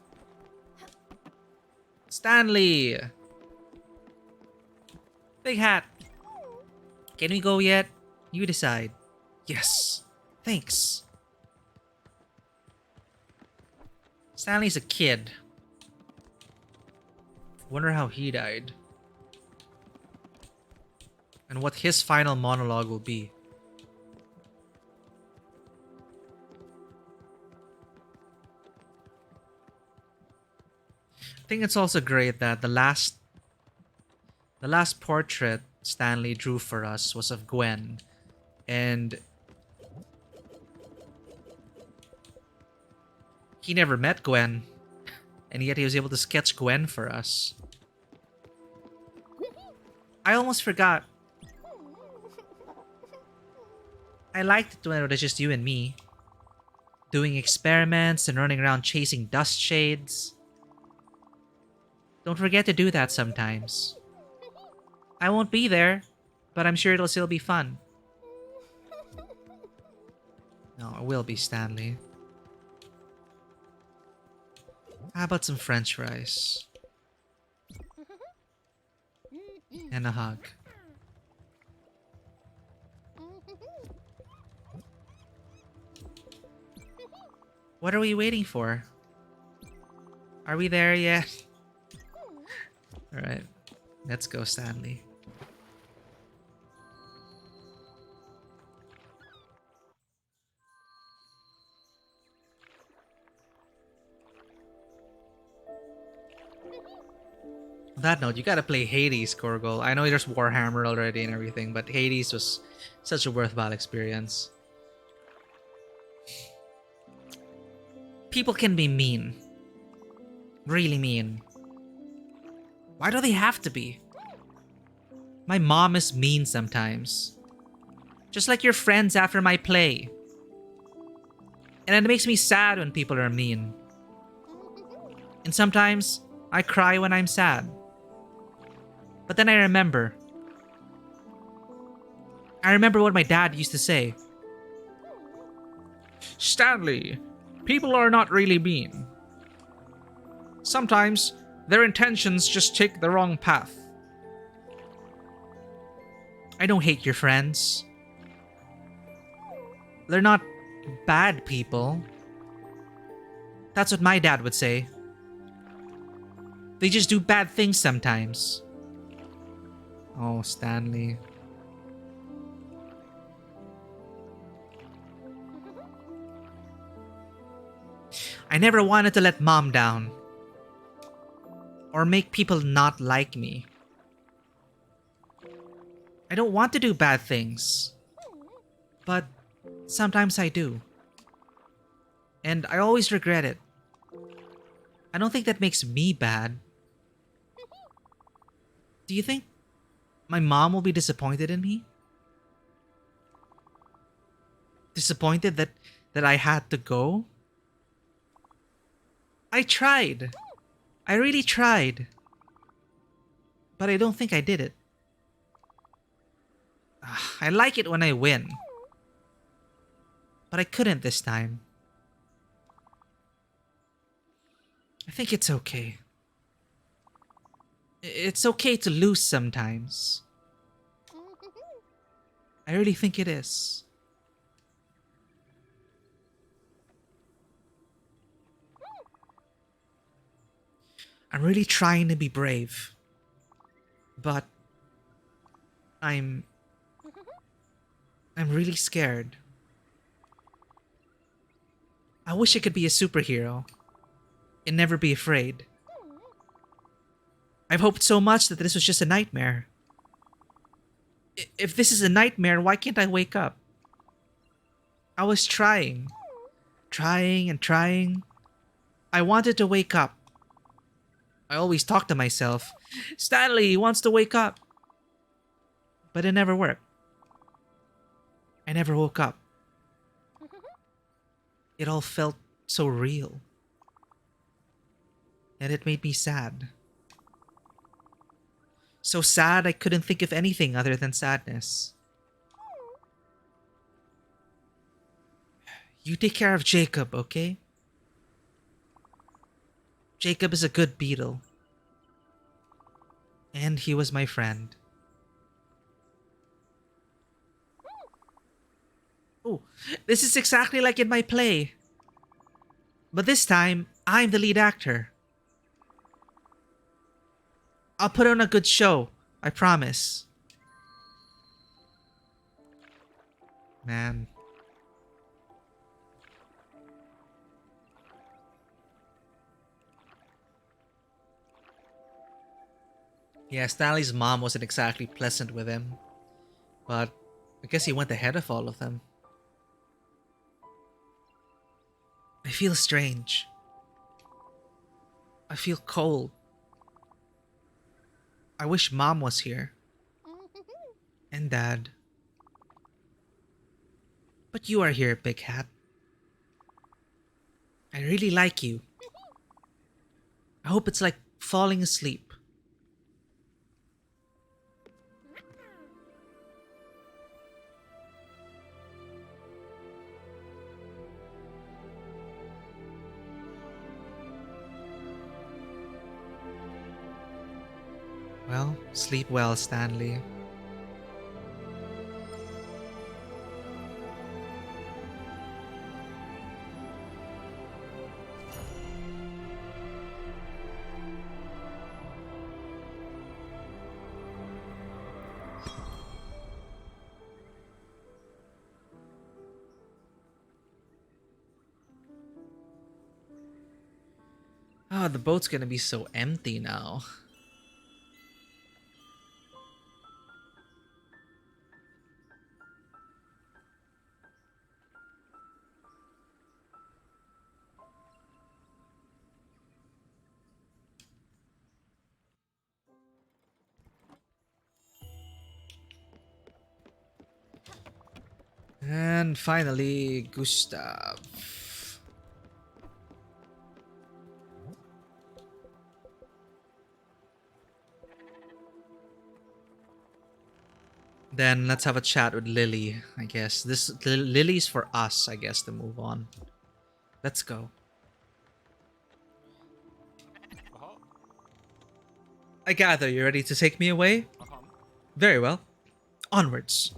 Stanley! Big Hat! Can we go yet? You decide. Yes. Thanks. Stanley's a kid. Wonder how he died. And what his final monologue will be. I think it's also great that the last The last portrait Stanley drew for us was of Gwen, and he never met Gwen, and yet he was able to sketch Gwen for us. I almost forgot. I liked it when it was just you and me, doing experiments and running around chasing dust shades. Don't forget to do that sometimes. I won't be there, but I'm sure it'll still be fun. No, it will be, Stanley. How about some French fries? And a hug. What are we waiting for? Are we there yet? Alright. Let's go, Stanley. On that note, you gotta play Hades, Korgol. I know there's Warhammer already and everything, but Hades was such a worthwhile experience. People can be mean. Really mean. Why do they have to be? My mom is mean sometimes. Just like your friends after my play. And it makes me sad when people are mean. And sometimes I cry when I'm sad. But then I remember. I remember what my dad used to say. Stanley, people are not really mean. Sometimes their intentions just take the wrong path. I don't hate your friends. They're not bad people. That's what my dad would say. They just do bad things sometimes. Oh, Stanley. I never wanted to let Mom down. Or make people not like me. I don't want to do bad things. But sometimes I do. And I always regret it. I don't think that makes me bad. Do you think my mom will be disappointed in me? Disappointed that I had to go? I tried. I really tried. But I don't think I did it. I like it when I win. But I couldn't this time. I think it's okay. It's okay to lose sometimes. I really think it is. I'm really trying to be brave. But I'm really scared. I wish I could be a superhero and never be afraid. I've hoped so much that this was just a nightmare. If this is a nightmare, why can't I wake up? I was trying. Trying and trying. I wanted to wake up. I always talk to myself. Stanley wants to wake up. But it never worked. I never woke up. It all felt so real. And it made me sad. So sad I couldn't think of anything other than sadness. You take care of Jacob, okay? Jacob is a good beetle. And he was my friend. Oh, this is exactly like in my play. But this time, I'm the lead actor. I'll put on a good show. I promise. Man. Yeah, Stanley's mom wasn't exactly pleasant with him, but I guess he went ahead of all of them. I feel strange. I feel cold. I wish Mom was here. And Dad. But you are here, Big Hat. I really like you. I hope it's like falling asleep. Well, sleep well, Stanley. Oh, the boat's gonna be so empty now. And finally, Gustav. Then let's have a chat with Lily, I guess. Lily's for us, I guess, to move on. Let's go. I gather you're ready to take me away? Very well. Onwards.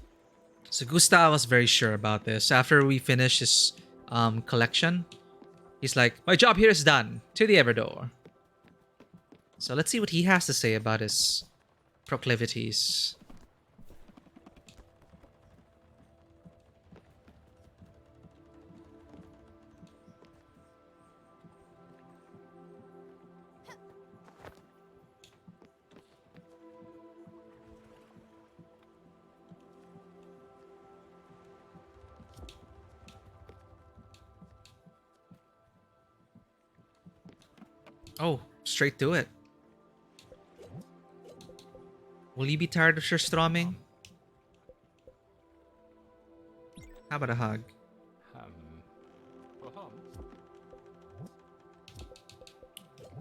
So Gustav was very sure about this. After we finish his collection, he's like, my job here is done. To the Everdor. So let's see what he has to say about his proclivities. Oh, straight to it. Will you be tired of Surströmming? How about a hug?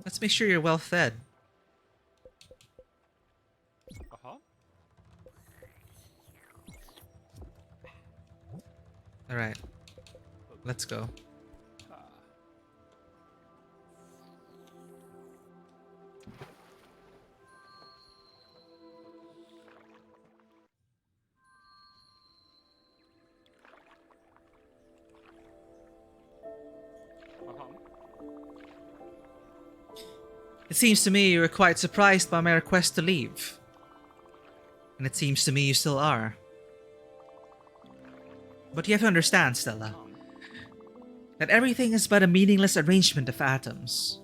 Let's make sure you're well fed. Alright. Let's go. It seems to me you were quite surprised by my request to leave. And it seems to me you still are. But you have to understand, Stella, that everything is but a meaningless arrangement of atoms.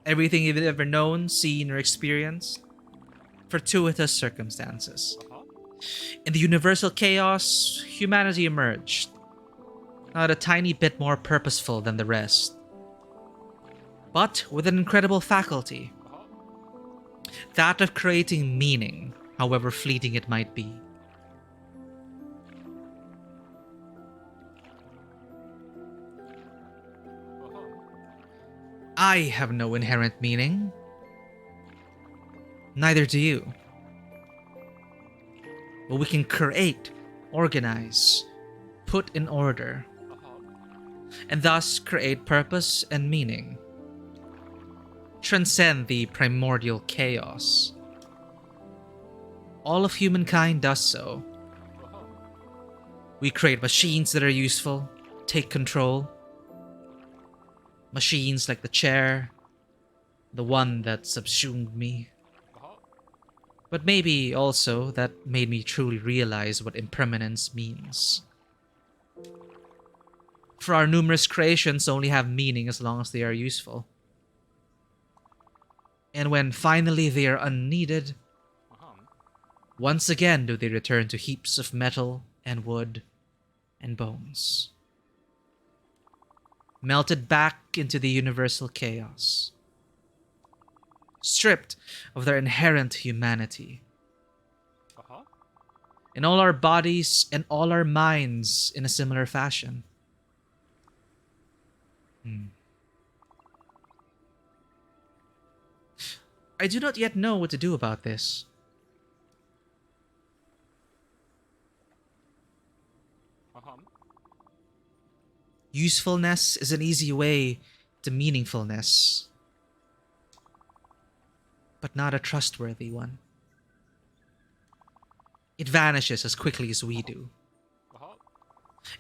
Everything you've ever known, seen, or experienced, fortuitous circumstances. In the universal chaos, humanity emerged, not a tiny bit more purposeful than the rest, but with an incredible faculty, that of creating meaning, however fleeting it might be. I have no inherent meaning. Neither do you. But we can create, organize, put in order, and thus create purpose and meaning. Transcend the primordial chaos. All of humankind does so. We create machines that are useful, take control. Machines like the chair, the one that subsumed me. But maybe also that made me truly realize what impermanence means. For our numerous creations only have meaning as long as they are useful. And when finally they are unneeded, once again do they return to heaps of metal and wood and bones, melted back into the universal chaos, stripped of their inherent humanity. In all our bodies and all our minds in a similar fashion. I do not yet know what to do about this. Usefulness is an easy way to meaningfulness, but not a trustworthy one. It vanishes as quickly as we do.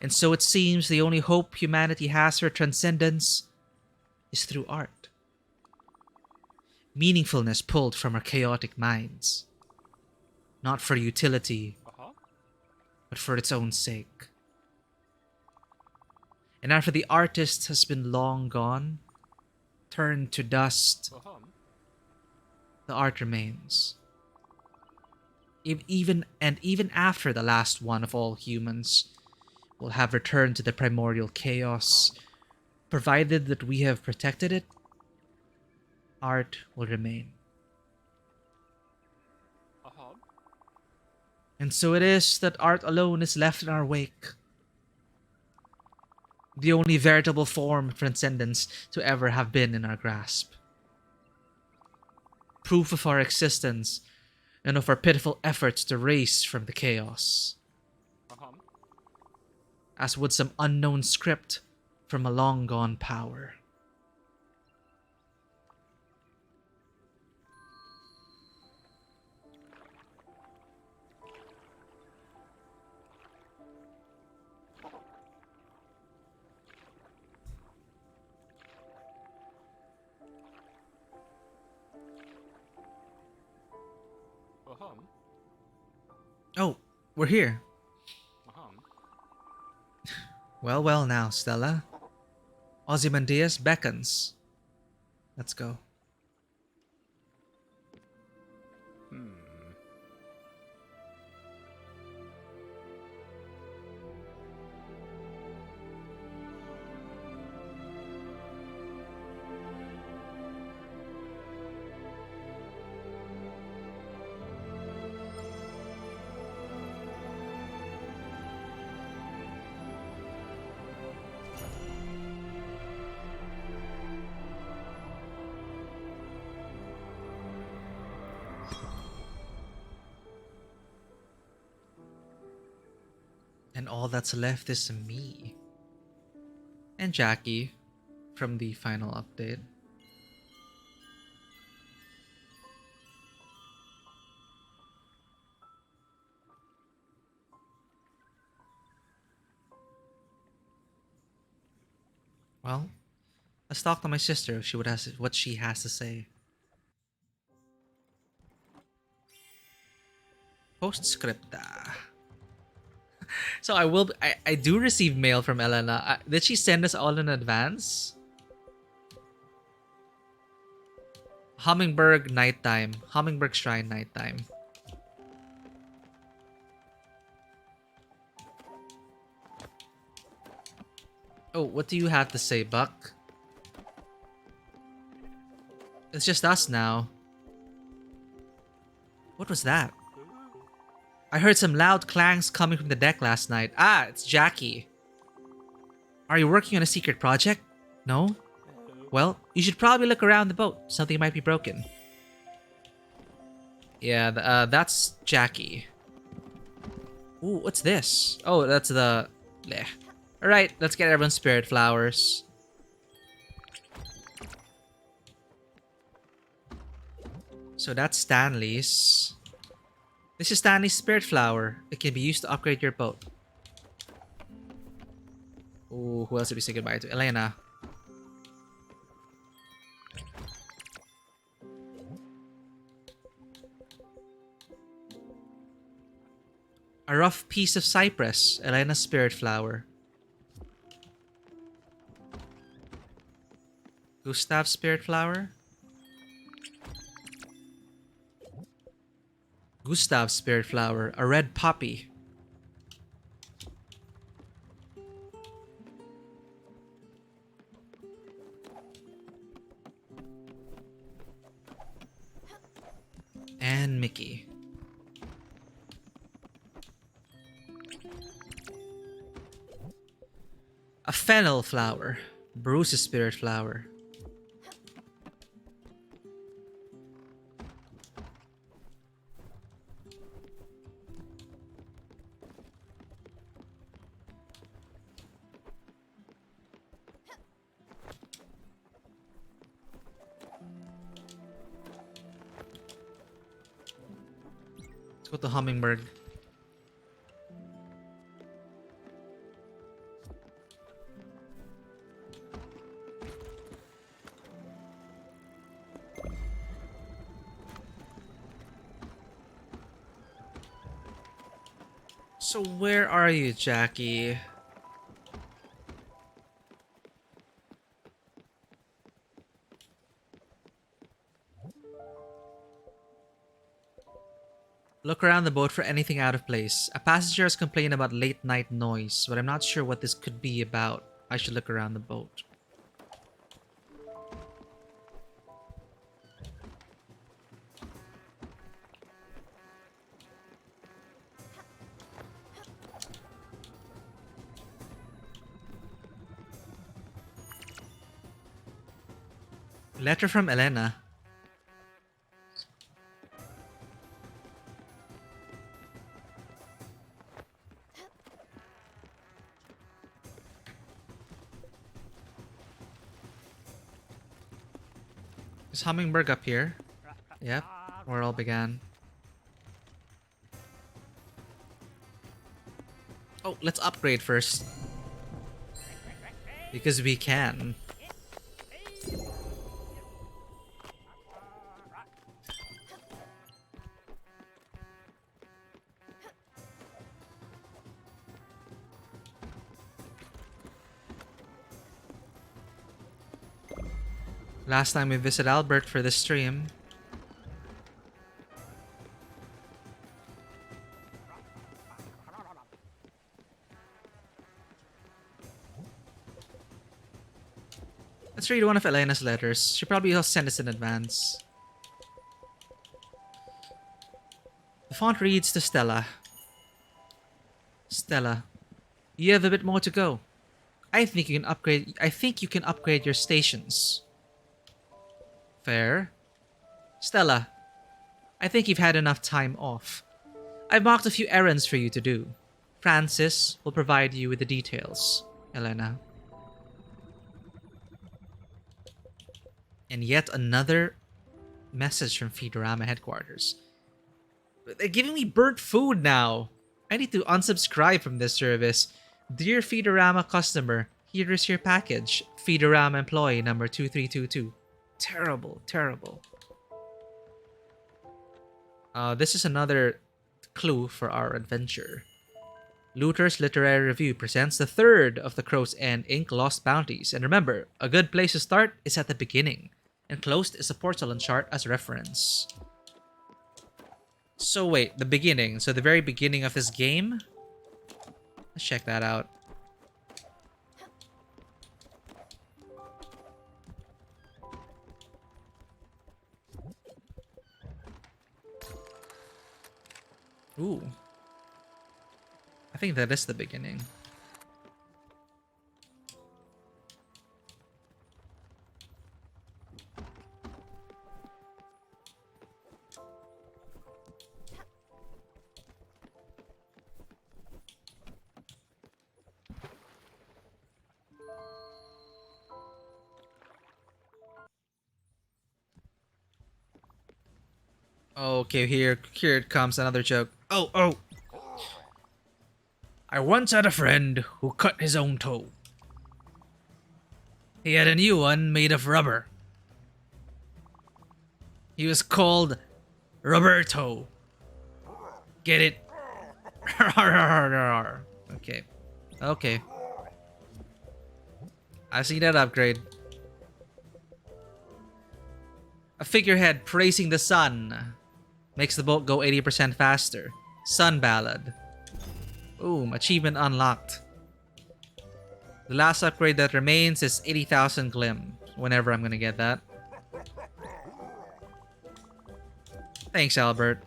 And so it seems the only hope humanity has for transcendence is through art. Meaningfulness pulled from our chaotic minds. Not for utility, but for its own sake. And after the artist has been long gone, turned to dust, the art remains. Even after the last one of all humans will have returned to the primordial chaos, provided that we have protected it, art will remain. And so it is that art alone is left in our wake. The only veritable form of transcendence to ever have been in our grasp. Proof of our existence and of our pitiful efforts to race from the chaos. As would some unknown script from a long-gone power. Oh, we're here. Well, well now, Stella. Ozymandias beckons. Let's go. And all that's left is me. And Jackie from the final update. Well, let's talk to my sister if what she has to say. Postscripta. So I do receive mail from Elena. Did she send us all in advance? Hummingbird nighttime. Hummingbird Shrine nighttime. Oh, what do you have to say, Buck? It's just us now. What was that? I heard some loud clangs coming from the deck last night. Ah, it's Jackie. Are you working on a secret project? No? Well, you should probably look around the boat. Something might be broken. Yeah, that's Jackie. Ooh, what's this? Oh, that's the... Bleh. Alright, let's get everyone's spirit flowers. So that's Stanley's. This is Stanley's spirit flower. It can be used to upgrade your boat. Ooh, who else did we say goodbye to? Elena. A rough piece of cypress. Elena's spirit flower. Gustav's spirit flower. Gustav's spirit flower, a red poppy. And Mickey. A fennel flower, Bruce's spirit flower. Let's go to Hummingbird. So where are you, Jackie? Look around the boat for anything out of place. A passenger has complained about late night noise, but I'm not sure what this could be about. I should look around the boat. Letter from Elena. Is Hummingbird up here? Yep, where it all began. Oh, let's upgrade first. Because we can. Last time we visited Albert for this stream. Let's read one of Elena's letters. She probably will send us in advance. The font reads to Stella. Stella, you have a bit more to go. I think you can upgrade your stations. Fair. Stella, I think you've had enough time off. I've marked a few errands for you to do. Francis will provide you with the details. Elena. And yet another message from Feedorama headquarters. They're giving me burnt food now. I need to unsubscribe from this service. Dear Feedorama customer, here is your package. Feedorama employee number 2322. Terrible, terrible. This is another clue for our adventure. Looter's Literary Review presents the third of the Crow's End Inc. Lost Bounties. And remember, a good place to start is at the beginning. Enclosed is a porcelain chart as reference. So wait, the beginning. So the very beginning of this game? Let's check that out. Ooh. I think that is the beginning. Okay, here it comes, another joke. Oh! I once had a friend who cut his own toe. He had a new one made of rubber. He was called Roberto. Get it? Okay. I see that upgrade. A figurehead praising the sun. Makes the boat go 80% faster. Sun Ballad. Boom, achievement unlocked. The last upgrade that remains is 80,000 glim. Whenever I'm gonna get that. Thanks, Albert.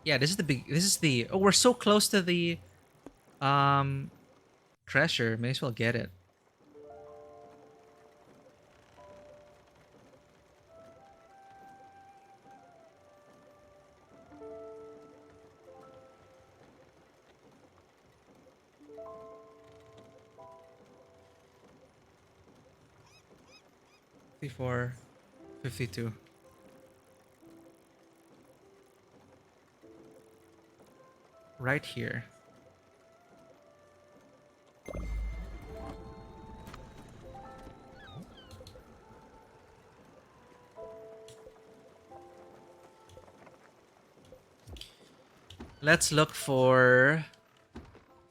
Yeah, this is the oh, we're so close to the treasure. May as well get it. Before 52. Right here. Let's look for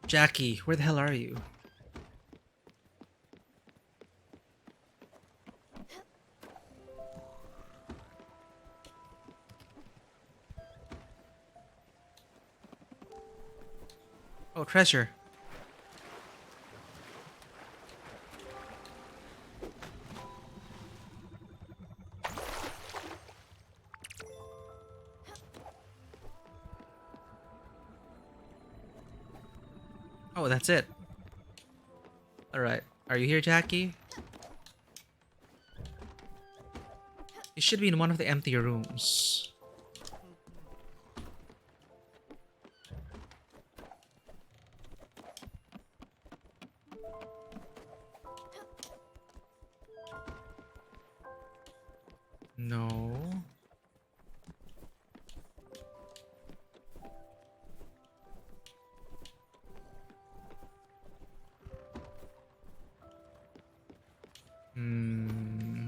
Jackie. Where the hell are you? Oh, treasure. Oh, that's it. Alright. Are you here, Jackie? You should be in one of the empty rooms. No.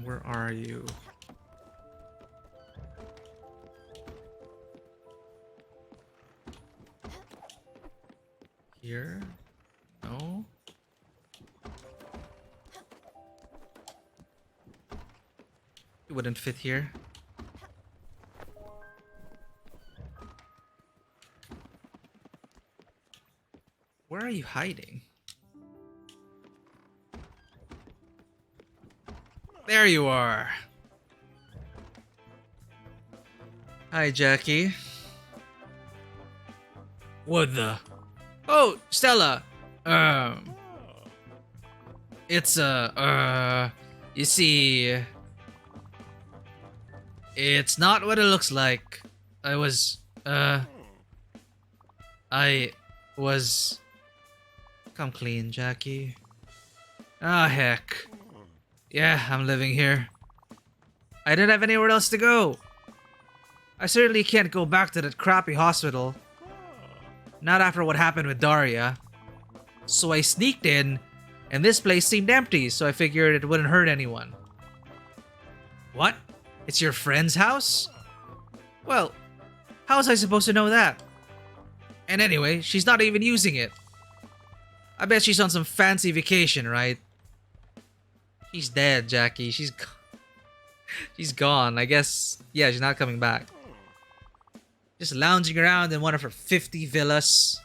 Where are you? Here? No. It wouldn't fit here. Where are you hiding? There you are. Hi, Jackie. What the? Oh, Stella. It's you see, it's not what it looks like. I was come clean, Jackie. Ah, heck. Yeah, I'm living here. I didn't have anywhere else to go. I certainly can't go back to that crappy hospital. Not after what happened with Daria. So I sneaked in, and this place seemed empty, so I figured it wouldn't hurt anyone. What? It's your friend's house? Well, how was I supposed to know that? And anyway, she's not even using it. I bet she's on some fancy vacation, right? She's dead, Jackie. She's gone. I guess, yeah, she's not coming back. Just lounging around in one of her 50 villas.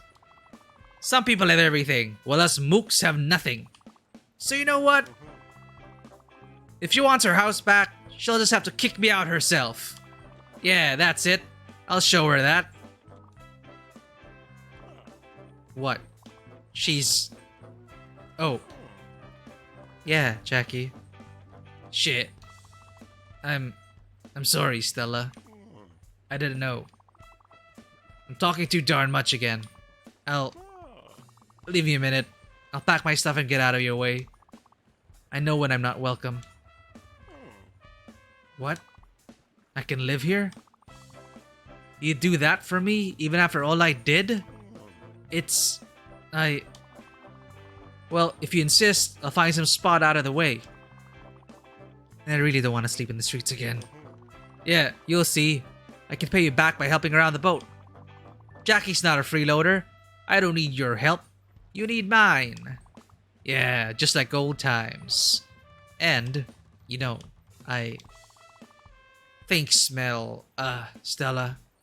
Some people have everything, while us mooks have nothing. So you know what? If she wants her house back, she'll just have to kick me out herself. Yeah, that's it. I'll show her that. What? She's... Oh. Yeah, Jackie. Shit. I'm sorry, Stella. I didn't know. I'm talking too darn much again. I'll leave you a minute. I'll pack my stuff and get out of your way. I know when I'm not welcome. What? I can live here? You do that for me, even after all I did? Well, if you insist, I'll find some spot out of the way. I really don't want to sleep in the streets again. Yeah, you'll see. I can pay you back by helping around the boat. Jackie's not a freeloader. I don't need your help. You need mine. Yeah, just like old times. And, you know, I think Stella.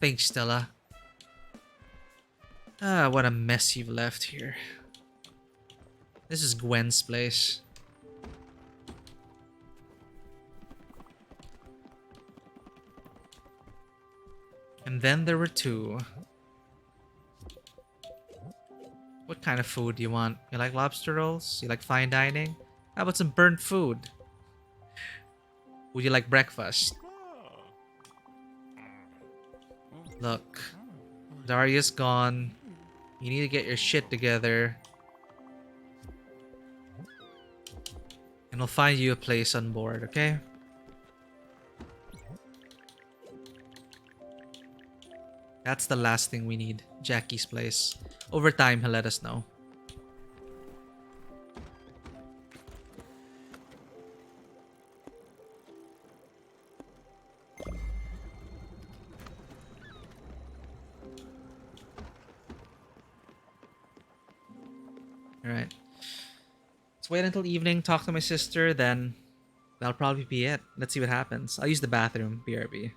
Thanks, Stella. What a mess you've left here. This is Gwen's place. And then there were two. What kind of food do you want? You like lobster rolls? You like fine dining? How about some burnt food? Would you like breakfast? Look, Daria's gone. You need to get your shit together. And we'll find you a place on board, okay? That's the last thing we need. Jackie's place. Over time, he'll let us know. Alright. Let's wait until evening, talk to my sister, then that'll probably be it. Let's see what happens. I'll use the bathroom, BRB.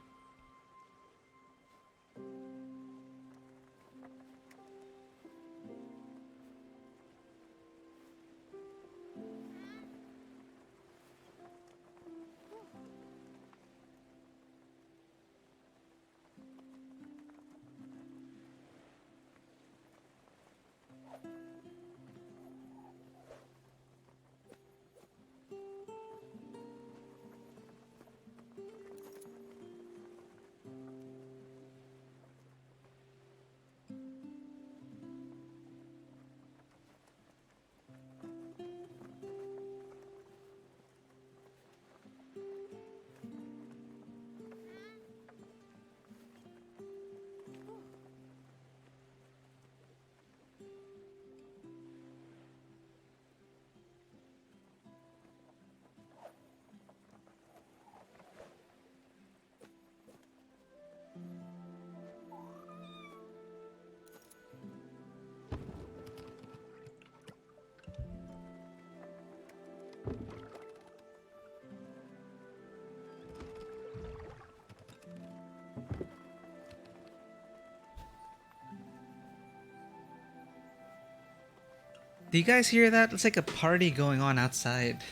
Do you guys hear that? It's like a party going on outside.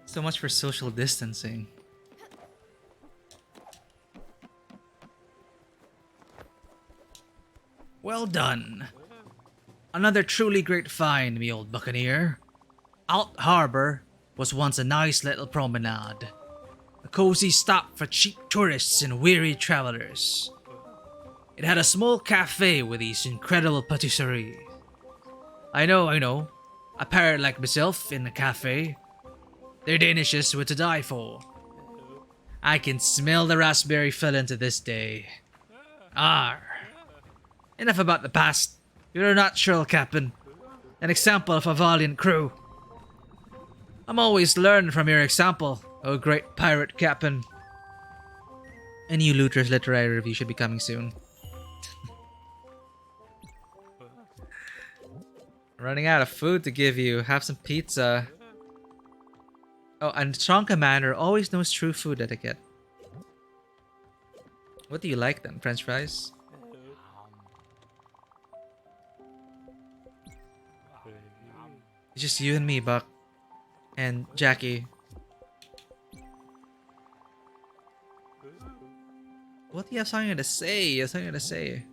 So much for social distancing. Well done. Another truly great find, me old buccaneer. Out Harbor was once a nice little promenade. A cozy stop for cheap tourists and weary travelers. It had a small cafe with these incredible patisseries. I know. A pirate like myself in a cafe. Their Danishes were to die for. I can smell the raspberry filling to this day. Arr. Enough about the past. You're not Shirl Captain. An example of a valiant crew. I'm always learning from your example, oh great pirate captain. A new Looter's literary review should be coming soon. Running out of food to give you. Have some pizza. Oh, and strong commander always knows true food etiquette. What do you like then? French fries? It's just you and me, Buck. And Jackie. What do you have something to say? You have something to say.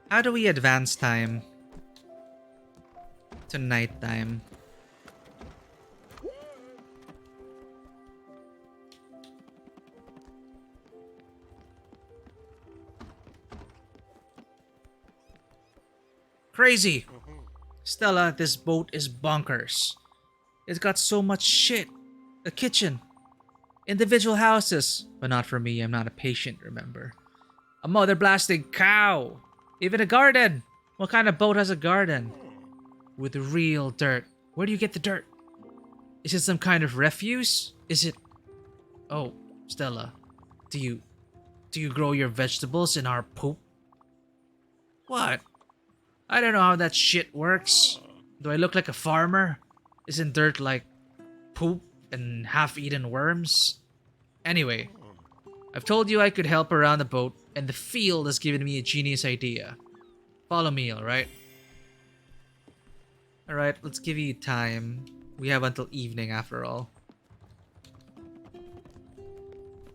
How do we advance time to nighttime? Crazy! Stella, this boat is bonkers. It's got so much shit. A kitchen. Individual houses. But not for me, I'm not a patient, remember. A mother blasting cow. Even a garden! What kind of boat has a garden? with real dirt. Where do you get the dirt? Is it some kind of refuse? Is it... Oh, Stella, do you grow your vegetables in our poop? What? I don't know how that shit works. Do I look like a farmer? Isn't dirt like poop and half-eaten worms? Anyway, I've told you I could help around the boat, and the field has given me a genius idea. Follow me, alright? Alright, let's give you time. We have until evening after all.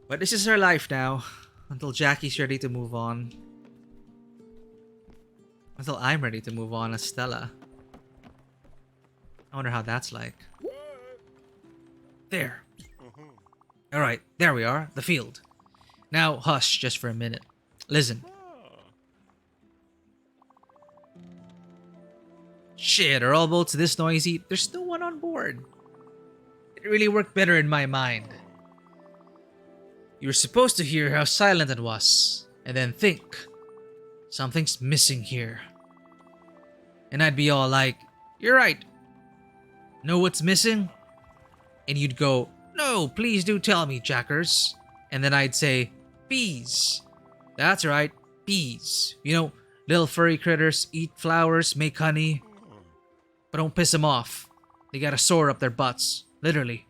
But this is our life now. Until Jackie's ready to move on. Until I'm ready to move on as Stella. I wonder how that's like. There. Alright, there we are. The field. Now, hush just for a minute. Listen. Shit, are all boats this noisy? There's no one on board. It really worked better in my mind. You were supposed to hear how silent it was, and then think, something's missing here. And I'd be all like, you're right. Know what's missing? And you'd go, no, please do tell me, Jackers. And then I'd say, bees. That's right, bees. You know, little furry critters eat flowers, make honey. But don't piss them off. They got a sore up their butts. Literally.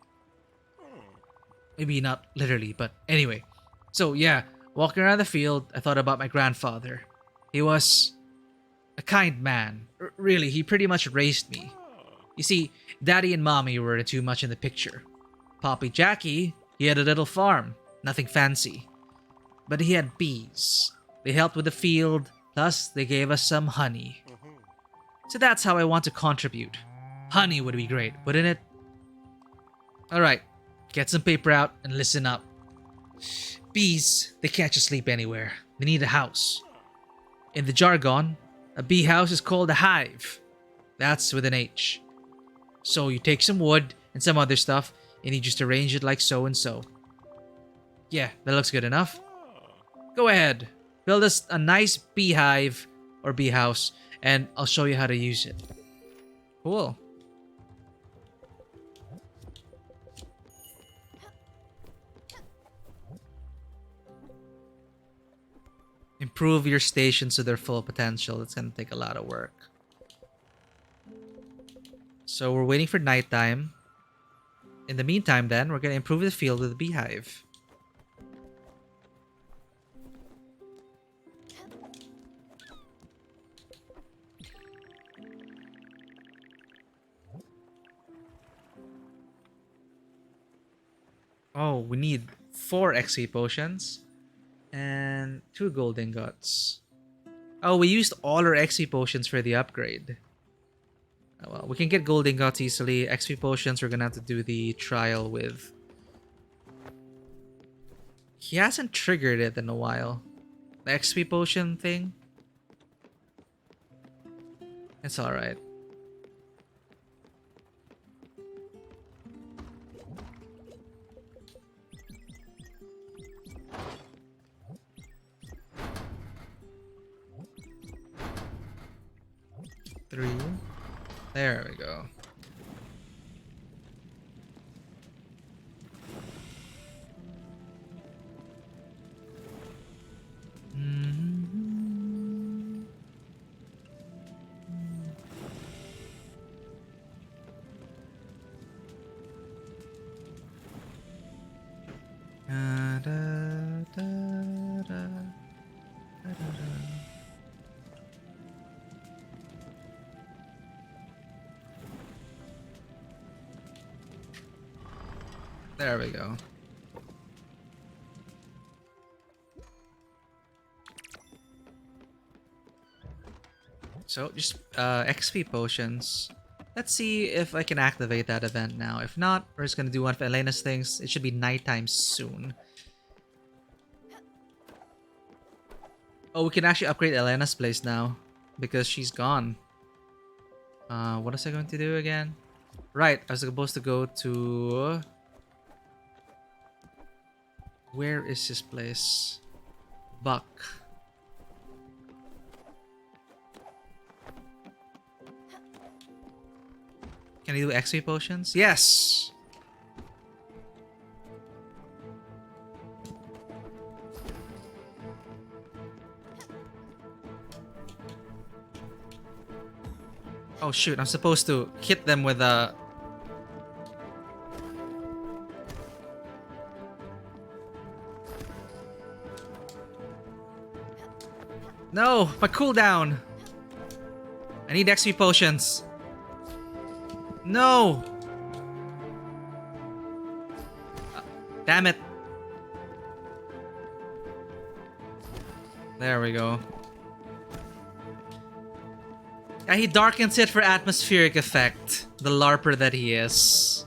Maybe not literally, but anyway. So yeah, walking around the field, I thought about my grandfather. He was a kind man. Really, he pretty much raised me. You see, Daddy and Mommy were too much in the picture. Poppy Jackie, he had a little farm. Nothing fancy. But he had bees. They helped with the field, plus they gave us some honey. So that's how I want to contribute. Honey would be great, wouldn't it? Alright, get some paper out and listen up. Bees, they can't just sleep anywhere. They need a house. In the jargon, a bee house is called a hive. That's with an H. So you take some wood and some other stuff, and you just arrange it like so and so. Yeah, that looks good enough. Go ahead, build us a nice beehive or bee house, and I'll show you how to use it. Cool. Improve your stations to their full potential. It's gonna take a lot of work. So we're waiting for nighttime. In the meantime then, we're gonna improve the field with a beehive. Oh, we need 4 XP potions and 2 gold ingots. Oh, we used all our XP potions for the upgrade. Oh, well, we can get gold ingots easily. XP potions we're gonna have to do the trial with. He hasn't triggered it in a while. The XP potion thing. It's alright. Three. There we go. There we go. So just XP potions. Let's see if I can activate that event now. If not, we're just gonna do one of Elena's things. It should be nighttime soon. Oh, we can actually upgrade Elena's place now because she's gone. What was I going to do again? Right, I was supposed to go to... Where is his place? Buck. Can you do XP potions? Yes! Oh shoot, I'm supposed to hit them with a... No! My cooldown! I need XP potions. No! Damn it. There we go. Yeah, he darkens it for atmospheric effect. The LARPer that he is.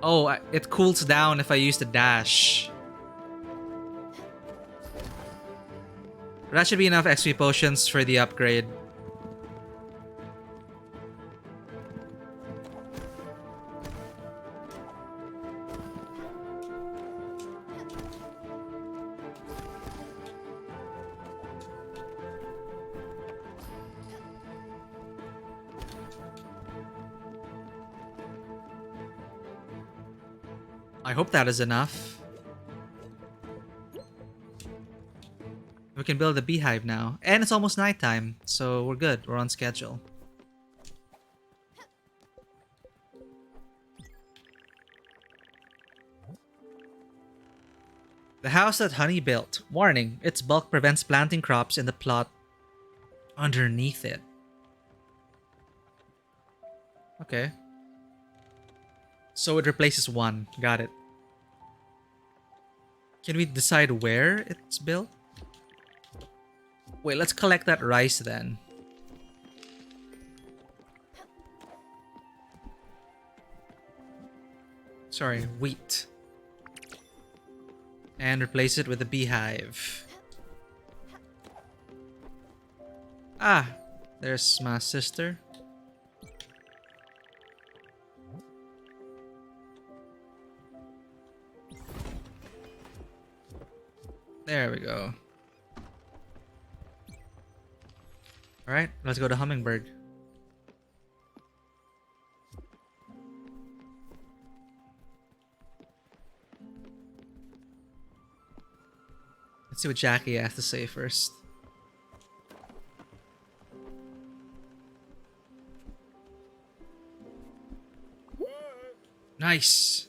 Oh, it cools down if I use the dash. That should be enough XP potions for the upgrade. I hope that is enough. We can build a beehive now. And it's almost nighttime, so we're good. We're on schedule. The house that Honey built. Warning, its bulk prevents planting crops in the plot underneath it. Okay. So it replaces one. Got it. Can we decide where it's built? Wait, let's collect that rice then. Sorry, wheat. And replace it with a beehive. Ah, there's my sister. There we go. Alright, let's go to Hummingbird. Let's see what Jackie has to say first. Nice.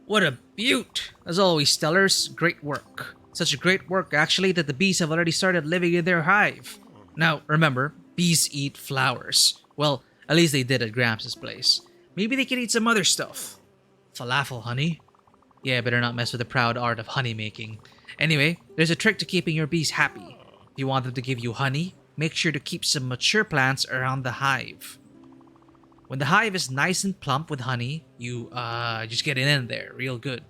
What a beaut! As always, Stellars, great work. Such a great work, actually, that the bees have already started living in their hive. Now, remember, bees eat flowers. Well, at least they did at Gramps' place. Maybe they can eat some other stuff. Falafel, honey? Yeah, better not mess with the proud art of honey making. Anyway, there's a trick to keeping your bees happy. If you want them to give you honey, make sure to keep some mature plants around the hive. When the hive is nice and plump with honey, you just get it in there real good.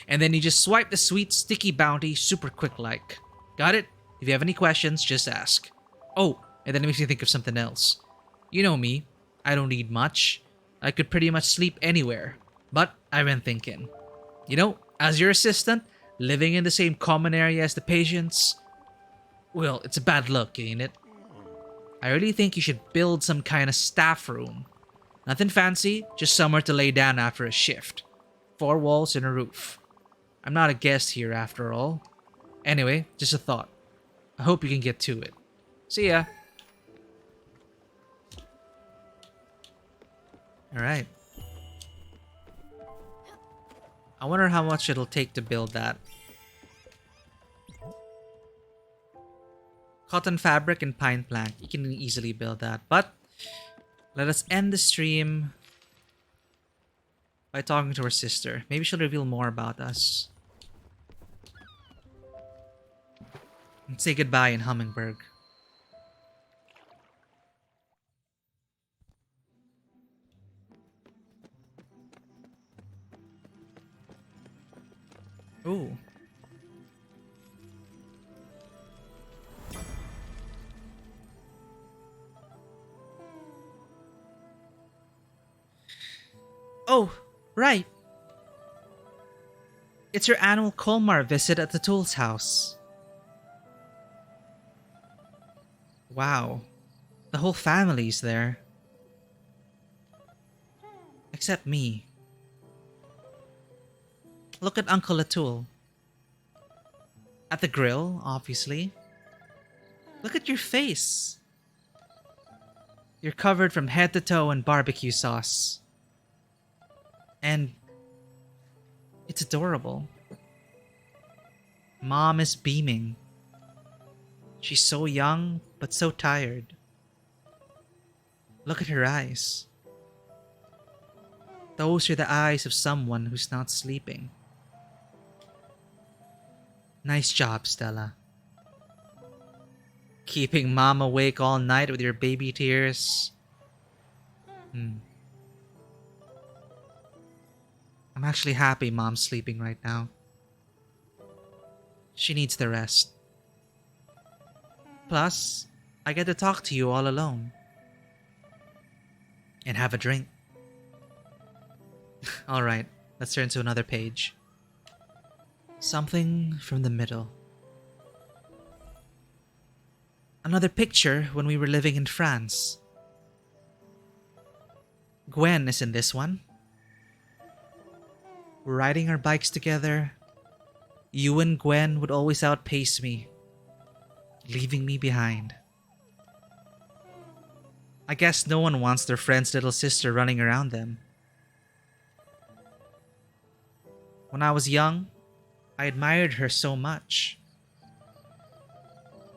And then you just swipe the sweet, sticky bounty super quick like. Got it? If you have any questions, just ask. Oh, and then it makes me think of something else. You know me, I don't need much. I could pretty much sleep anywhere. But I've been thinking. You know, as your assistant, living in the same common area as the patients, well, it's a bad look, ain't it? I really think you should build some kind of staff room. Nothing fancy, just somewhere to lay down after a shift. 4 walls and a roof. I'm not a guest here after all. Anyway, just a thought. I hope you can get to it. See ya. Alright. I wonder how much it'll take to build that. Cotton fabric and pine plank. You can easily build that. But let us end the stream by talking to her sister. Maybe she'll reveal more about us. And say goodbye in Hummingbird. Ooh. Oh, right. It's your annual Colmar visit at the Tool's house. Wow. The whole family's there. Except me. Look at Uncle Atul. At the grill, obviously. Look at your face. You're covered from head to toe in barbecue sauce. And it's adorable. Mom is beaming. She's so young, but so tired. Look at her eyes. Those are the eyes of someone who's not sleeping. Nice job, Stella. Keeping Mom awake all night with your baby tears. I'm actually happy Mom's sleeping right now. She needs the rest. Plus, I get to talk to you all alone. And have a drink. Alright, let's turn to another page. Something from the middle. Another picture when we were living in France. Gwen is in this one. We're riding our bikes together. You and Gwen would always outpace me, leaving me behind. I guess no one wants their friend's little sister running around them. When I was young, I admired her so much.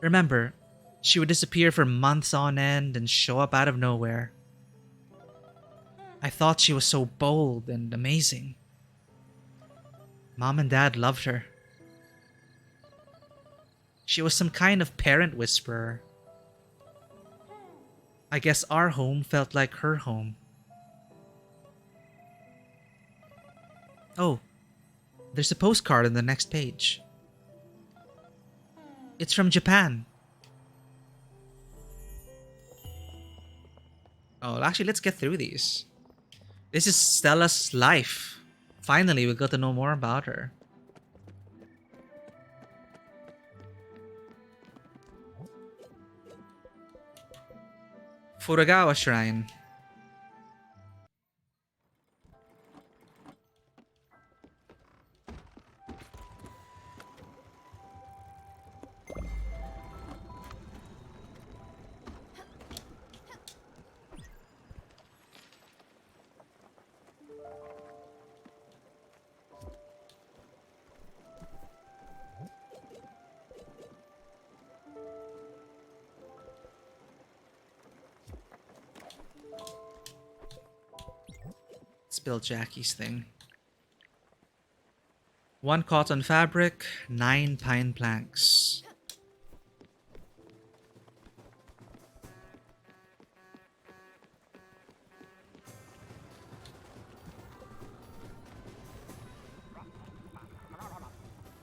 Remember, she would disappear for months on end and show up out of nowhere. I thought she was so bold and amazing. Mom and Dad loved her. She was some kind of parent whisperer. I guess our home felt like her home. Oh, there's a postcard on the next page. It's from Japan. Oh, actually, let's get through these. This is Stella's life. Finally, we got to know more about her. Furugawa Shrine. Let's build Jackie's thing. 1 cotton fabric, 9 pine planks.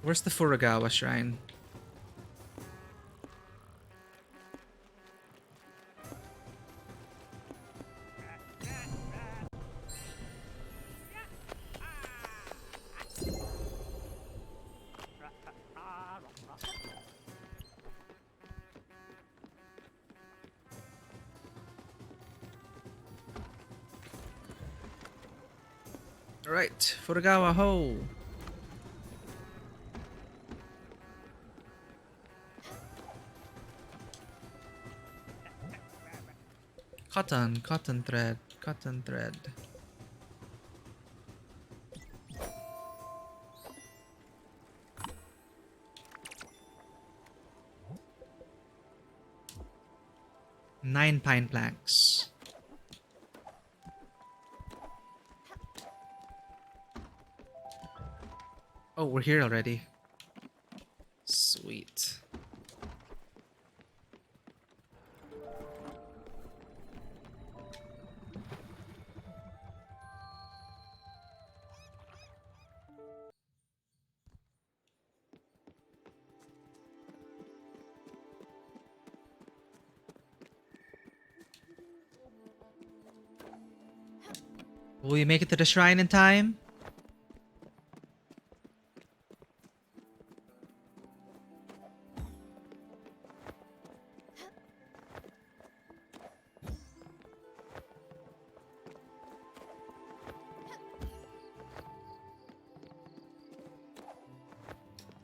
Where's the Furugawa Shrine? Alright, Furugawa ho! Cotton thread. 9 pine planks. Oh, we're here already. Sweet. Will we make it to the shrine in time?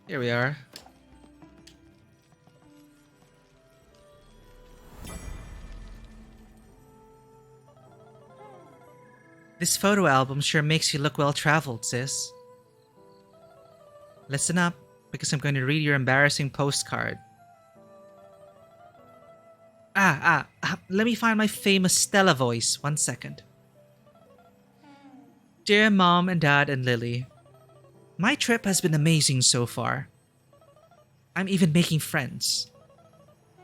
Here we are. This photo album sure makes you look well-traveled, sis. Listen up, because I'm going to read your embarrassing postcard. Let me find my famous Stella voice. 1 second. Dear Mom and Dad and Lily, my trip has been amazing so far. I'm even making friends.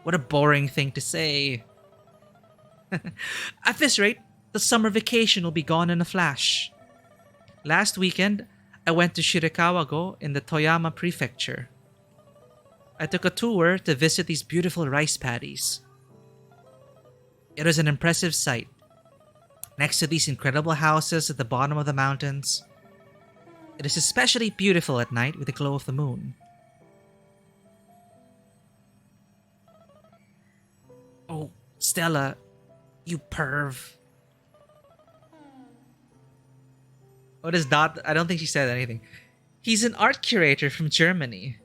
What a boring thing to say. At this rate, the summer vacation will be gone in a flash. Last weekend, I went to Shirakawa-go in the Toyama Prefecture. I took a tour to visit these beautiful rice paddies. It was an impressive sight. Next to these incredible houses at the bottom of the mountains, it is especially beautiful at night with the glow of the moon. Oh, Stella, you perv. What is Dot? I don't think she said anything. He's an art curator from Germany.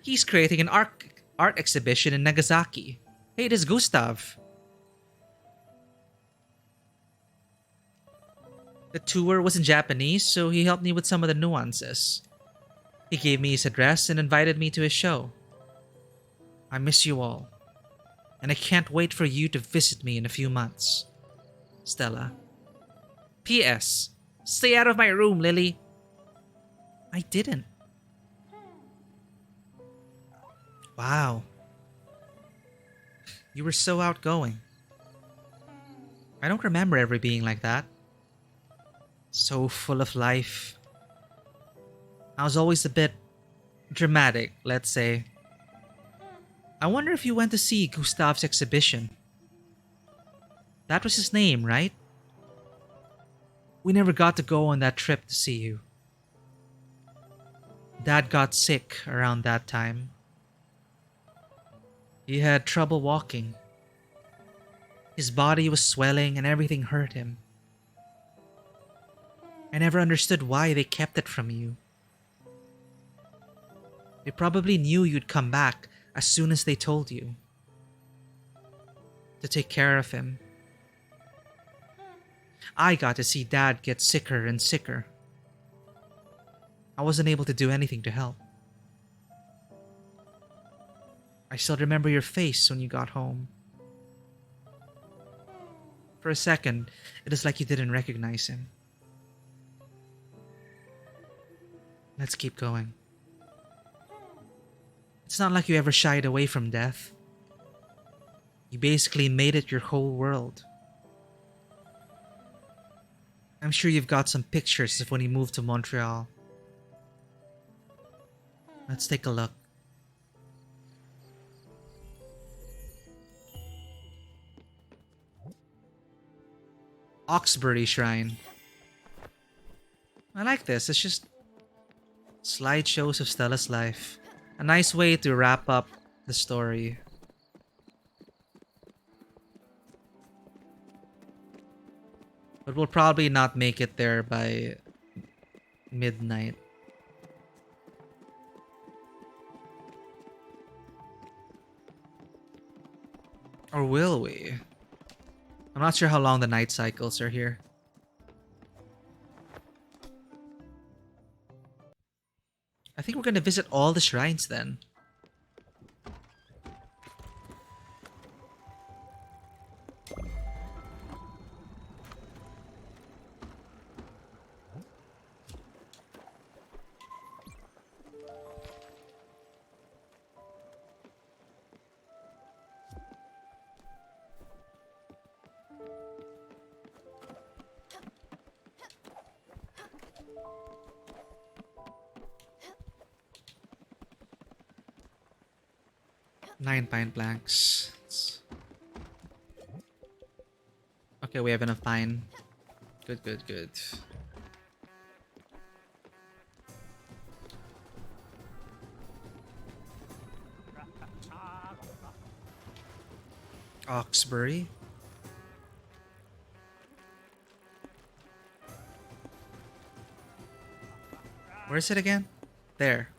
He's creating an art exhibition in Nagasaki. Hey, it is Gustav. The tour was in Japanese, so he helped me with some of the nuances. He gave me his address and invited me to his show. I miss you all, and I can't wait for you to visit me in a few months. Stella. P.S. Stay out of my room, Lily. I didn't. Wow. You were so outgoing. I don't remember ever being like that. So full of life. I was always a bit dramatic, let's say. I wonder if you went to see Gustav's exhibition. That was his name, right? We never got to go on that trip to see you. Dad got sick around that time. He had trouble walking. His body was swelling and everything hurt him. I never understood why they kept it from you. They probably knew you'd come back as soon as they told you. To take care of him. I got to see Dad get sicker and sicker. I wasn't able to do anything to help. I still remember your face when you got home. For a second, it is like you didn't recognize him. Let's keep going. It's not like you ever shied away from death. You basically made it your whole world. I'm sure you've got some pictures of when you moved to Montreal. Let's take a look. Oxbury Shrine. I like this. It's just slideshows of Stella's life. A nice way to wrap up the story. But we'll probably not make it there by midnight. Or will we? I'm not sure how long the night cycles are here. I think we're gonna visit all the shrines then. Nine pine planks. Okay, we have enough pine. Good, good, good. Oxbury. Where is it again? There.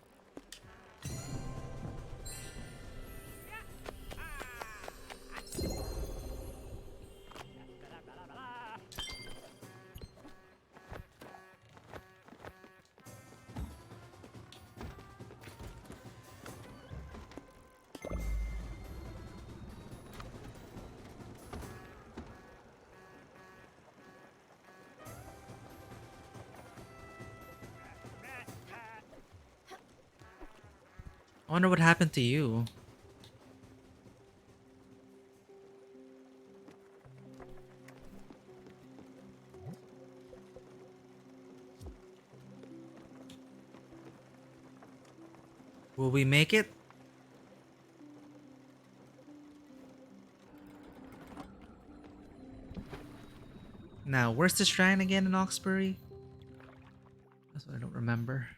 I wonder what happened to you. Will we make it? Now, where's the shrine again in Oxbury? That's what I don't remember.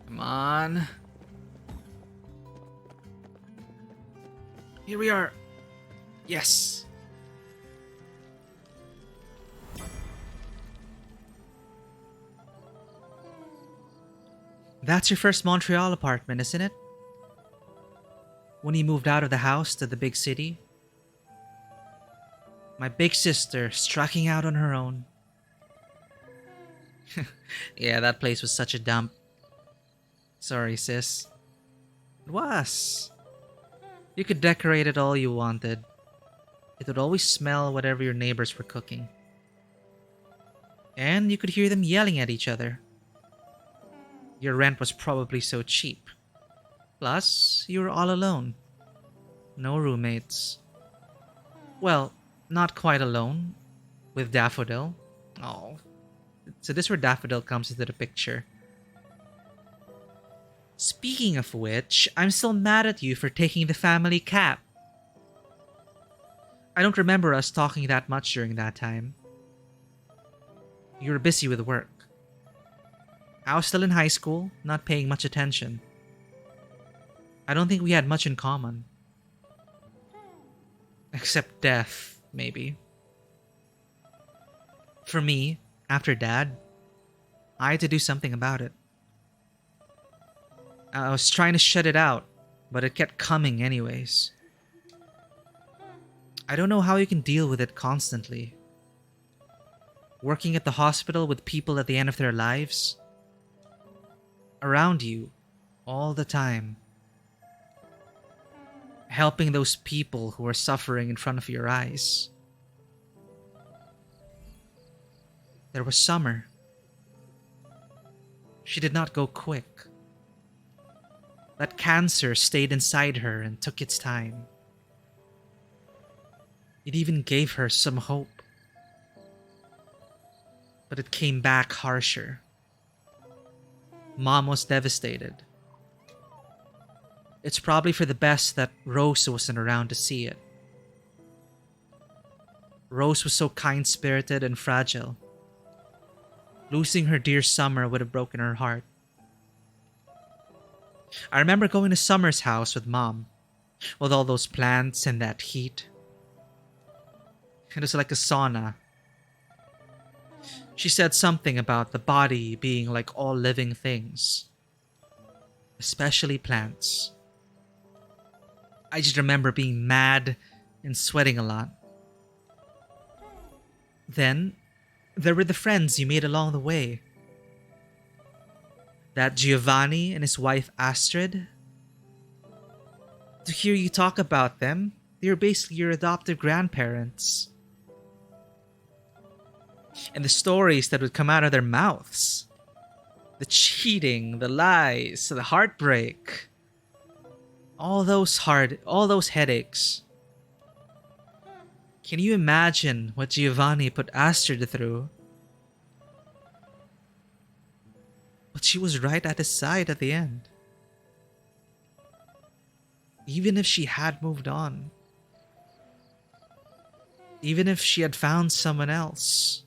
Come on. Here we are. Yes. That's your first Montreal apartment, isn't it? When you moved out of the house to the big city? My big sister striking out on her own. Yeah, that place was such a dump. Sorry, sis. It was. You could decorate it all you wanted. It would always smell whatever your neighbors were cooking. And you could hear them yelling at each other. Your rent was probably so cheap. Plus, you were all alone. No roommates. Well, not quite alone. With Daffodil. Oh. So this is where Daffodil comes into the picture. Speaking of which, I'm still mad at you for taking the family cat. I don't remember us talking that much during that time. You were busy with work. I was still in high school, not paying much attention. I don't think we had much in common. Except death, maybe. For me, after Dad, I had to do something about it. I was trying to shut it out, but it kept coming anyways. I don't know how you can deal with it constantly. Working at the hospital with people at the end of their lives. Around you, all the time. Helping those people who are suffering in front of your eyes. There was Summer. She did not go quick. That cancer stayed inside her and took its time. It even gave her some hope. But it came back harsher. Mom was devastated. It's probably for the best that Rose wasn't around to see it. Rose was so kind-spirited and fragile. Losing her dear Summer would have broken her heart. I remember going to Summer's house with Mom, with all those plants and that heat. It was like a sauna. She said something about the body being like all living things, especially plants. I just remember being mad and sweating a lot. Then, there were the friends you made along the way. That Giovanni and his wife Astrid. To hear you talk about them, they're basically your adoptive grandparents. And the stories that would come out of their mouths. The cheating, the lies, the heartbreak. All those headaches. Can you imagine what Giovanni put Astrid through? But she was right at his side at the end. Even if she had moved on. Even if she had found someone else.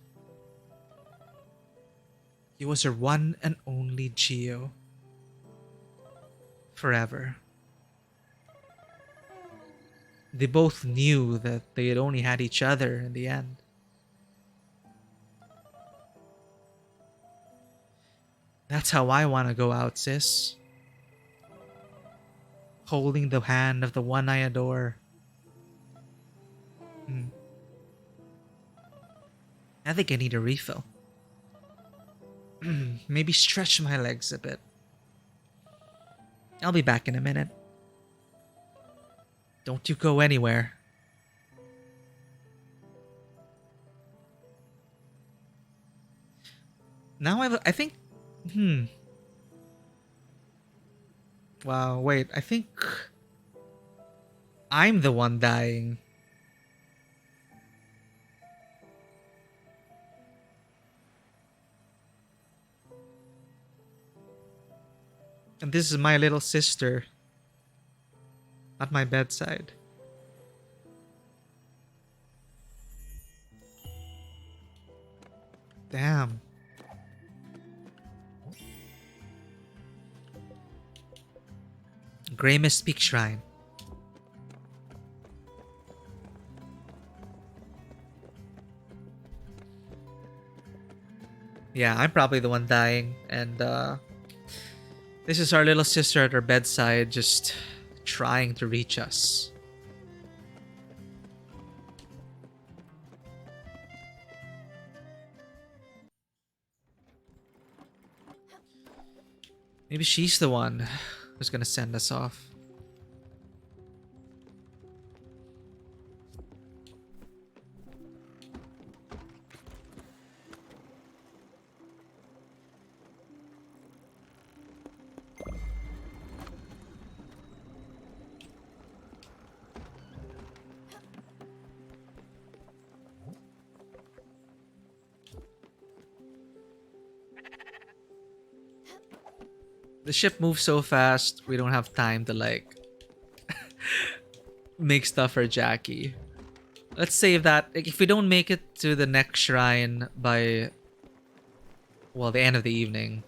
He was her one and only Gio. forever. They both knew that they had only had each other in the end. That's how I want to go out, sis. Holding the hand of the one I adore. Hmm. I think I need a refill. Maybe stretch my legs a bit. I'll be back in a minute. Don't you go anywhere. Now I think... Wow, wait. I think... I'm the one dying. And this is my little sister. At my bedside. Damn. Grey Mist Peak Shrine. Yeah, I'm probably the one dying. And this is our little sister at our bedside just trying to reach us. Maybe she's the one who's gonna send us off. The ship moves so fast, we don't have time to like make stuff for Jackie. Let's save that. Like, if we don't make it to the next shrine by, well, the end of the evening,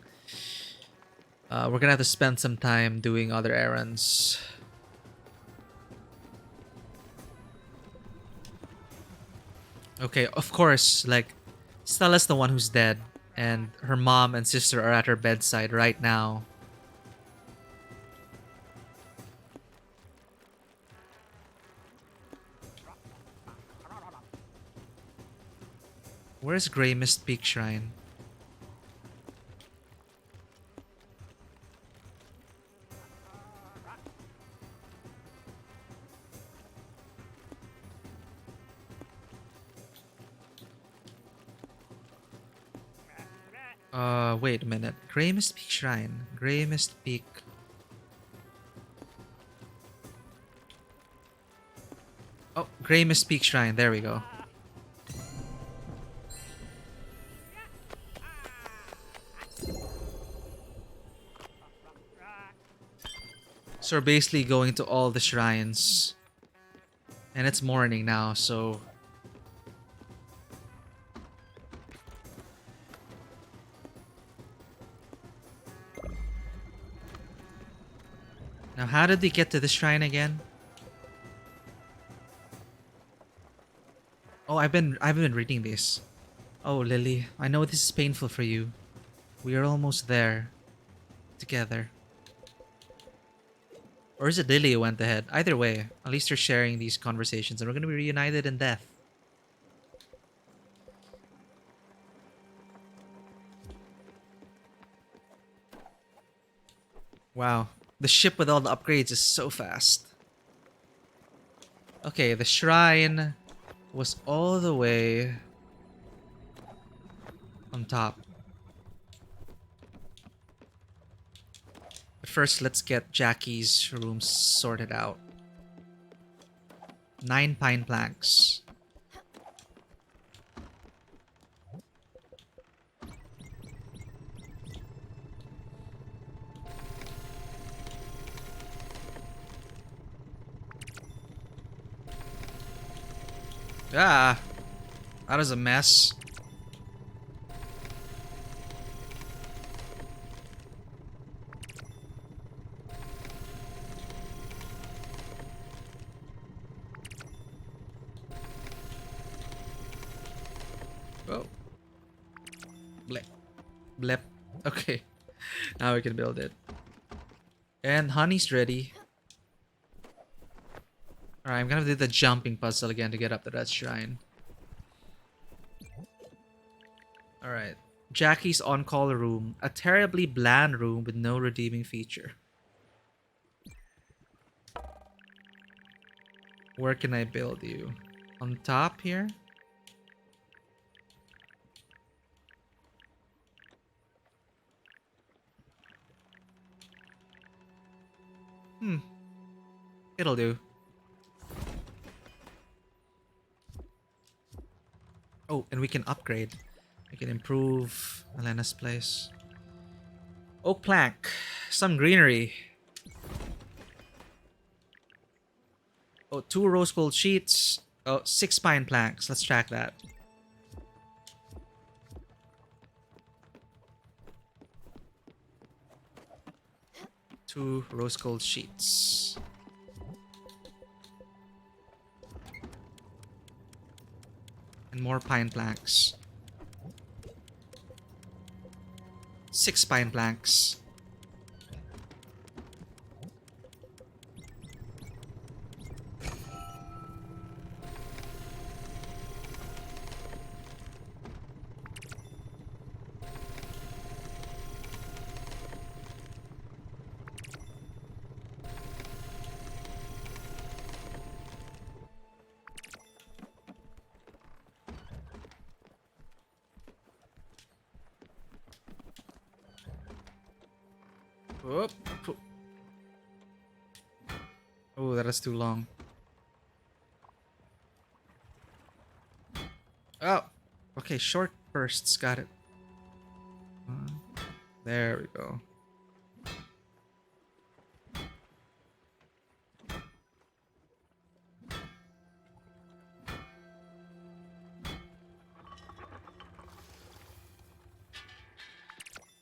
we're gonna have to spend some time doing other errands. Okay, of course, like, Stella's the one who's dead, and her mom and sister are at her bedside right now. Where's Grey Mist Peak Shrine? Wait a minute. Grey Mist Peak Shrine. Grey Mist Peak. Oh, Grey Mist Peak Shrine. There we go. So we're basically going to all the shrines. And it's morning now, so... Now, how did we get to the shrine again? Oh, I've been reading this. Oh, Lily, I know this is painful for you. We are almost there. Together. Or is it Lily who went ahead? Either way, at least you're sharing these conversations and we're gonna be reunited in death. Wow. The ship with all the upgrades is so fast. Okay, the shrine was all the way on top. But first, let's get Jackie's room sorted out. 9 pine planks. Ah, that is a mess. Blep. Okay. Now we can build it. And honey's ready. Alright, I'm gonna do the jumping puzzle again to get up to that shrine. Alright. Jackie's on-call room. A terribly bland room with no redeeming feature. Where can I build you? On top here? It'll do. Oh, and we can upgrade. We can improve Elena's place. Oak plank. Some greenery. Oh, 2 rose gold sheets. Oh, 6 pine planks. Let's track that. Two rose gold sheets. And more pine planks. 6 pine planks. Whoop. Oh, that is too long. Oh, okay, short bursts, got it. There we go.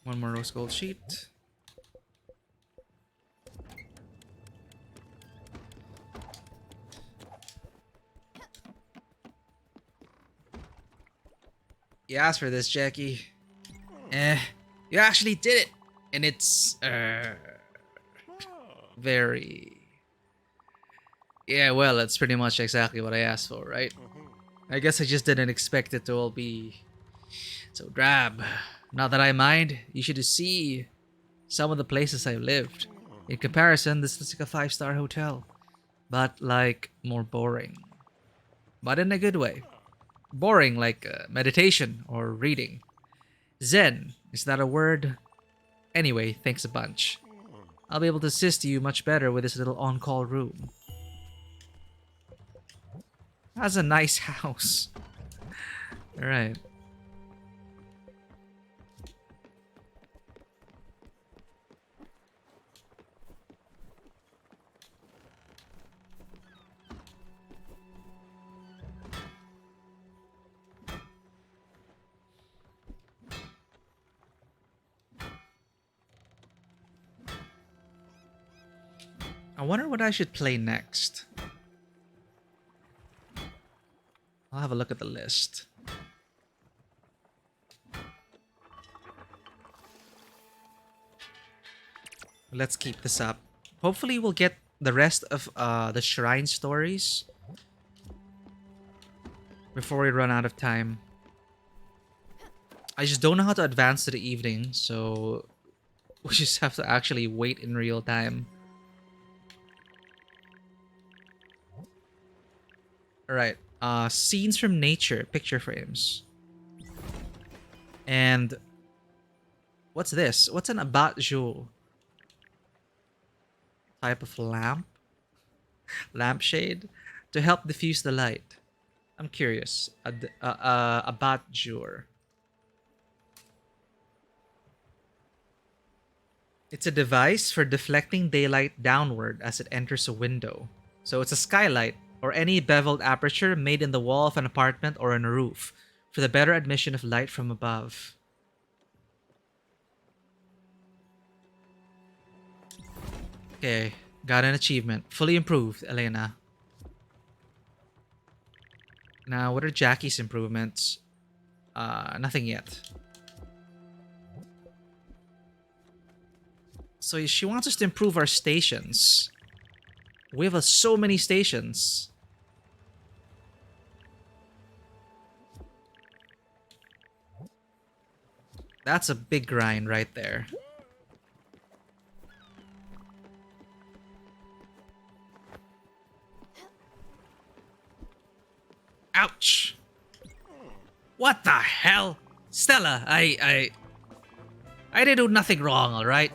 One more rose gold sheet. You asked for this, Jackie. You actually did it! And it's, very... Yeah, well, that's pretty much exactly what I asked for, right? I guess I just didn't expect it to all be so drab. Not that I mind, you should see some of the places I've lived. In comparison, this looks like a 5-star hotel. But, like, more boring. But in a good way. Boring like meditation or reading. Zen, is that a word? Anyway, thanks a bunch. I'll be able to assist you much better with this little on-call room. That's a nice house. Alright. I wonder what I should play next. I'll have a look at the list. Let's keep this up. Hopefully we'll get the rest of the shrine stories before we run out of time. I just don't know how to advance to the evening, so we just have to actually wait in real time. Alright, scenes from nature, picture frames. And what's this? What's an abat-jour? Type of lamp? Lampshade? To help diffuse the light. I'm curious. Abat-jour. It's a device for deflecting daylight downward as it enters a window. So it's a skylight or any beveled aperture made in the wall of an apartment or on a roof for the better admission of light from above. Okay, got an achievement. Fully improved, Elena. Now, what are Jackie's improvements? Nothing yet. So she wants us to improve our stations. We have so many stations. That's a big grind right there. Ouch! What the hell? Stella, I didn't do nothing wrong, alright?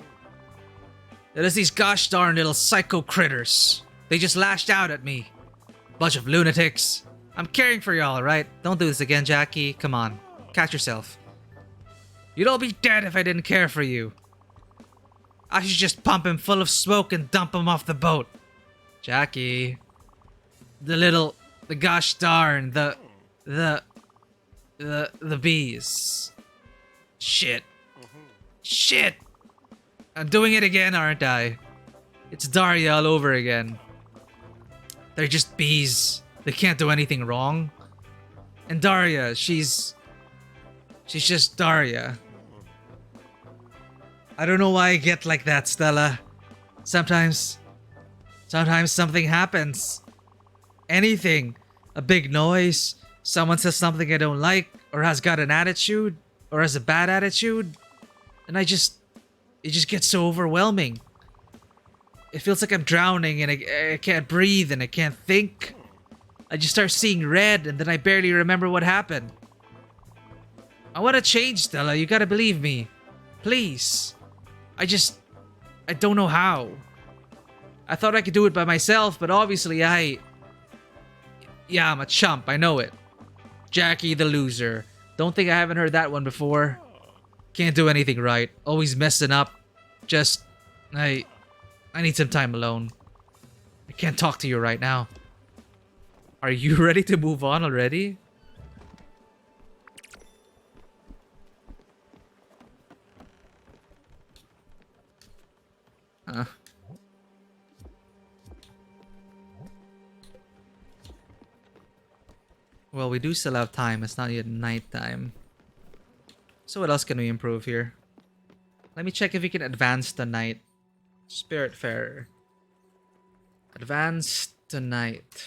It is these gosh darn little psycho critters. They just lashed out at me. Bunch of lunatics. I'm caring for y'all, alright? Don't do this again, Jackie. Come on. Catch yourself. You'd all be dead if I didn't care for you. I should just pump him full of smoke and dump him off the boat. Jackie. The gosh darn, the bees. Shit. Shit! I'm doing it again, aren't I? It's Daria all over again. They're just bees. They can't do anything wrong. And Daria, she's just Daria. I don't know why I get like that, Stella. Sometimes something happens. Anything. A big noise. Someone says something I don't like, or has got an attitude, or has a bad attitude. And it just gets so overwhelming. It feels like I'm drowning and I can't breathe and I can't think. I just start seeing red and then I barely remember what happened. I want to change, Stella. You gotta believe me. Please. I don't know how. I thought I could do it by myself, but obviously yeah, I'm a chump. I know it. Jackie the loser. Don't think I haven't heard that one before. Can't do anything right. Always messing up. Just... I need some time alone. I can't talk to you right now. Are you ready to move on already? Well, we do still have time. It's not yet nighttime. So what else can we improve here? Let me check if we can advance the night. Spiritfarer. Advance the night.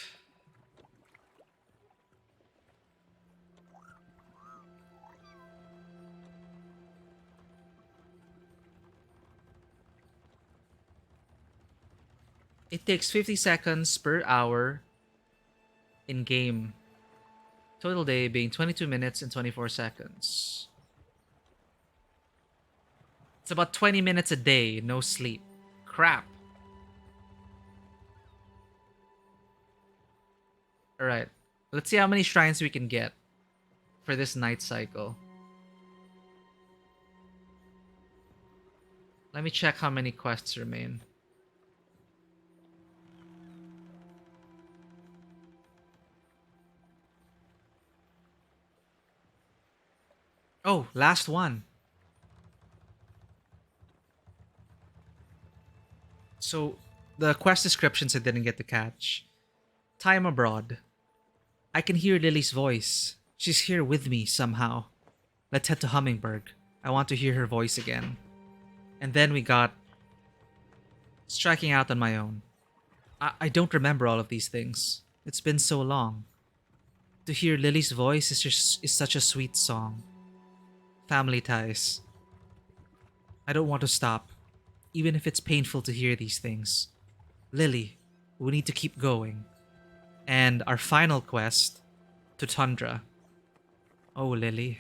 It takes 50 seconds per hour in game. Total day being 22 minutes and 24 seconds. It's about 20 minutes a day, no sleep. Crap. Alright, let's see how many shrines we can get for this night cycle. Let me check how many quests remain. Oh, last one. So, the quest descriptions I didn't get to catch. Time abroad. I can hear Lily's voice. She's here with me somehow. Let's head to Hummingberg. I want to hear her voice again. And then we got striking out on my own. I don't remember all of these things. It's been so long. To hear Lily's voice is such a sweet song. Family ties. I don't want to stop, even if it's painful to hear these things. Lily, we need to keep going. And our final quest, to Tundra. Oh, Lily,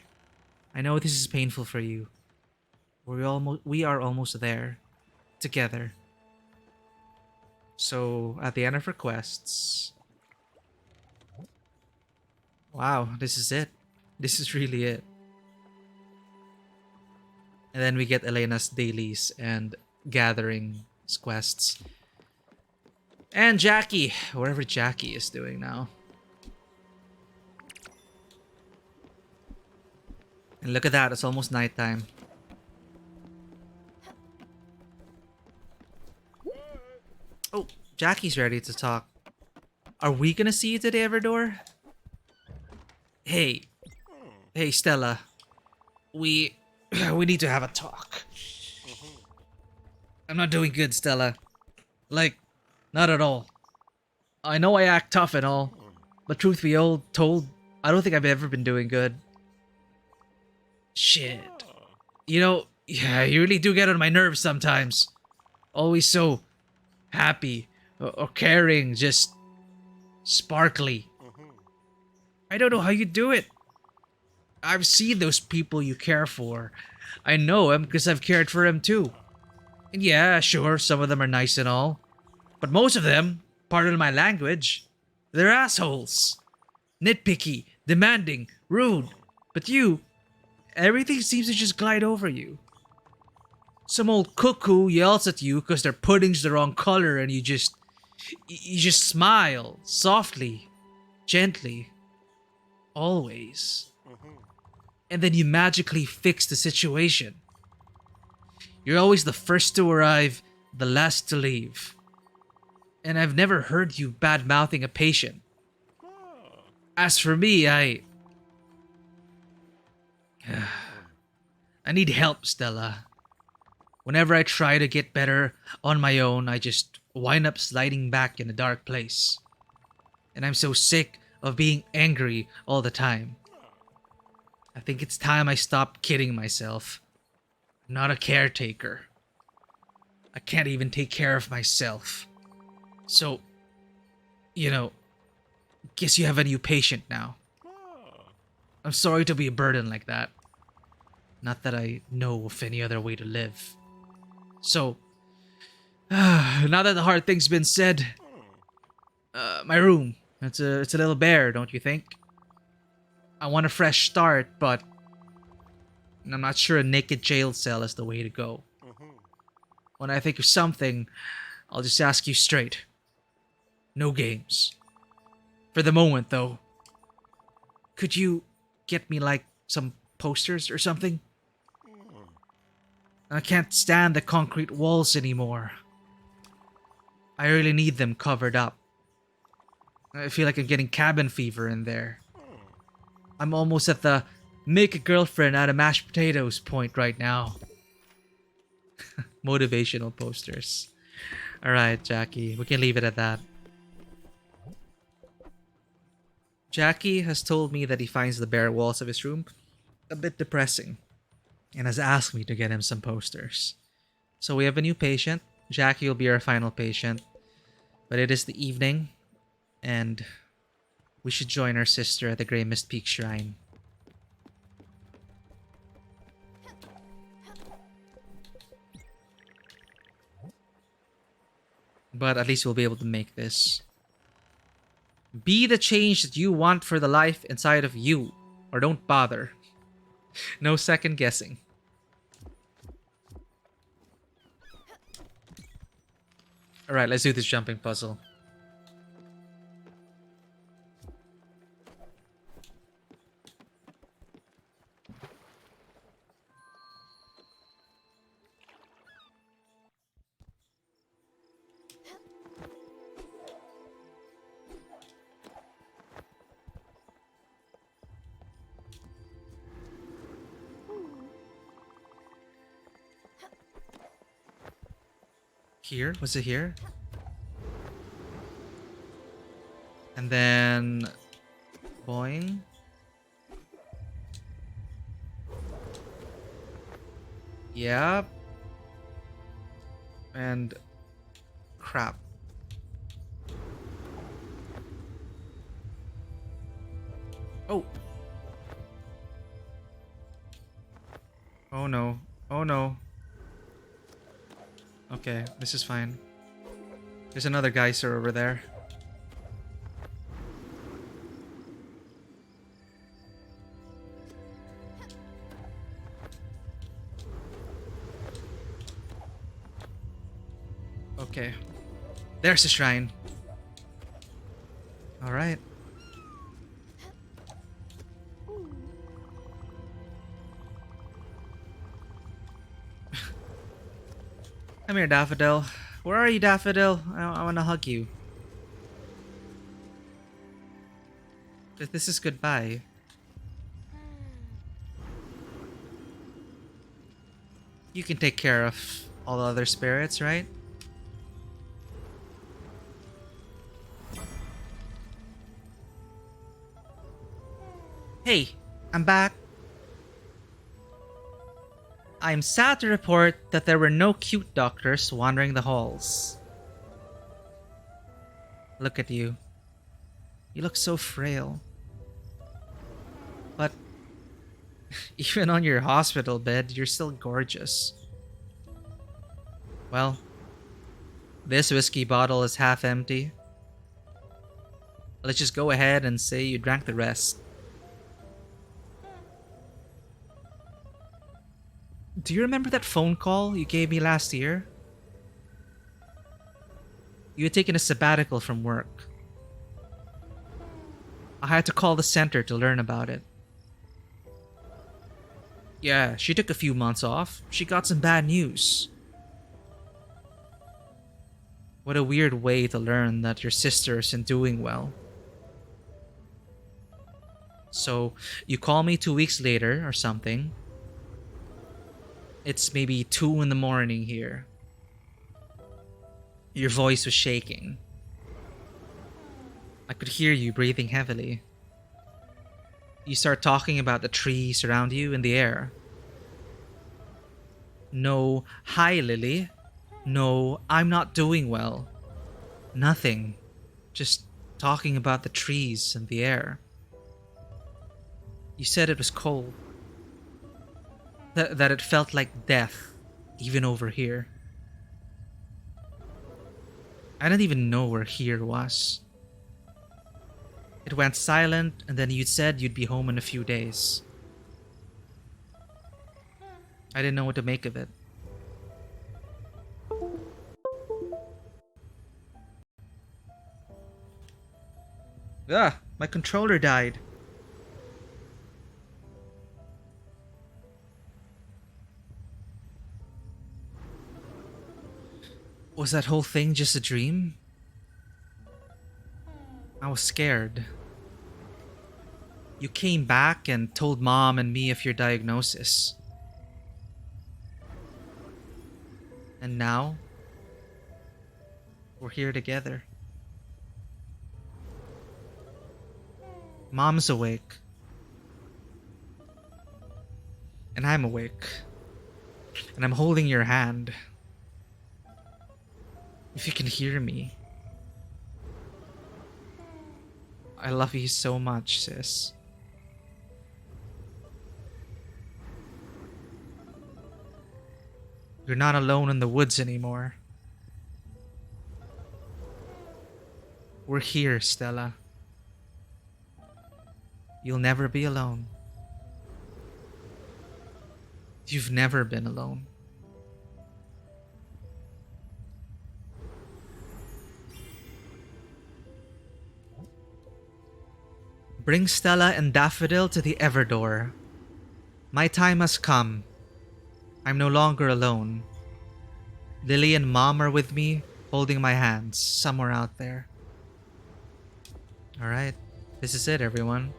I know this is painful for you. We are almost there, together. So, at the end of our quests... Wow, this is it. This is really it. And then we get Elena's dailies and gathering quests. And Jackie, wherever Jackie is doing now. And look at that, it's almost nighttime. Oh, Jackie's ready to talk. Are we gonna see you today, Everdor? Hey, Stella. We need to have a talk. I'm not doing good, Stella. Like, not at all. I know I act tough and all, but truth be told, I don't think I've ever been doing good. Shit. You know, yeah, you really do get on my nerves sometimes. Always so happy or caring, just sparkly. I don't know how you do it. I've seen those people you care for. I know them because I've cared for them too. And yeah, sure, some of them are nice and all. But most of them, pardon my language, they're assholes. Nitpicky, demanding, rude. But you, everything seems to just glide over you. Some old cuckoo yells at you because their pudding's the wrong color and you just smile, softly, gently, always. And then you magically fix the situation. You're always the first to arrive, the last to leave. And I've never heard you bad-mouthing a patient. As for me, I need help, Stella. Whenever I try to get better on my own, I just wind up sliding back in a dark place. And I'm so sick of being angry all the time. I think it's time I stop kidding myself. I'm not a caretaker. I can't even take care of myself. So, guess you have a new patient now. I'm sorry to be a burden like that. Not that I know of any other way to live. So, now that the hard thing's been said, my room. It's a little bare, don't you think? I want a fresh start, but I'm not sure a naked jail cell is the way to go. When I think of something, I'll just ask you straight. No games. For the moment, though, could you get me, like, some posters or something? I can't stand the concrete walls anymore. I really need them covered up. I feel like I'm getting cabin fever in there. I'm almost at the make a girlfriend out of mashed potatoes point right now. Motivational posters. Alright, Jackie, we can leave it at that. Jackie has told me that he finds the bare walls of his room a bit depressing and has asked me to get him some posters. So we have a new patient. Jackie will be our final patient. But it is the evening and we should join our sister at the Grey Mist Peak Shrine. But at least we'll be able to make this. Be the change that you want for the life inside of you. Or don't bother. No second guessing. Alright, let's do this jumping puzzle. Here? Was it here? And then... boing. Yep. And... crap. Oh! Oh no. Oh no. Okay, this is fine. There's another geyser over there. Okay. There's the shrine. Alright. Come here, Daffodil. Where are you, Daffodil? I want to hug you. This is goodbye. You can take care of all the other spirits, right? Hey, I'm back. I'm sad to report that there were no cute doctors wandering the halls. Look at you. You look so frail. But even on your hospital bed, you're still gorgeous. Well, this whiskey bottle is half empty. Let's just go ahead and say you drank the rest. Do you remember that phone call you gave me last year? You had taken a sabbatical from work. I had to call the center to learn about it. Yeah, she took a few months off. She got some bad news. What a weird way to learn that your sister isn't doing well. So, you call me 2 weeks later or something. It's maybe 2 in the morning here. Your voice was shaking. I could hear you breathing heavily. You start talking about the trees around you in the air. No, hi Lily. No, I'm not doing well. Nothing. Just talking about the trees and the air. You said it was cold. That it felt like death, even over here. I didn't even know where here was. It went silent, and then you said you'd be home in a few days. I didn't know what to make of it. Ah, my controller died. Was that whole thing just a dream? I was scared. You came back and told Mom and me of your diagnosis. And now, we're here together. Mom's awake. And I'm awake. And I'm holding your hand. If you can hear me. I love you so much, sis. You're not alone in the woods anymore. We're here, Stella. You'll never be alone. You've never been alone. Bring Stella and Daffodil to the Everdoor. My time has come. I'm no longer alone. Lily and Mom are with me, holding my hands somewhere out there. Alright, this is it, everyone.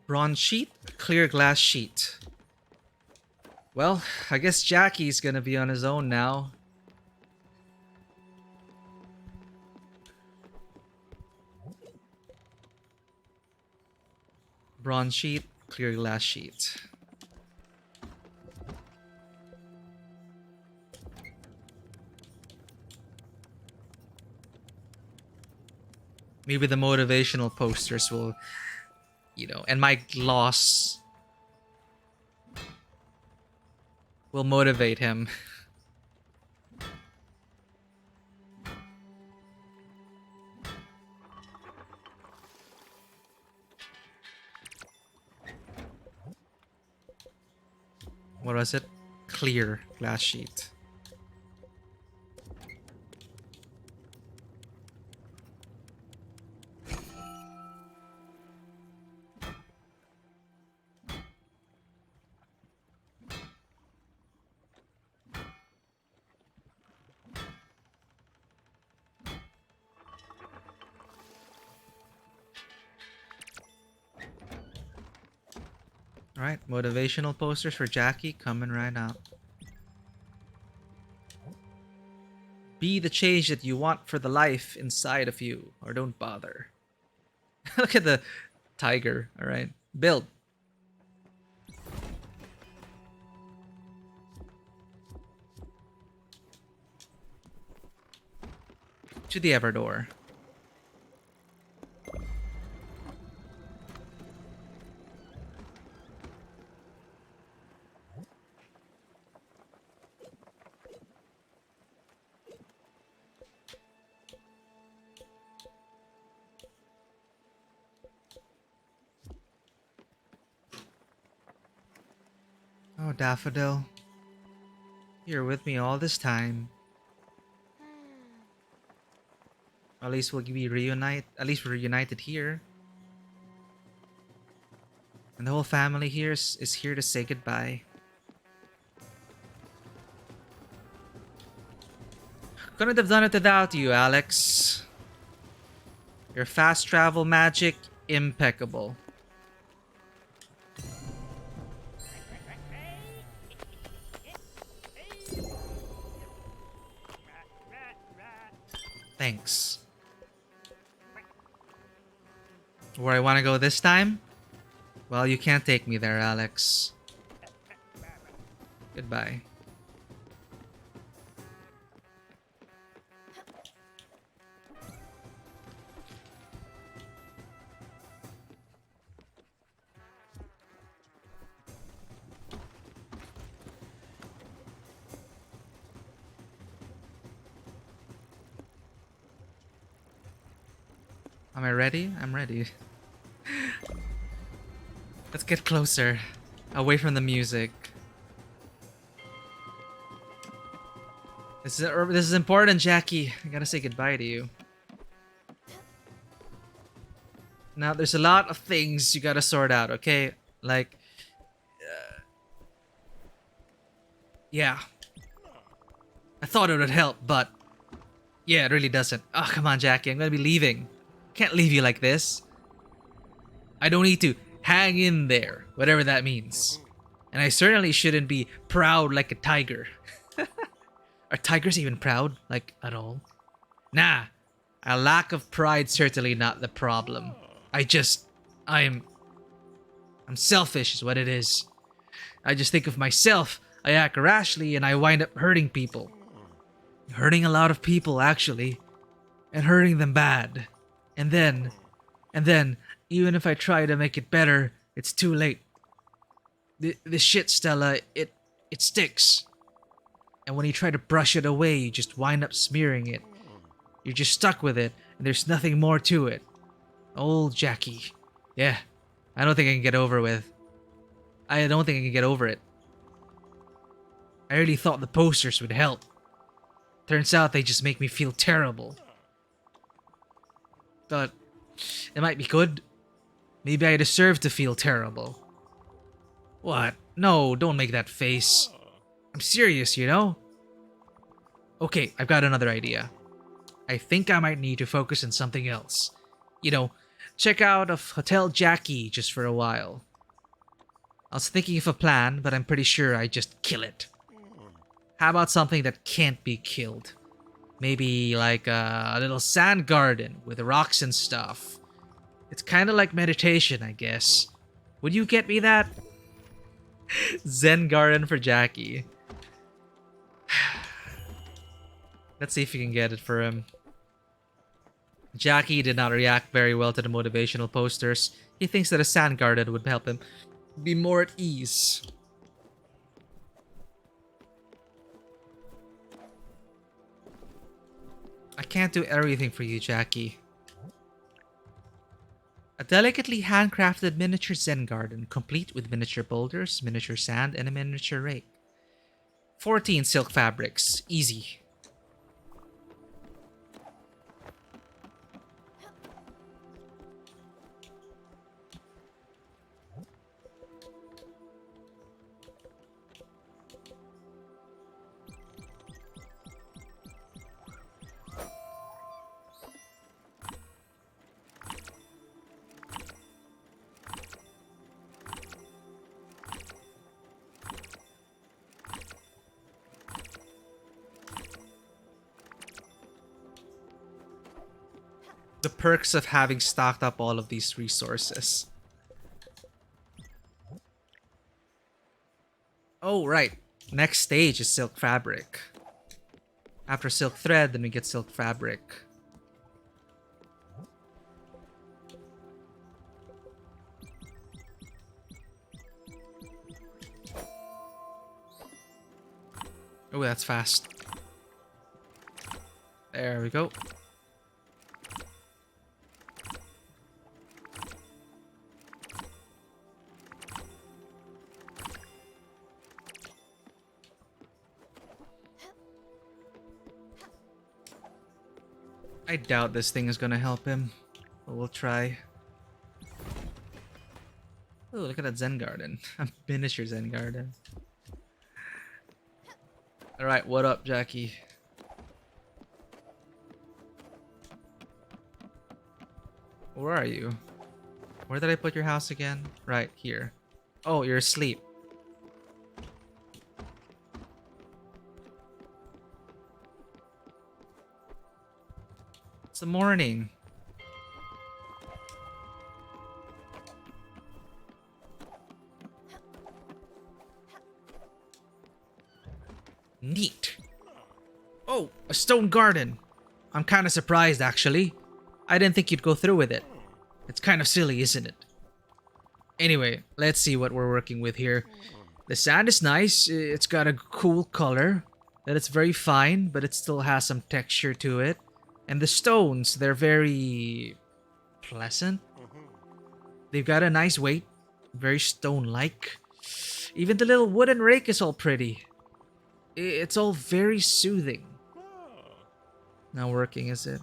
Bronze sheet, clear glass sheet. Well, I guess Jackie's gonna be on his own now. Bronze sheet, clear glass sheet. Maybe the motivational posters will, and my loss will motivate him. What was it? Clear glass sheet. Alright, motivational posters for Jackie coming right up. Be the change that you want for the life inside of you, or don't bother. Look at the tiger, alright. Build. To the Everdor. Oh, Daffodil. You're with me all this time. At least we'll be reunite. At least we're reunited here. And the whole family here is here to say goodbye. Couldn't have done it without you, Alex. Your fast travel magic, impeccable. Thanks. Where I want to go this time? Well, you can't take me there, Alex. Goodbye. Am I ready? I'm ready. Let's get closer. Away from the music. This is important, Jackie. I gotta say goodbye to you. Now, there's a lot of things you gotta sort out, okay? Like... yeah. I thought it would help, but... yeah, it really doesn't. Oh, come on, Jackie. I'm gonna be leaving. Can't leave you like this. I don't need to hang in there, whatever that means. And I certainly shouldn't be proud like a tiger. Are tigers even proud? Like, at all? Nah. A lack of pride certainly not the problem. I'm selfish is what it is. I just think of myself, I act rashly, and I wind up hurting people. Hurting a lot of people, actually. And hurting them bad. And then, even if I try to make it better, it's too late. This shit, Stella, it sticks. And when you try to brush it away, you just wind up smearing it. You're just stuck with it, and there's nothing more to it. Old Jackie. Yeah, I don't think I can get over with. I don't think I can get over it. I really thought the posters would help. Turns out they just make me feel terrible. But it might be good. Maybe I deserve to feel terrible. What? No, don't make that face. I'm serious, you know? Okay, I've got another idea. I think I might need to focus on something else. You know, check out of Hotel Jackie just for a while. I was thinking of a plan, but I'm pretty sure I just kill it. How about something that can't be killed? Maybe like a little sand garden with rocks and stuff. It's kind of like meditation, I guess. Would you get me that? Zen garden for Jackie. Let's see if we can get it for him. Jackie did not react very well to the motivational posters. He thinks that a sand garden would help him be more at ease. I can't do everything for you, Jackie. A delicately handcrafted miniature Zen garden, complete with miniature boulders, miniature sand, and a miniature rake. 14 silk fabrics. Easy. The perks of having stocked up all of these resources. Oh, right. Next stage is silk fabric. After silk thread, then we get silk fabric. Oh, that's fast. There we go. I doubt this thing is gonna help him, but we'll try. Oh, look at that Zen garden. A miniature Zen garden. Alright, what up, Jackie? Where are you? Where did I put your house again? Right here. Oh, you're asleep. It's the morning. Neat. Oh, a stone garden. I'm kind of surprised, actually. I didn't think you'd go through with it. It's kind of silly, isn't it? Anyway, let's see what we're working with here. The sand is nice. It's got a cool color. That it's very fine, but it still has some texture to it. And the stones, they're very pleasant. They've got a nice weight. Very stone-like. Even the little wooden rake is all pretty. It's all very soothing. Not working, is it?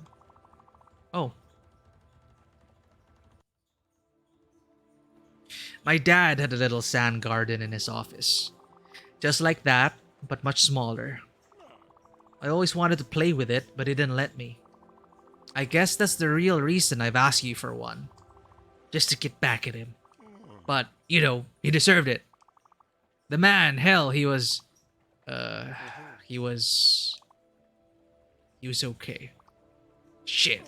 Oh. My dad had a little sand garden in his office. Just like that, but much smaller. I always wanted to play with it, but he didn't let me. I guess that's the real reason I've asked you for one. Just to get back at him. But, you know, he deserved it. The man, hell, he was okay. Shit.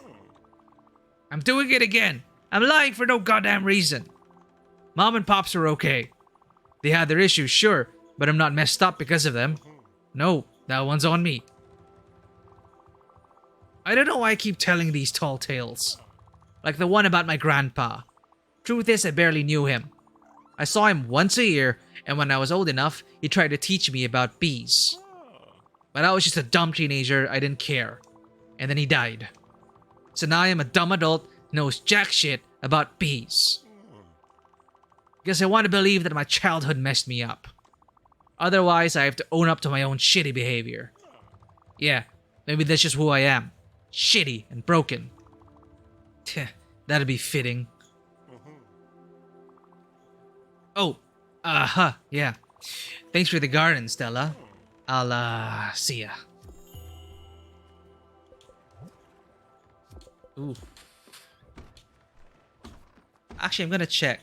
I'm doing it again. I'm lying for no goddamn reason. Mom and Pops are okay. They had their issues, sure, but I'm not messed up because of them. No, that one's on me. I don't know why I keep telling these tall tales. Like the one about my grandpa. Truth is, I barely knew him. I saw him once a year, and when I was old enough, he tried to teach me about bees. But I was just a dumb teenager, I didn't care. And then he died. So now I am a dumb adult who knows jack shit about bees. Because I want to believe that my childhood messed me up. Otherwise, I have to own up to my own shitty behavior. Yeah, maybe that's just who I am. Shitty and broken. That'd be fitting. Oh, yeah. Thanks for the garden, Stella. I'll, see ya. Ooh. Actually, I'm gonna check.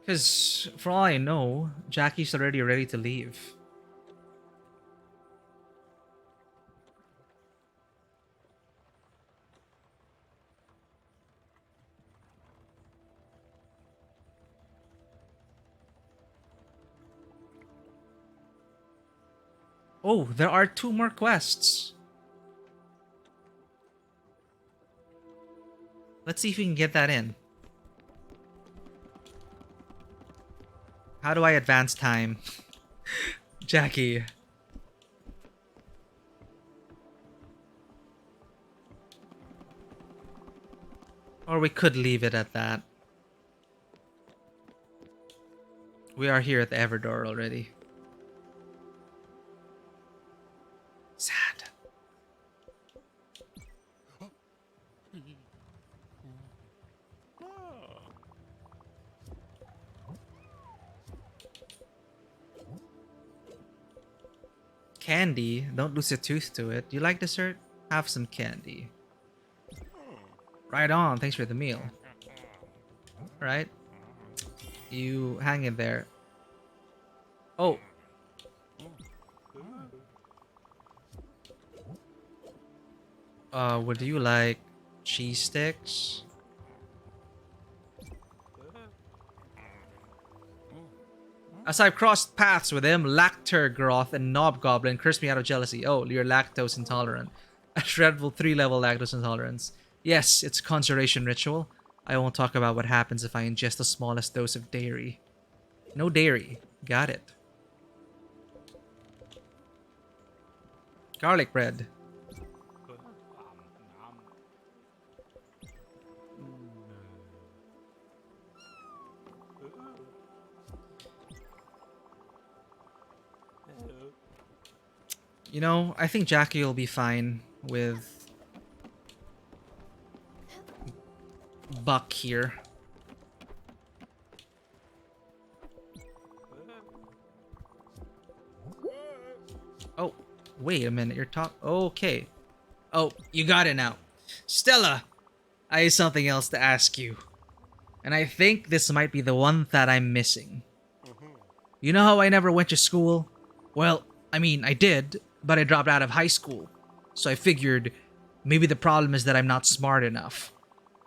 Because, for all I know, Jackie's already ready to leave. Oh, there are 2 more quests. Let's see if we can get that in. How do I advance time? Jackie. Or we could leave it at that. We are here at the Everdor already. Sad. Candy? Don't lose a tooth to it. You like dessert? Have some candy. Right on. Thanks for the meal. Right? You hang in there. Oh. Would you like cheese sticks? As I've crossed paths with him, Lacturgroth and Knobgoblin cursed me out of jealousy. Oh, you're lactose intolerant. A dreadful 3-level lactose intolerance. Yes, it's a conjuration ritual. I won't talk about what happens if I ingest the smallest dose of dairy. No dairy. Got it. Garlic bread. You know, I think Jackie will be fine with Buck here. Oh, wait a minute. You're okay. Oh, you got it now. Stella, I have something else to ask you. And I think this might be the one that I'm missing. You know how I never went to school? Well, I mean, I did, but I dropped out of high school. So I figured maybe the problem is that I'm not smart enough.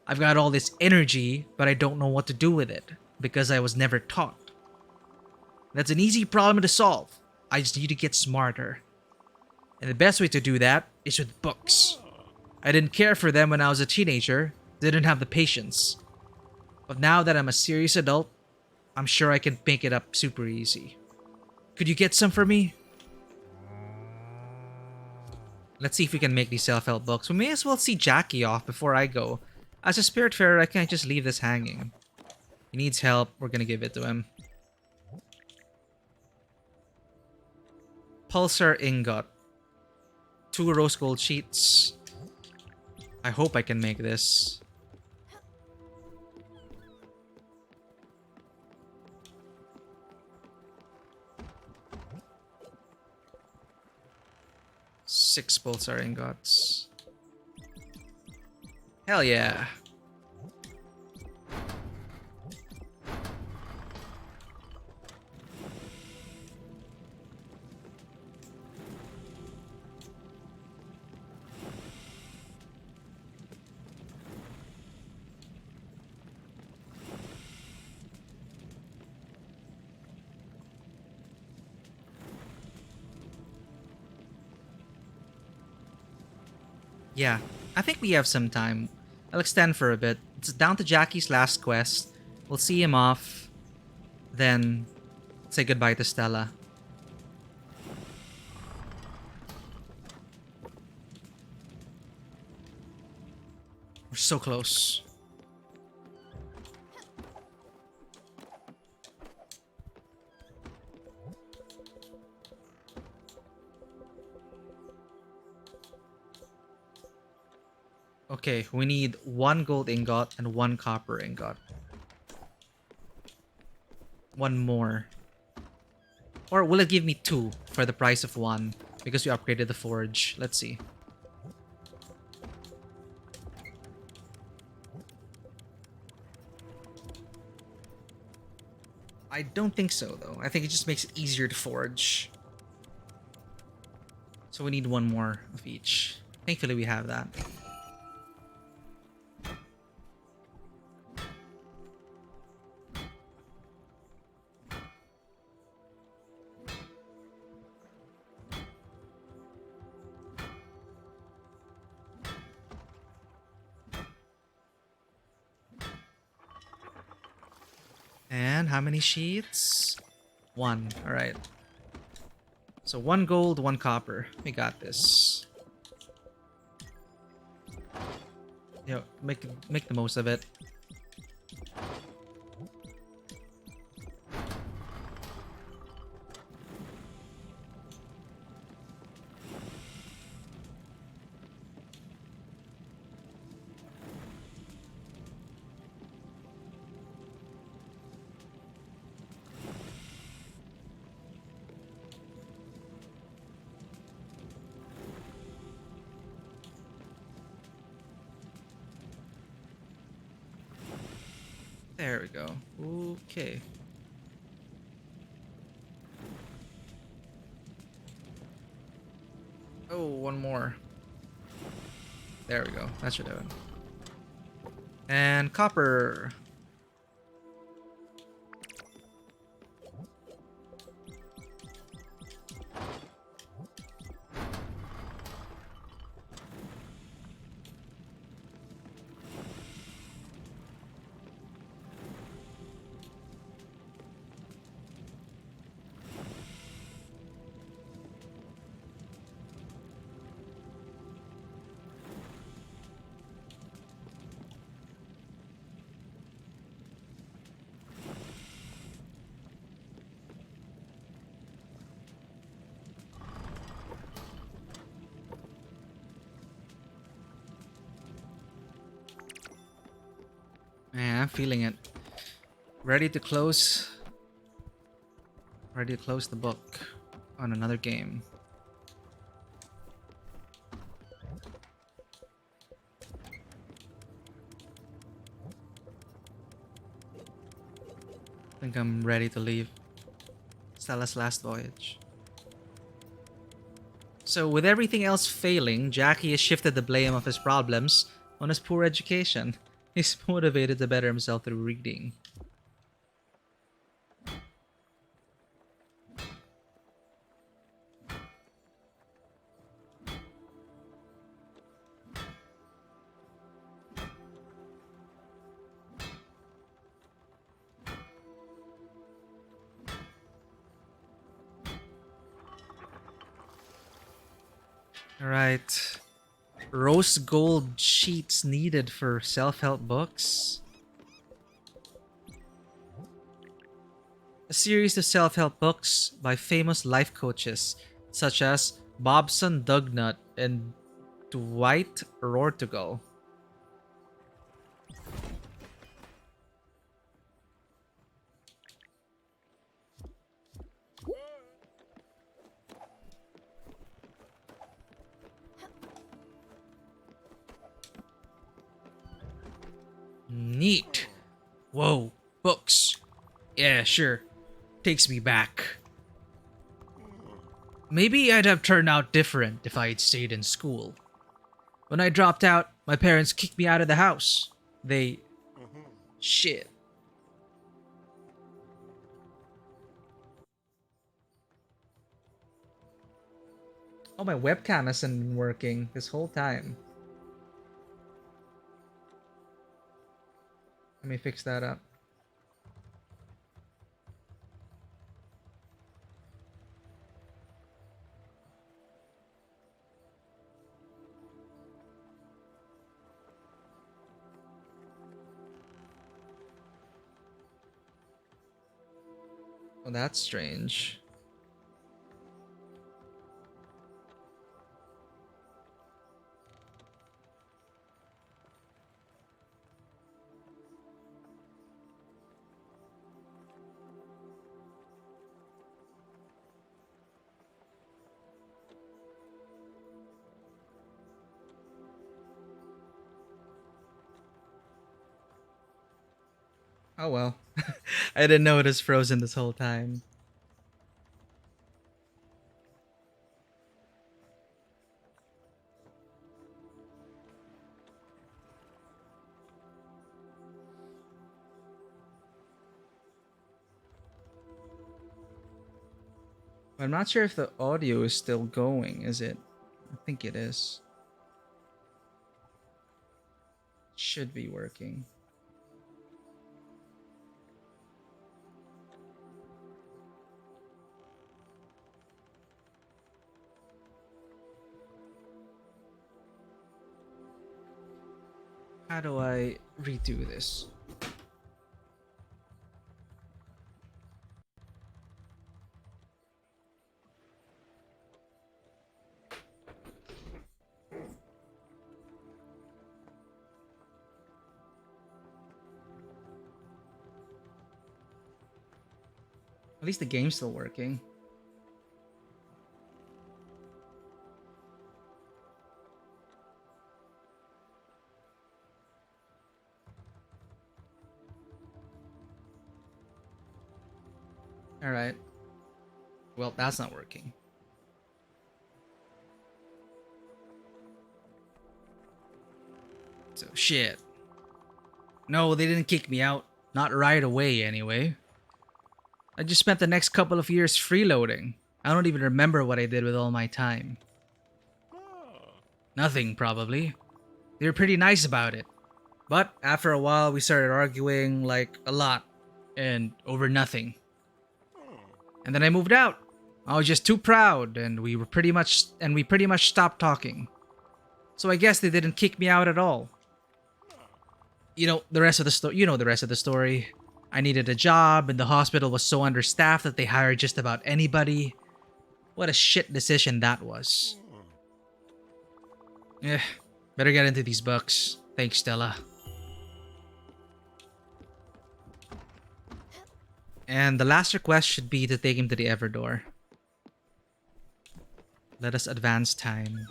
I've got all this energy, but I don't know what to do with it because I was never taught. That's an easy problem to solve. I just need to get smarter. And the best way to do that is with books. I didn't care for them when I was a teenager, didn't have the patience. But now that I'm a serious adult, I'm sure I can make it up super easy. Could you get some for me? Let's see if we can make these self-help books. We may as well see Jackie off before I go. As a Spiritfarer, I can't just leave this hanging. He needs help. We're gonna give it to him. Pulsar ingot. 2 rose gold sheets. I hope I can make this. Six pulsar ingots. Hell yeah. Yeah, I think we have some time. I'll extend for a bit. It's down to Jackie's last quest. We'll see him off. Then say goodbye to Stella. We're so close. Okay, we need 1 gold ingot and 1 copper ingot. 1 more. Or will it give me 2 for the price of 1? Because we upgraded the forge. Let's see. I don't think so, though. I think it just makes it easier to forge. So we need 1 more of each. Thankfully, we have that. And how many sheets? 1. Alright. So 1 gold, 1 copper. We got this. Yo, make the most of it. There we go. Okay. Oh, one more. There we go. That should have it. And copper. Man, I'm feeling it. Ready to close. Ready to close the book on another game. I think I'm ready to leave. Stella's last voyage. So, with everything else failing, Jackie has shifted the blame of his problems on his poor education. He's motivated to better himself through reading. Alright. Rose gold sheets needed for self-help books. A series of self-help books by famous life coaches such as Bobson Dugnut and Dwight Rortugal. Neat. Whoa, books. Yeah, sure. Takes me back. Maybe I'd have turned out different if I had stayed in school. When I dropped out, my parents kicked me out of the house. They... Shit. Oh, my webcam hasn't been working this whole time. Let me fix that up. Oh, that's strange. Oh well. I didn't know it was frozen this whole time. I'm not sure if the audio is still going, is it? I think it is. Should be working. How do I redo this? At least the game's still working. Alright. Well, that's not working. So shit. No, they didn't kick me out. Not right away, anyway. I just spent the next couple of years freeloading. I don't even remember what I did with all my time. Nothing, probably. They were pretty nice about it. But after a while, we started arguing, like, a lot. And over nothing. And then I moved out. I was just too proud, and we pretty much stopped talking. So I guess they didn't kick me out at all. You know the rest of the story. You know the rest of the story. I needed a job, and the hospital was so understaffed that they hired just about anybody. What a shit decision that was. Eh, better get into these books. Thanks, Stella. And the last request should be to take him to the Everdoor. Let us advance time.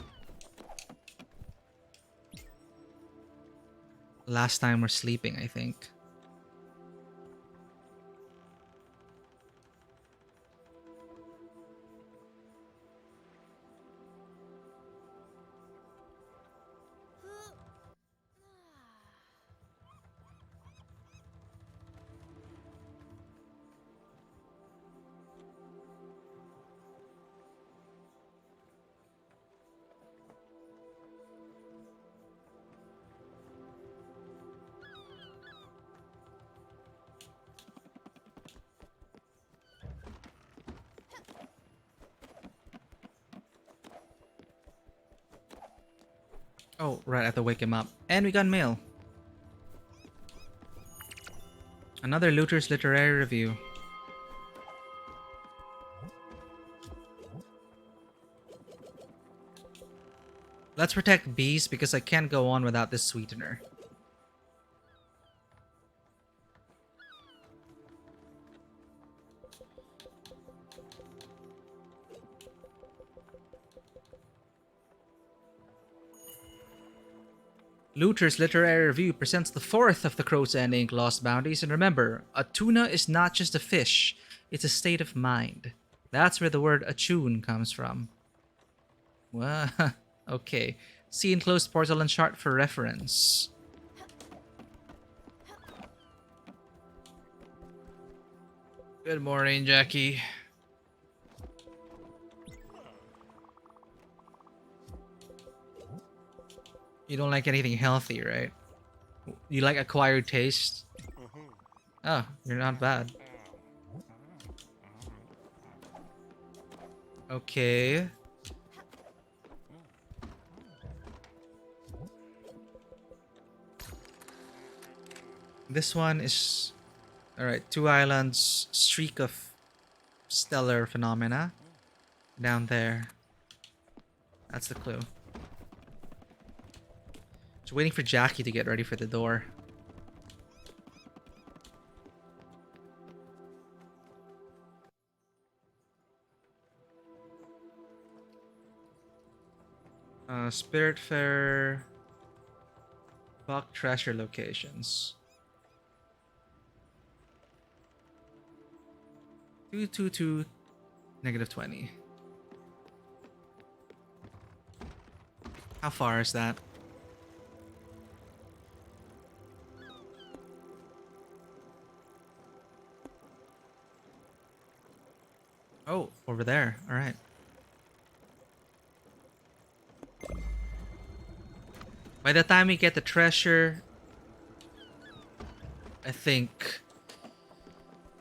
Last time we're sleeping, I think. Oh, right, I have to wake him up. And we got mail. Another Looter's Literary Review. Let's protect bees because I can't go on without this sweetener. Looter's Literary Review presents the fourth of the Crow's End Inc. Lost Bounties, and remember, a tuna is not just a fish, it's a state of mind. That's where the word attune comes from. Well, okay. See enclosed porcelain chart for reference. Good morning, Jackie. You don't like anything healthy, right? You like acquired taste? Oh, you're not bad. Okay. This one is... Alright, 2 islands, streak of stellar phenomena. Down there. That's the clue. Just waiting for Jackie to get ready for the door. Spiritfarer. Buck treasure locations. 222 -20. How far is that? Oh, over there. All right. By the time we get the treasure, I think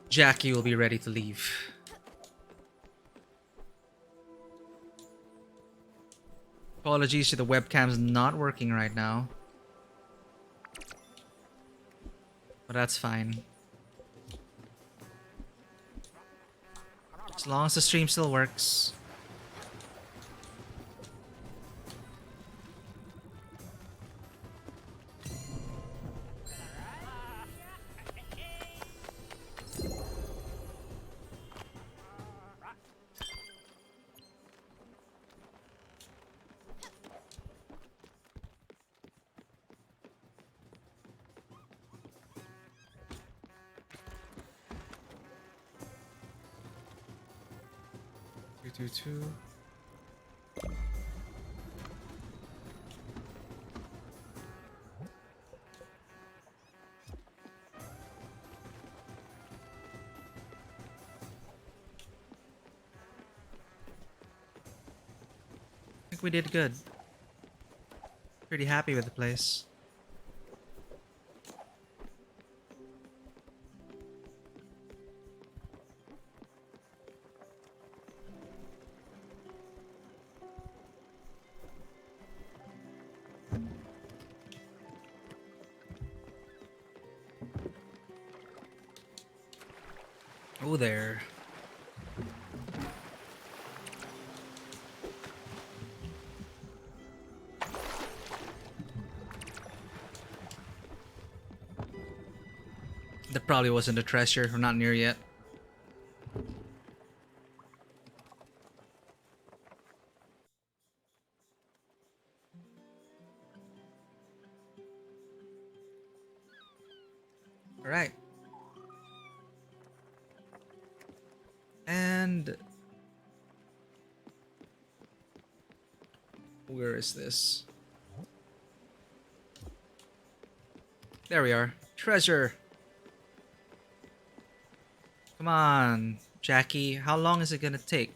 Jackie will be ready to leave. Apologies to the webcam's not working right now. But that's fine. As long as the stream still works. Two. think we did good. Pretty happy with the place. Oh, there. That probably wasn't a treasure. We're not near yet. Alright. And... where is this? There we are. Treasure! Come on, Jackie. How long is it gonna take?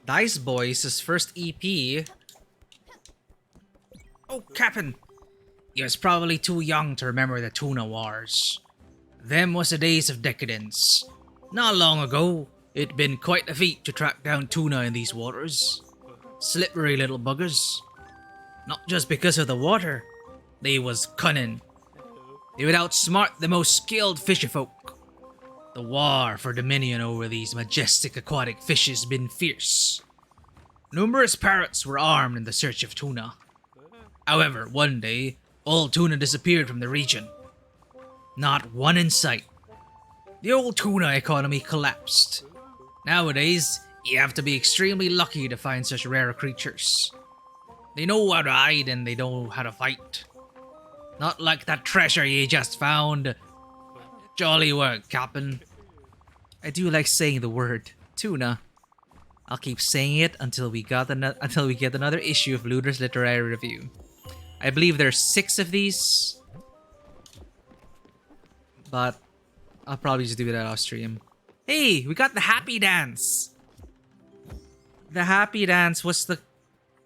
Dice Boys' first EP. Oh, Captain! He was probably too young to remember the tuna wars. Them was the days of decadence. Not long ago, it'd been quite a feat to track down tuna in these waters. Slippery little buggers. Not just because of the water. They was cunning. They would outsmart the most skilled fisherfolk. The war for dominion over these majestic aquatic fishes been fierce. Numerous pirates were armed in the search of tuna. However, one day, all tuna disappeared from the region. Not one in sight. The old tuna economy collapsed. Nowadays, you have to be extremely lucky to find such rare creatures. They know how to hide and they know how to fight. Not like that treasure you just found. Jolly work, Captain. I do like saying the word tuna. I'll keep saying it until we get another issue of Looter's Literary Review. I believe there's 6 of these, but I'll probably just do that off stream. Hey, we got the happy dance. The happy dance was the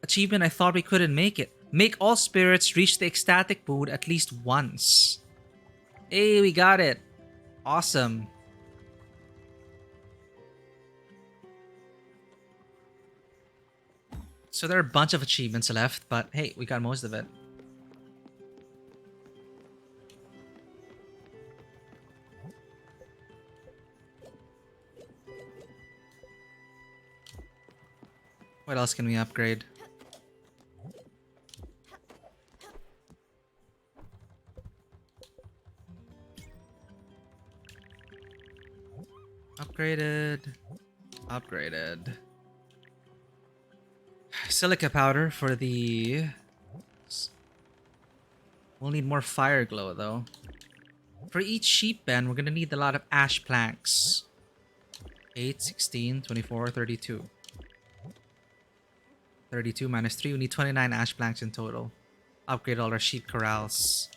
achievement I thought we couldn't make it. Make all spirits reach the ecstatic mood at least once. Hey, we got it. Awesome. So there are a bunch of achievements left, but hey, we got most of it. What else can we upgrade? Upgraded. Upgraded. Silica powder for the... We'll need more fire glow though. For each sheep pen, we're gonna need a lot of ash planks. 8, 16, 24, 32. 32 minus 3, we need 29 ash planks in total. Upgrade all our sheep corrals.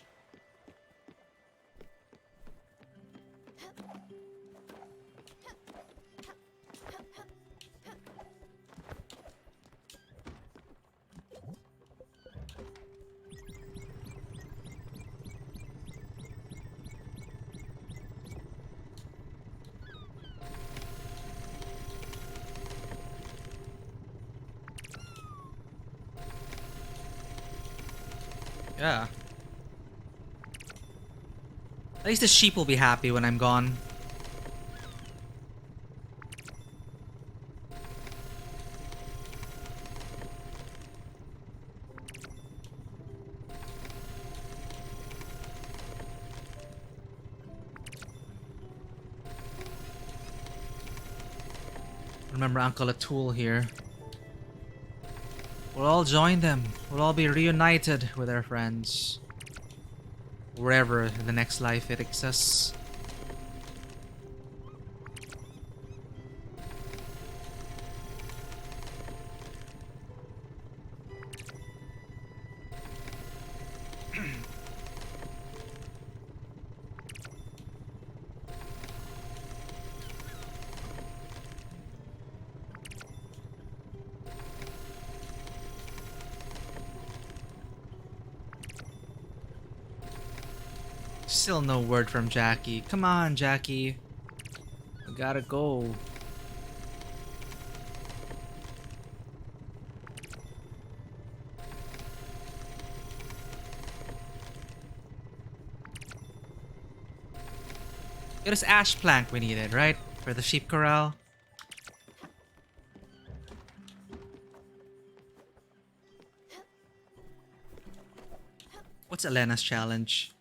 Yeah. At least the sheep will be happy when I'm gone. Remember Uncle Atul here. We'll all join them. We'll all be reunited with our friends. Wherever the next life it exists. Still no word from Jackie. Come on, Jackie. We gotta go. It was ash plank we needed, right? For the sheep corral. What's Elena's challenge?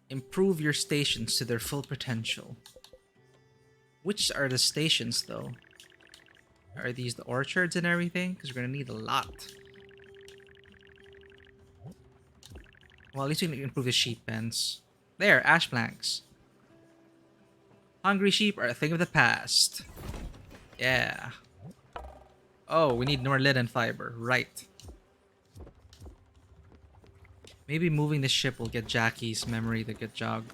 Improve your stations to their full potential. Which are the stations, though? Are these the orchards and everything? Because we're gonna need a lot. Well, at least we can improve the sheep pens. There, ash planks. Hungry sheep are a thing of the past. Yeah. Oh, we need more linen fiber. Right. Maybe moving the ship will get Jackie's memory to get jogged.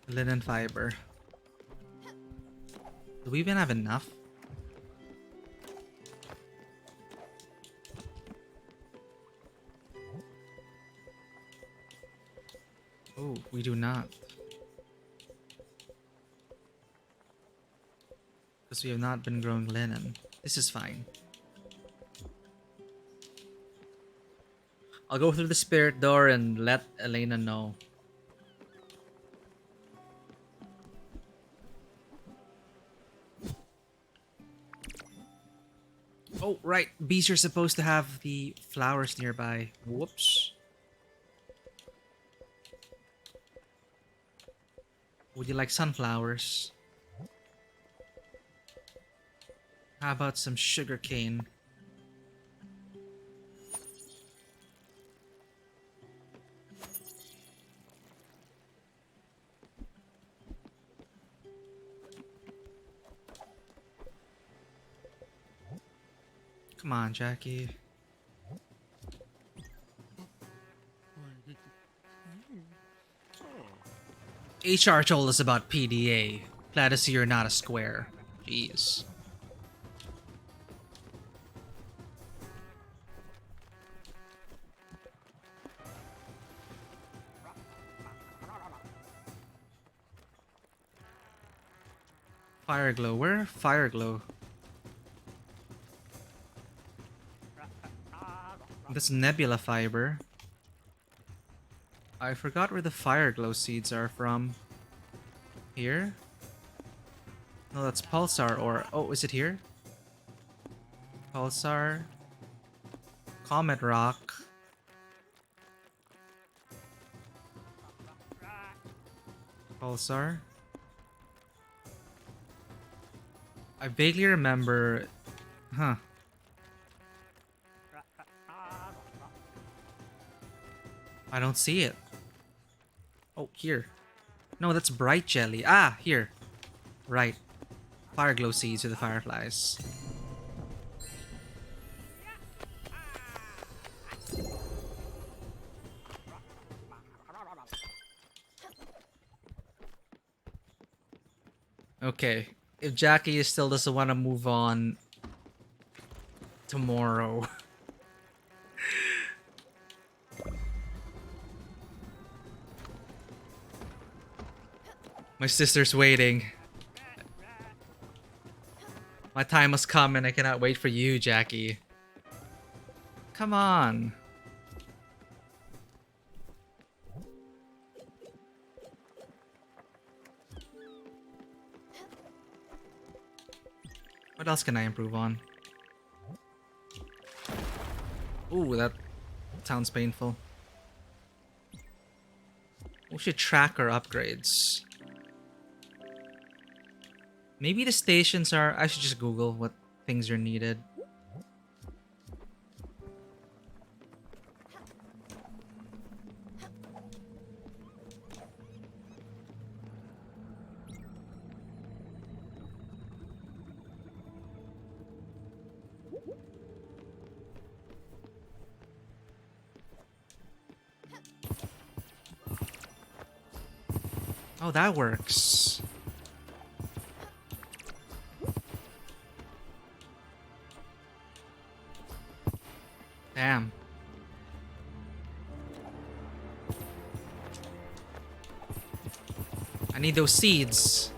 Linen fiber. Do we even have enough? Oh, we do not. Because we have not been growing linen. This is fine. I'll go through the spirit door and let Elena know. Oh, right. Bees are supposed to have the flowers nearby. Whoops. Would you like sunflowers? How about some sugar cane? Come on, Jackie. HR told us about PDA. Glad to see you're not a square. Jeez. Fire glow. Where? Fire glow. That's nebula fiber. I forgot where the fire glow seeds are from. Here? No, that's pulsar or... Oh, is it here? Pulsar. Comet rock. Pulsar. I vaguely remember... Huh. I don't see it. Oh, here. No, that's bright jelly. Ah, here. Right. Fire glow seeds for the fireflies. Okay. If Jackie still doesn't want to move on tomorrow. My sister's waiting. My time has come and I cannot wait for you, Jackie. Come on. What else can I improve on? Ooh, that sounds painful. We should track our upgrades. Maybe the stations are... I should just Google what things are needed. Oh, that works. Damn. I need those seeds.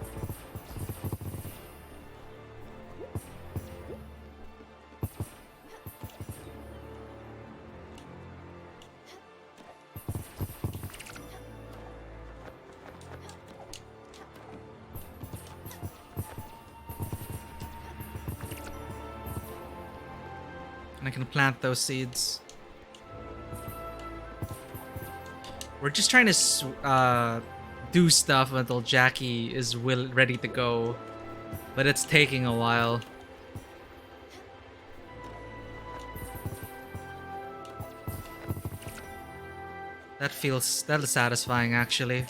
And I can plant those seeds. We're just trying to do stuff until Jackie is ready to go. But it's taking a while. That is satisfying, actually.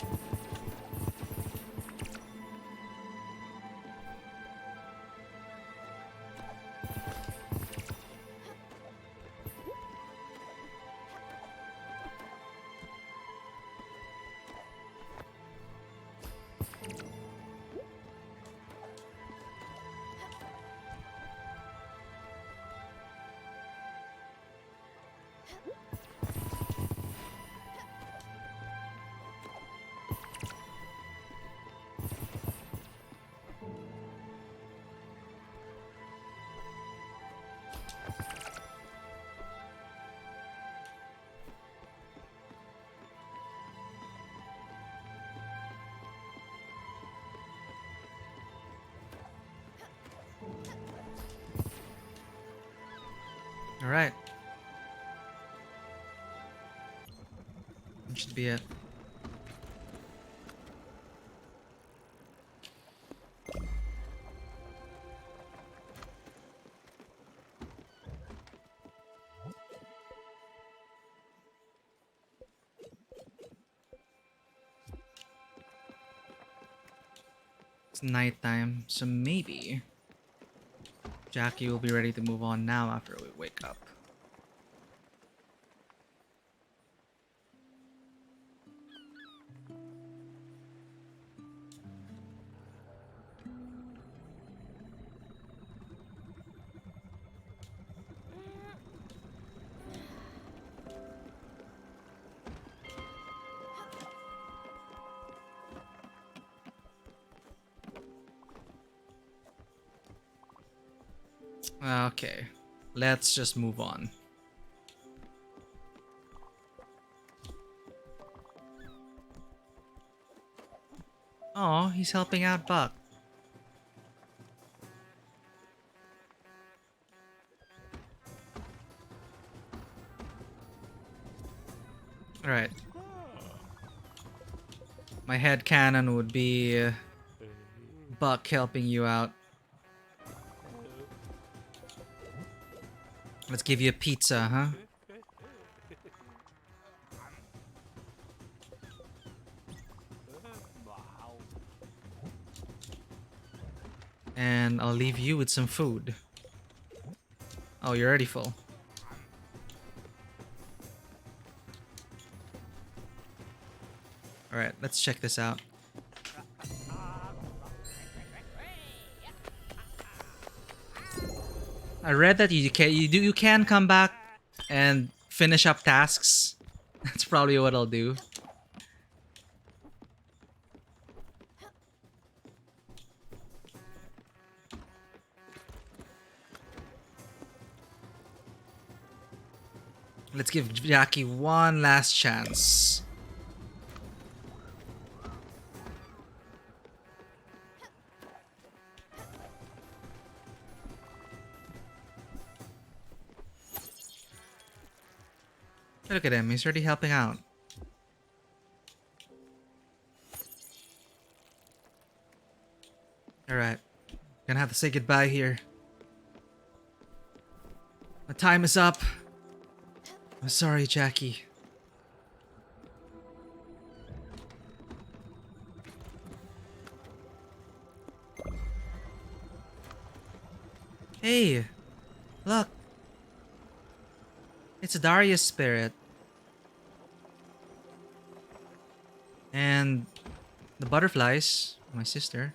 Alright. That should be it. It's nighttime, so maybe Jackie will be ready to move on now after we wake up. Okay, let's just move on. Oh, he's helping out Buck. Alright. My headcanon would be Buck helping you out. Let's give you a pizza, huh? And I'll leave you with some food. Oh, you're already full. Alright, let's check this out. I read that you can come back and finish up tasks. That's probably what I'll do. Let's give Jackie one last chance. Look at him, he's already helping out. Alright. Gonna have to say goodbye here. My time is up. I'm sorry, Jackie. Hey! Look! It's a Darius spirit. And The butterflies. My sister.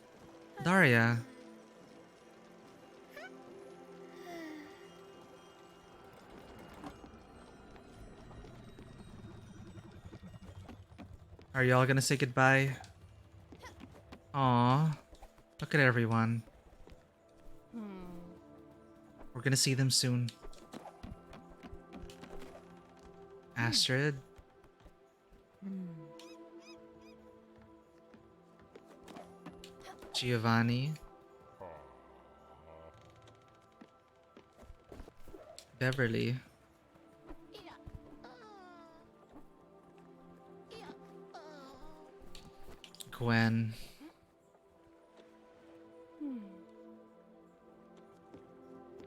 Daria. Are y'all gonna say goodbye? Aww. Look at everyone. We're gonna see them soon. Astrid. Giovanni. Beverly. Gwen.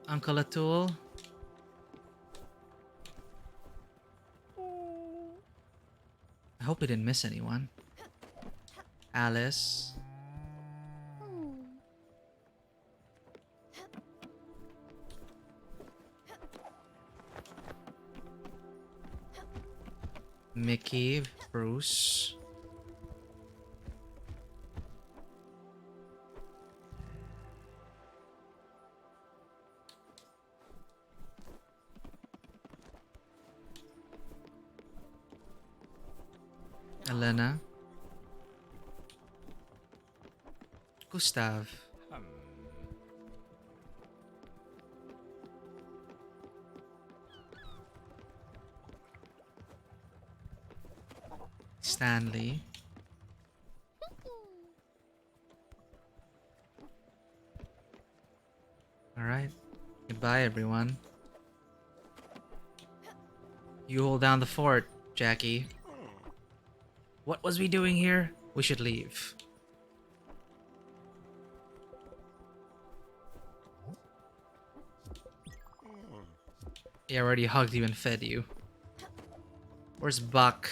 Uncle Atul. I hope we didn't miss anyone. Alice. Mickey. Bruce. Elena. Gustav. Stanley. Alright. Goodbye, everyone. You hold down the fort, Jackie. What was we doing here? We should leave. Yeah, I already hugged you and fed you. Where's Buck?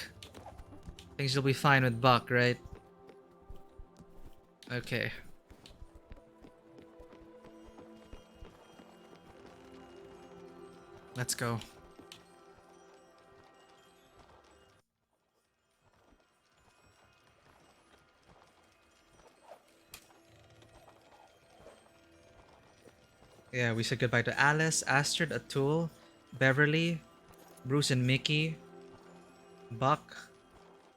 Things will be fine with Buck, right? Okay. Let's go. Yeah, we said goodbye to Alice, Astrid, Atul, Beverly, Bruce and Mickey, Buck,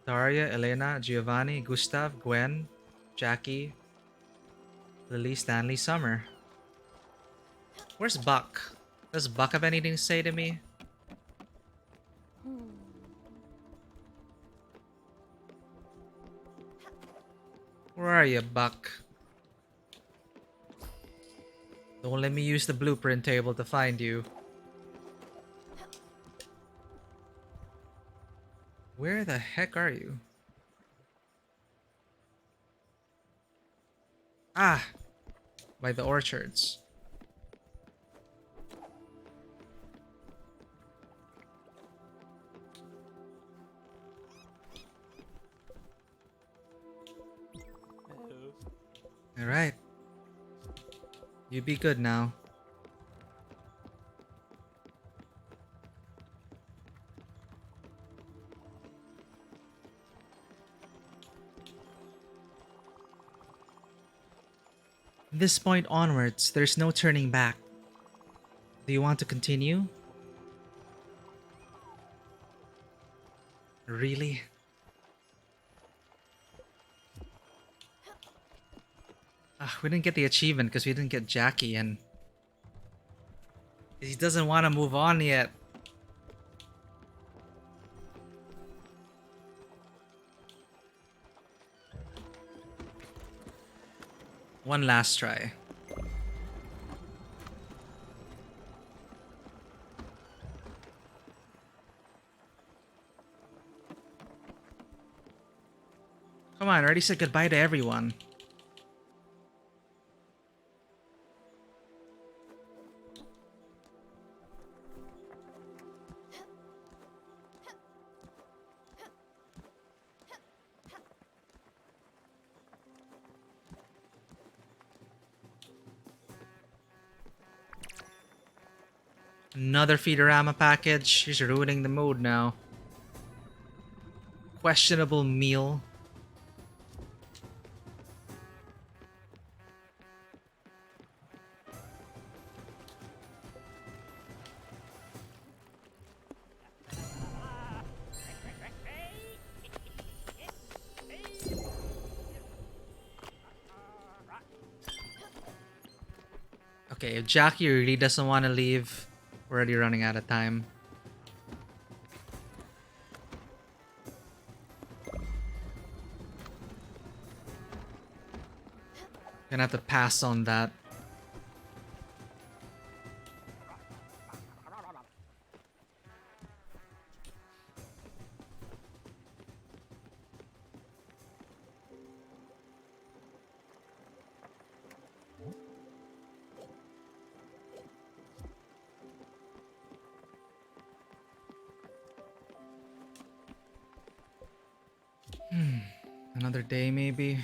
Daria, Elena, Giovanni, Gustav, Gwen, Jackie, Lily, Stanley, Summer. Where's Buck? Does Buck have anything to say to me? Where are you, Buck? Don't let me use the blueprint table to find you. Where the heck are you? Ah! By the orchards. Alright. You be good now. From this point onwards, there's no turning back. Do you want to continue? Really? We didn't get the achievement because we didn't get Jackie and he doesn't want to move on yet. One last try. Come on, I already said goodbye to everyone. Another Feederama package. She's ruining the mood now. Questionable meal. Okay, if Jackie really doesn't want to leave, we're already running out of time. Gonna have to pass on that. Another day, maybe.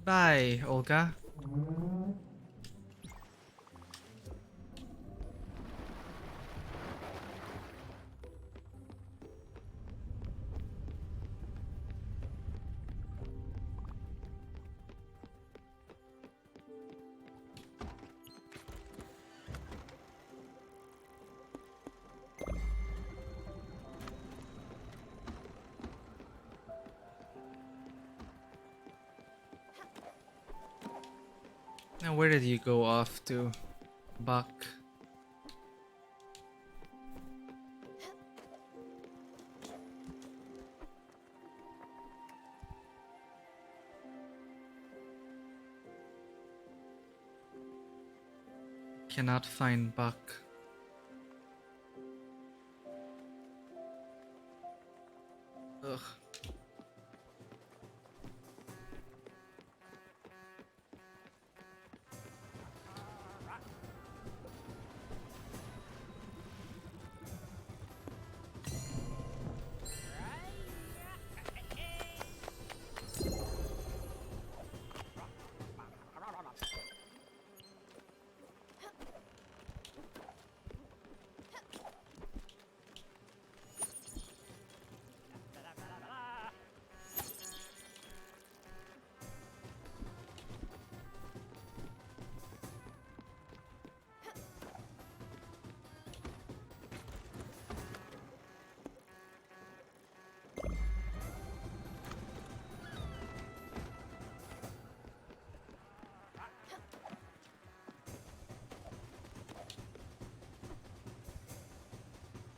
Goodbye, Olga. Now, where did you go off to, Buck? Cannot find Buck. Ugh.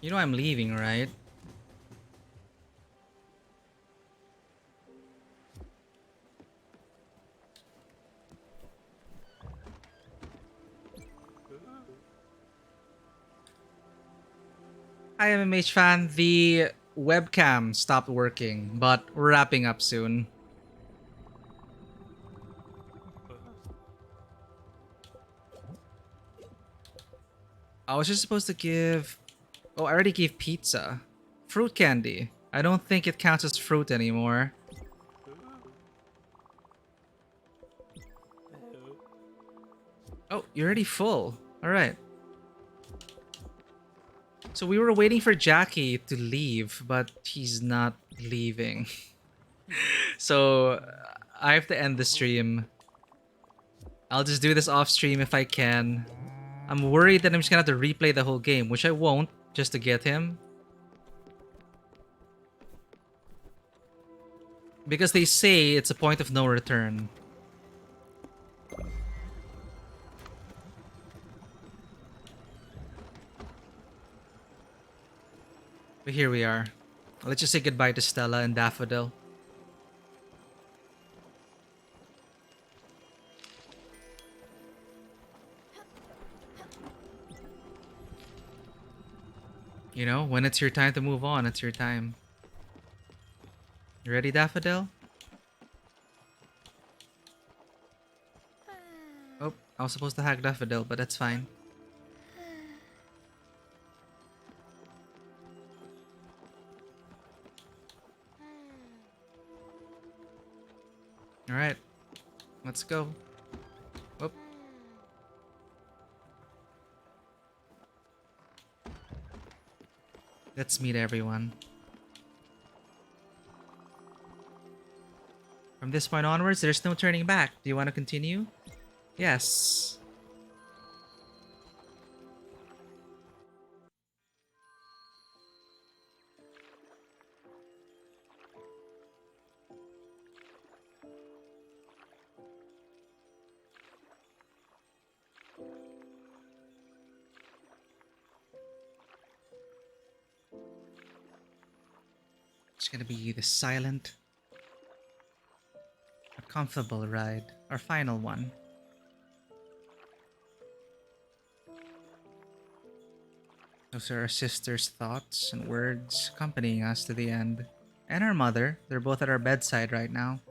You know I'm leaving, right? Hi, MMH fan. The webcam stopped working, but we're wrapping up soon. I was just supposed to give... Oh, I already gave pizza. Fruit candy. I don't think it counts as fruit anymore. Oh, you're already full. Alright. So we were waiting for Jackie to leave, but he's not leaving. So I have to end the stream. I'll just do this off stream if I can. I'm worried that I'm just gonna have to replay the whole game, which I won't, just to get him. Because they say it's a point of no return. But here we are. Let's just say goodbye to Stella and Daffodil. You know, when it's your time to move on, it's your time. You ready, Daffodil? Oh, I was supposed to hack Daffodil, but that's fine. Alright, let's go. Whoop. Let's meet everyone. From this point onwards, there's no turning back. Do you want to continue? Yes. It's gonna be the silent, but comfortable ride. Our final one. Those are our sister's thoughts and words accompanying us to the end. And our mother. They're both at our bedside right now.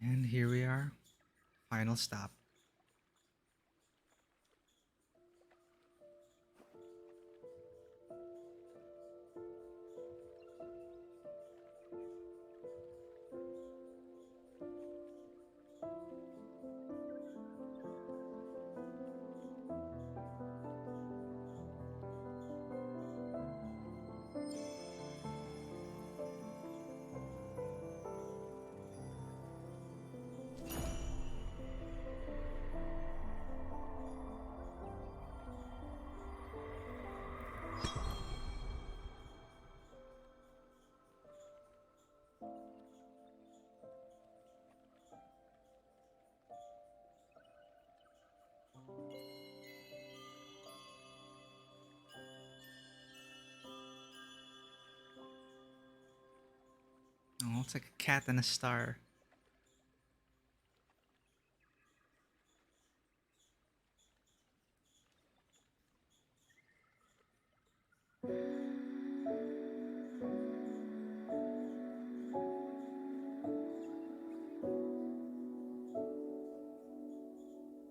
And here we are. Final stop. Oh, it's like a cat and a star.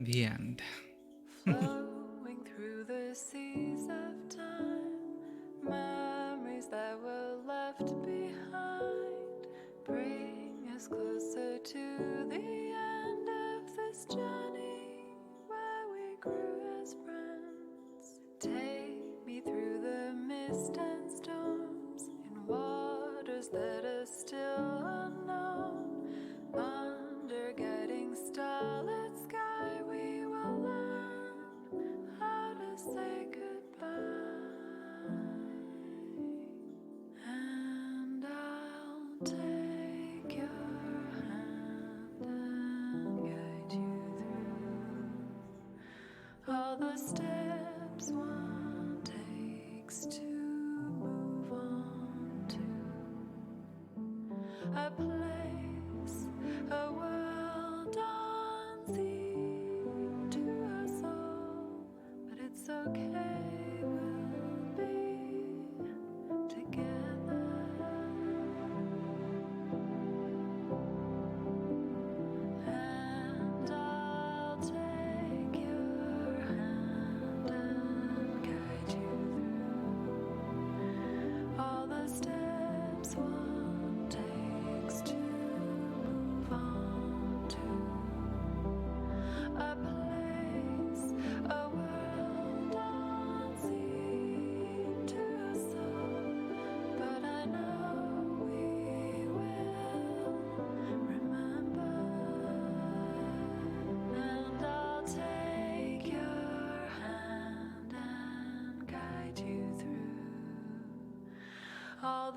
The end. Flowing through the seas of time, memories that were left behind bring us closer to the end of this journey where we grew as friends. Take me through the mist and storms in waters that are still unknown. Under guiding starlit sky, we will learn how to say goodbye. And I'll take your hand and guide you through all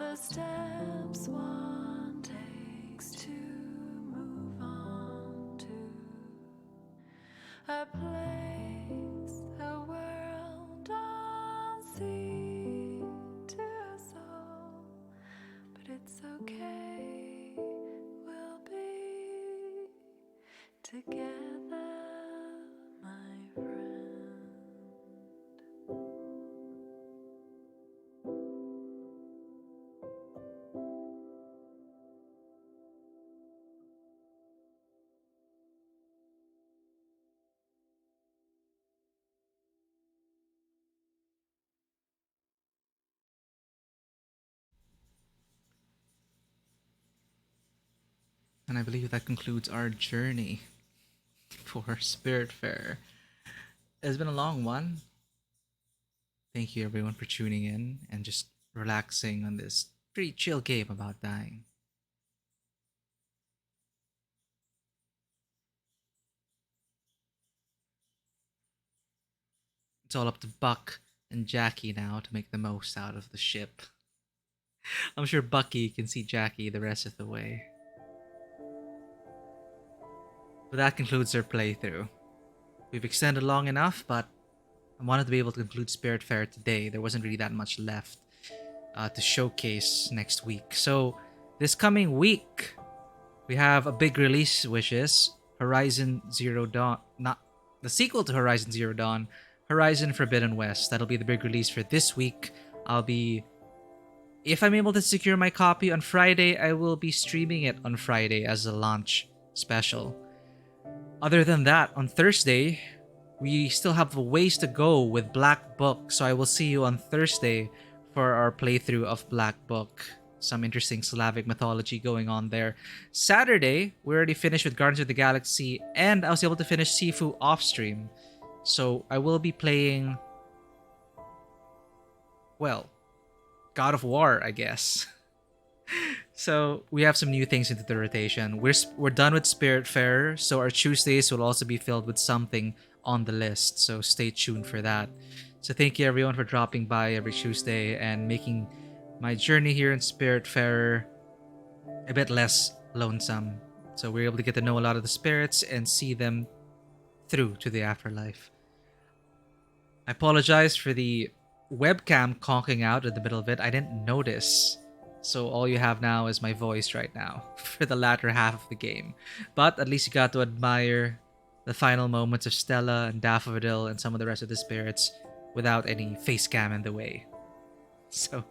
the steps one takes to move on to a place, a world unseen to us all. But it's okay, we'll be together, my friend. And I believe that concludes our journey for Spiritfarer. It's been a long one. Thank you everyone for tuning in and just relaxing on this pretty chill game about dying. It's all up to Buck and Jackie now to make the most out of the ship. I'm sure Bucky can see Jackie the rest of the way. But that concludes our playthrough. We've extended long enough, but I wanted to be able to conclude Spiritfarer today. There wasn't really that much left to showcase next week. So this coming week, we have a big release, which is Horizon Zero Dawn. Not the sequel to Horizon Zero Dawn, Horizon Forbidden West. That'll be the big release for this week. If I'm able to secure my copy on Friday, I will be streaming it on Friday as a launch special. Other than that, on Thursday, we still have a ways to go with Black Book, so I will see you on Thursday for our playthrough of Black Book. Some interesting Slavic mythology going on there. Saturday, we already finished with Guardians of the Galaxy, and I was able to finish Sifu off stream. So I will be playing, well, God of War, I guess. So we have some new things into the rotation. We're done with Spiritfarer, so our Tuesdays will also be filled with something on the list. So stay tuned for that. So thank you everyone for dropping by every Tuesday and making my journey here in Spiritfarer a bit less lonesome. So we're able to get to know a lot of the spirits and see them through to the afterlife. I apologize for the webcam conking out in the middle of it. I didn't notice. So all you have now is my voice right now for the latter half of the game. But at least you got to admire the final moments of Stella and Daffodil and some of the rest of the spirits without any face cam in the way. So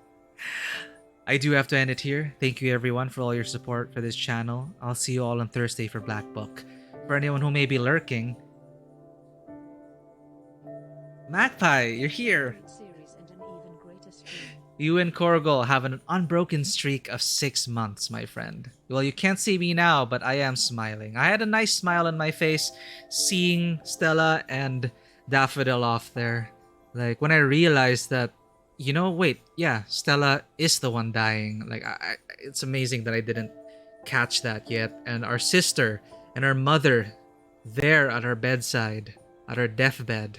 I do have to end it here. Thank you everyone for all your support for this channel. I'll see you all on Thursday for Black Book. For anyone who may be lurking, Magpie, you're here! You and Korgol have an unbroken streak of 6 months, my friend. Well, you can't see me now, but I am smiling. I had a nice smile on my face seeing Stella and Daffodil off there. Like, when I realized that, wait, yeah, Stella is the one dying. Like, it's amazing that I didn't catch that yet. And our sister and our mother there at our bedside, at our deathbed.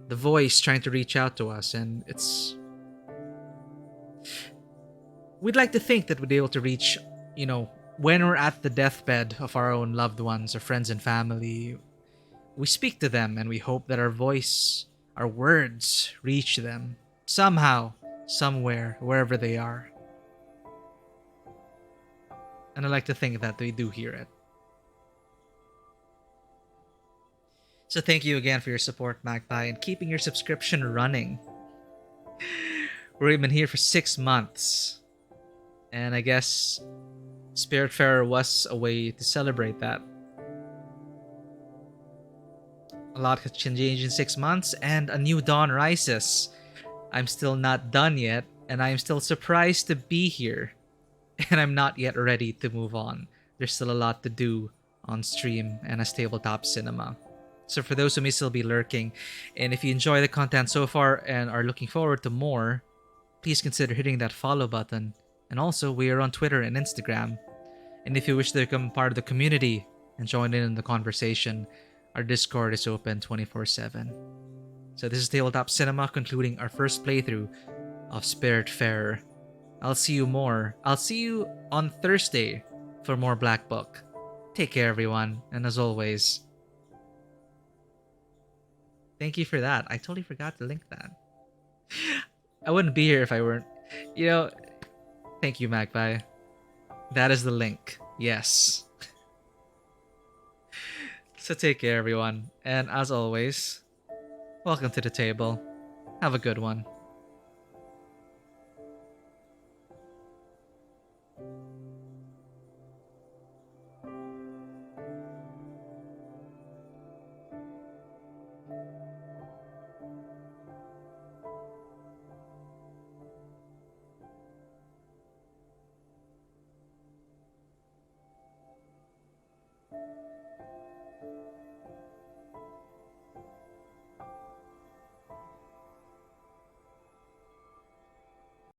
The voice trying to reach out to us, and we'd like to think that we'd be able to reach, when we're at the deathbed of our own loved ones or friends and family, we speak to them and we hope that our voice, our words reach them somehow, somewhere, wherever they are. And I like to think that they do hear it. So thank you again for your support, Magpie, and keeping your subscription running. We've been here for 6 months. And I guess Spiritfarer was a way to celebrate that. A lot has changed in 6 months, and a new dawn rises. I'm still not done yet, and I'm still surprised to be here. And I'm not yet ready to move on. There's still a lot to do on stream and as Tabletop Cinema. So for those who may still be lurking, and if you enjoy the content so far and are looking forward to more, please consider hitting that follow button. And also, we are on Twitter and Instagram. And if you wish to become part of the community and join in the conversation, our Discord is open 24/7. So this is Tabletop Cinema concluding our first playthrough of Spiritfarer. I'll see you on Thursday for more Black Book. Take care, everyone, and as always, thank you for that. I totally forgot to link that. I wouldn't be here if I weren't. You know, thank you, Magpie. That is the link. Yes. So take care, everyone. And as always, welcome to the table. Have a good one.